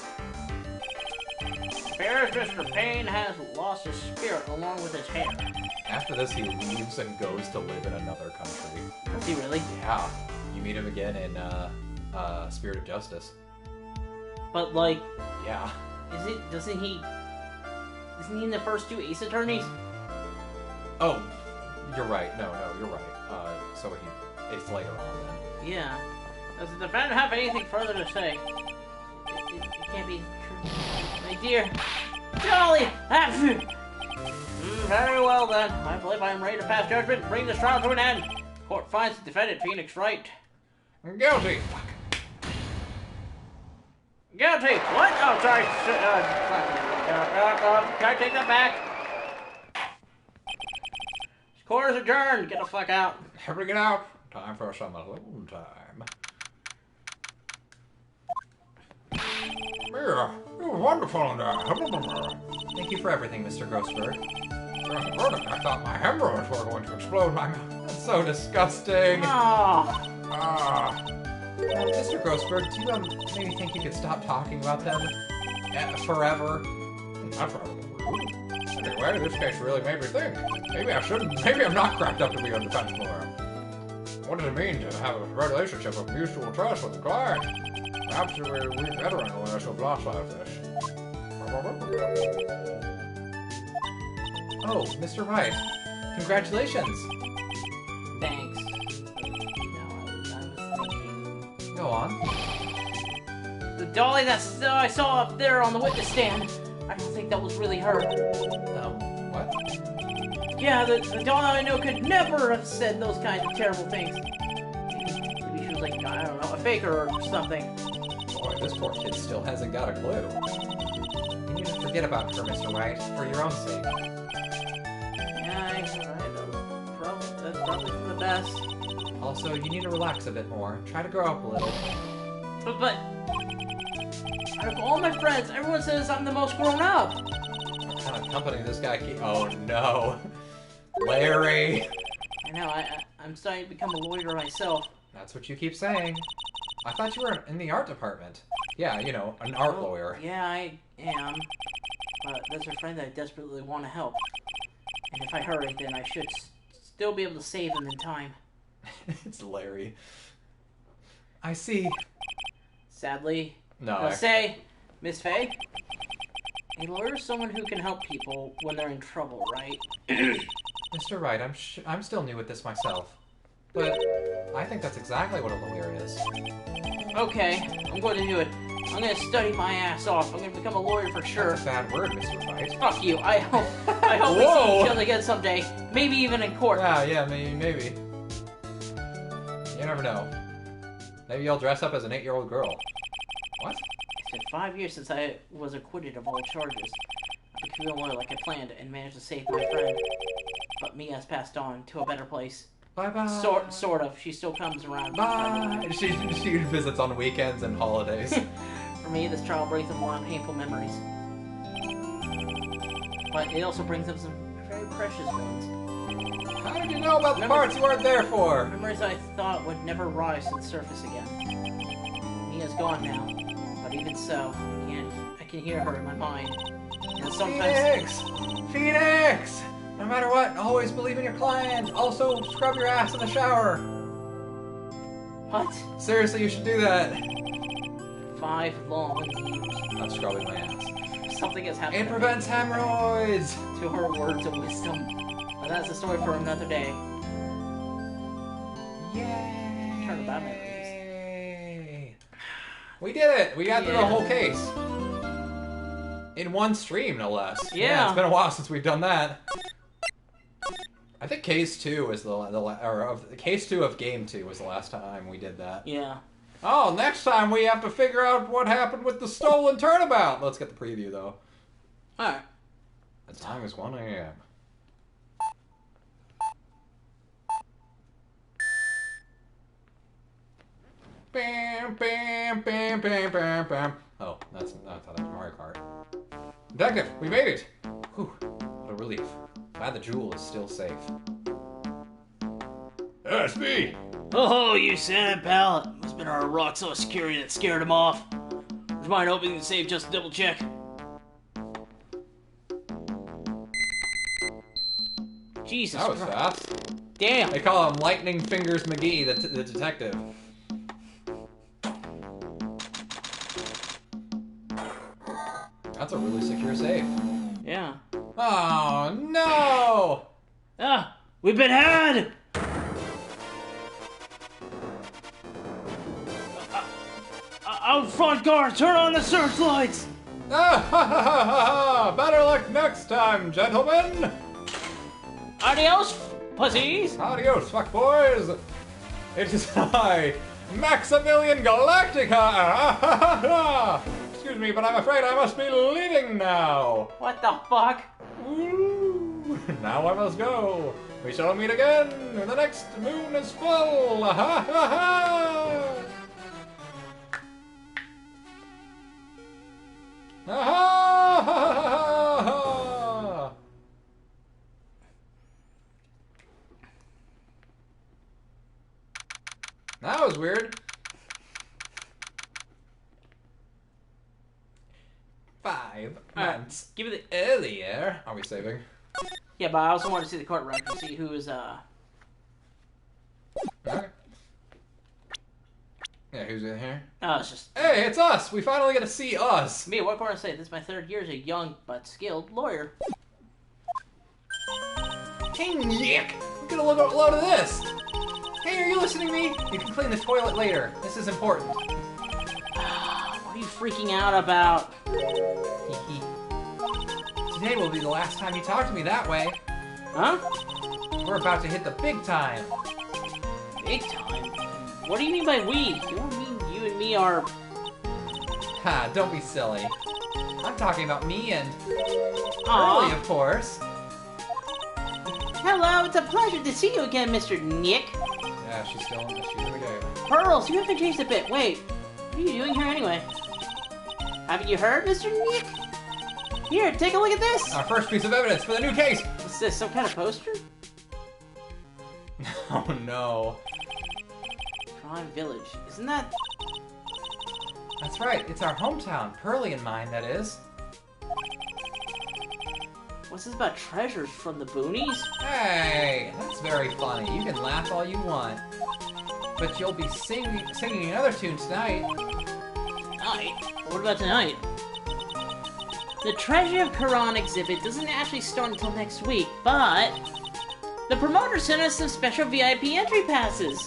G: Appears Mr. Payne has lost his spirit along with his hair.
F: After this, he leaves and goes to live in another country.
B: Is he really?
F: Yeah. You meet him again in Spirit of Justice.
B: But like,
F: Yeah.
B: isn't he in the first two Ace Attorneys?
F: Oh, you're right. No, you're right. It's later on then.
B: Yeah.
G: Does the defendant have anything further to say?
B: It can't be true. My dear Jolly!
G: Very well then. I believe I am ready to pass judgment and bring this trial to an end. Court finds the defendant, Phoenix Wright,
D: Guilty.
G: guilty. What? Oh, sorry. Can I take that back? This court is adjourned. Get the fuck out.
D: Bring it out. Time for some alone time. Yeah, you were wonderful in there.
F: Thank you for everything, Mr. Grossberg.
D: During the verdict, I thought my hemorrhoids were going to explode my mouth.
F: That's so disgusting.
G: Oh.
F: Mr. Grossberg, do you maybe think you could stop talking about them forever?
D: That's rather rude. Anyway, this case really made me think. Maybe I'm not cracked up to be a defense lawyer. What does it mean to have a relationship of mutual trust with a client? Perhaps we veteran lawyers who have lost like this.
F: Oh, Mr. Wright. Congratulations.
B: Thanks. I was thinking.
F: Go on.
B: The dolly that I saw up there on the witness stand. I don't think that was really her.
F: What?
B: Yeah, the dolly I know could never have said those kinds of terrible things. Maybe she was like, I don't know, a faker or something.
F: Boy, this poor kid still hasn't got a clue. You need to forget about her, Mr. Wright, for your own sake.
B: Yeah, that's probably for the best.
F: Also, you need to relax a bit more. Try to grow up a little.
B: But out of all my friends, everyone says I'm the most grown up.
F: What kind of company this guy keep? Oh no. Larry!
B: I know, I'm starting to become a lawyer myself.
F: That's what you keep saying. I thought you were in the art department. Yeah, you know, an art lawyer.
B: Yeah, I am. But there's a friend that I desperately want to help. And if I hurry, then I should still be able to save him in time.
F: It's Larry. I see.
B: Sadly,
F: No,
B: I'll say, Miss Faye, a lawyer is someone who can help people when they're in trouble, right?
F: Mr. Wright, I'm still new at this myself. But I think that's exactly what a lawyer is.
B: Okay, I'm going to do it. I'm going to study my ass off. I'm going to become a lawyer for sure.
F: That's a bad word, Mr. Wright.
B: Fuck you. I hope we see each other again someday. Maybe even in court.
F: Yeah, maybe. You never know. Maybe you'll dress up as an 8-year-old girl. What?
B: It's been 5 years since I was acquitted of all charges. I became a lawyer like I planned and managed to save my friend. But me has passed on to a better place.
F: Bye-bye.
B: Sort of. She still comes around.
E: Bye. She visits on weekends and holidays.
B: For me, this trial brings up a lot of painful memories. But it also brings up some very precious ones.
E: How did you know about the parts you weren't there for?
B: Memories I thought would never rise to the surface again. Mia's gone now, but even so, I can hear her in my mind. And sometimes...
E: Phoenix! No matter what, always believe in your client. Also, scrub your ass in the shower.
B: What?
E: Seriously, you should do that.
B: 5 long years.
E: I'm scrubbing my ass.
B: Something has happened.
E: It prevents hemorrhoids.
B: To her words of wisdom. But that's a story for another day.
E: Yay!
B: Turn about memories.
E: We did it! We got through the whole case. In one stream, no less.
B: Yeah.
E: It's been a while since we've done that. I think case 2 is case 2 of game 2 was the last time we did that.
B: Yeah.
E: Oh, next time we have to figure out what happened with the stolen turnabout. Let's get the preview though.
B: Alright.
E: The time is 1 a.m. Bam, bam, bam, bam, bam, bam. Oh, I thought that was Mario Kart. Detective, we made it! Whew, what a relief. Glad the jewel is still safe.
D: It's me.
G: Oh, you said it, pal. It must have been our rock solid security that scared him off. Would you mind opening the safe just to double check?
B: Jesus
E: That was
B: Christ.
E: fast.
B: Damn.
E: They call him Lightning Fingers McGee, the detective. That's a really secure safe.
B: Yeah.
E: Oh, no!
G: Ah, we've been had! Out front guard, turn on the searchlights!
E: Ah, ha, ha, ha, ha. Better luck next time, gentlemen!
G: Adios, pussies!
E: Adios, fuckboys! It is I, Maximilian Galactica! Ah, ha, ha, ha. Excuse me, but I'm afraid I must be leaving now!
B: What the fuck?
E: Ooh, now I must go. We shall meet again when the next moon is full. Ha ha ha! Ha ha ha ha! That was weird. 5 months.
B: Give me
E: Earlier. Are we saving?
B: Yeah, but I also want to see the court record, see who is,
E: Okay. Yeah, who's in here?
B: Oh, it's just...
E: Hey, it's us! We finally get to see us!
B: Me, what can I say? This is my 3rd year as a young but skilled lawyer.
E: Hey, Nick! Look at a load of this! Hey, are you listening to me? You can clean the toilet later. This is important.
B: What are you freaking out about?
E: Today will be the last time you talk to me that way.
B: Huh?
E: We're about to hit the big time.
B: Big time? What do you mean by we? You don't mean you and me are...
E: Ha, don't be silly. I'm talking about me and...
B: Aw.
E: Curly, of course.
B: Hello, it's a pleasure to see you again, Mr. Nick.
E: Yeah, she's in the game.
B: Pearls, you haven't changed a bit. Wait, what are you doing here anyway? Haven't you heard, Mr. Nick? Here, take a look at this!
E: Our first piece of evidence for the new case!
B: What's this, some kind of poster?
E: Oh no.
B: Crime Village. Isn't that...
E: That's right, it's our hometown. Pearly and mine, that is.
B: What's this about treasures from the boonies?
E: Hey, that's very funny. You can laugh all you want. But you'll be singing another tune tonight.
B: Tonight? What about tonight? The Treasure of Quran exhibit doesn't actually start until next week, but... the promoter sent us some special VIP entry passes.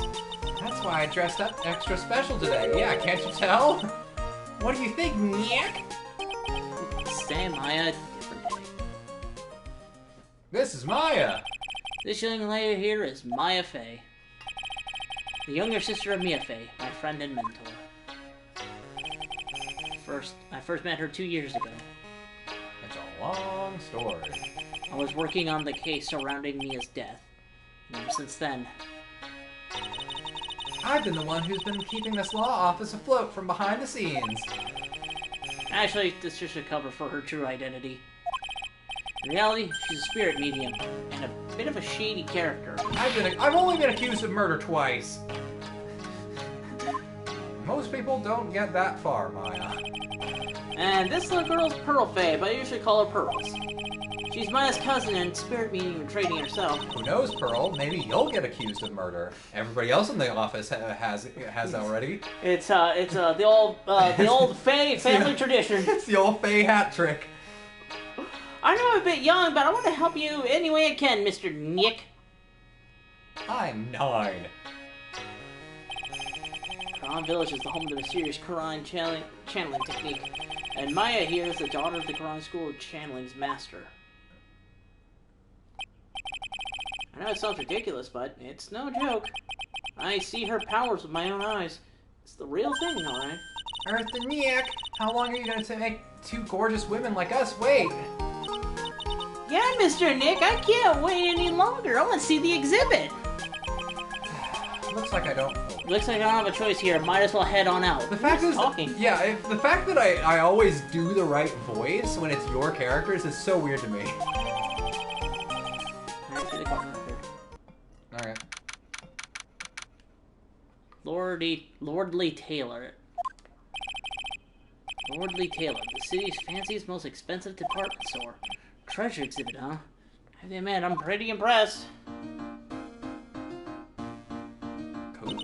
E: That's why I dressed up extra special today. Yeah, can't you tell? What do you think, Nick?
B: Same, Maya. Different day.
E: This is Maya.
B: This young lady here is Maya Fey. The younger sister of Mia Fey, my friend and mentor. I first met her 2 years ago.
E: It's a long story.
B: I was working on the case surrounding Mia's death. And ever since then,
F: I've been the one who's been keeping this law office afloat from behind the scenes.
B: Actually, this is just a cover for her true identity. In reality, she's a spirit medium, and a bit of a shady character.
F: I've only been accused of murder twice. Most people don't get that far, Maya.
B: And this little girl's Pearl Faye, but I usually call her Pearls. She's Maya's cousin and spirit medium in training herself.
F: Who knows, Pearl? Maybe you'll get accused of murder. Everybody else in the office has already.
B: It's the old Faye family tradition.
F: It's the old Faye hat trick.
B: I know I'm a bit young, but I want to help you any way I can, Mr. Nick.
F: I'm 9.
B: Quran Village is the home of the mysterious Quran channeling technique, and Maya here is the daughter of the Quran School of Channeling's master. I know it sounds ridiculous, but it's no joke. I see her powers with my own eyes. It's the real thing, alright?
F: Earth and Nick, how long are you going to make 2 gorgeous women like us wait?
B: Yeah, Mr. Nick, I can't wait any longer. I want to see the exhibit.
F: Looks like I don't.
B: Looks like I don't have a choice here. Might as well head on out.
F: The fact is,
B: talking.
F: yeah, the fact that I always do the right voice when it's your characters is so weird to me. Alright.
B: Lordly Taylor. Lordly Taylor, the city's fanciest, most expensive department store. Treasure exhibit, huh? I have to admit, I'm pretty impressed.
F: Cool.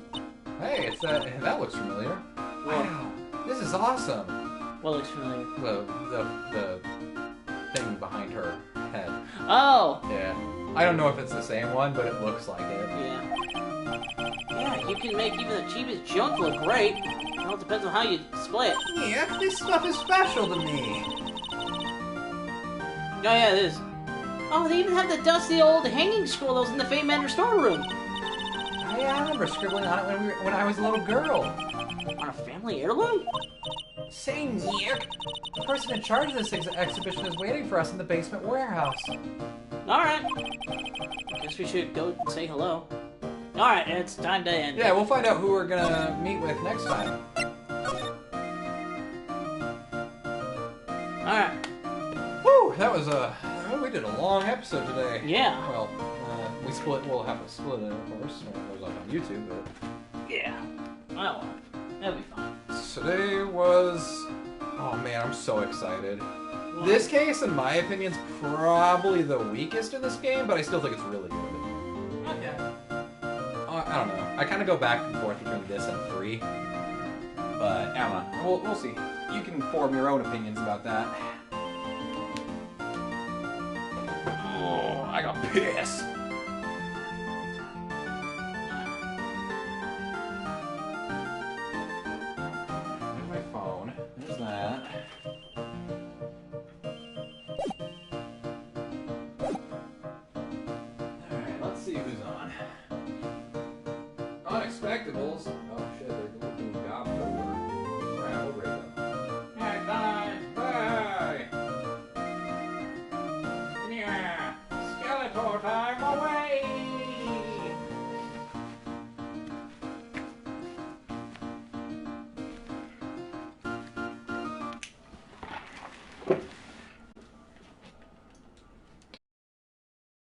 F: Hey, it's that looks familiar. Wow, this is awesome.
B: What looks familiar?
F: The thing behind her head.
B: Oh!
F: Yeah. I don't know if it's the same one, but it looks like it.
B: Yeah. Yeah, you can make even the cheapest junk look great. Well, it depends on how you display it.
F: Yeah, this stuff is special to me.
B: Oh yeah, it is. Oh, they even have the dusty old hanging scroll that was in the Fame Manor storeroom.
F: Oh, yeah, I remember scribbling on it when I was a little girl.
B: On a family heirloom?
F: Say, Nick, the person in charge of this exhibition is waiting for us in the basement warehouse.
B: Alright. Guess we should go and say hello. Alright, it's time to end.
F: Yeah, we'll find out who we're gonna meet with next time.
B: Alright.
F: Whew, that was we did a long episode today.
B: Yeah.
F: Well, we'll have to split it, of course, when it goes up on YouTube, but...
B: Yeah. Well, that'll be fine.
F: Today was... Oh man, I'm so excited. What? This case, in my opinion, is probably the weakest in this game, but I still think it's really good.
B: Okay.
F: I don't know. I kind of go back and forth between this and 3. But, I don't know. We'll see. You can form your own opinions about that. Oh, I got pissed. My phone. There's that. Alright, let's see who's on. Unexpectables. Oh shit, they're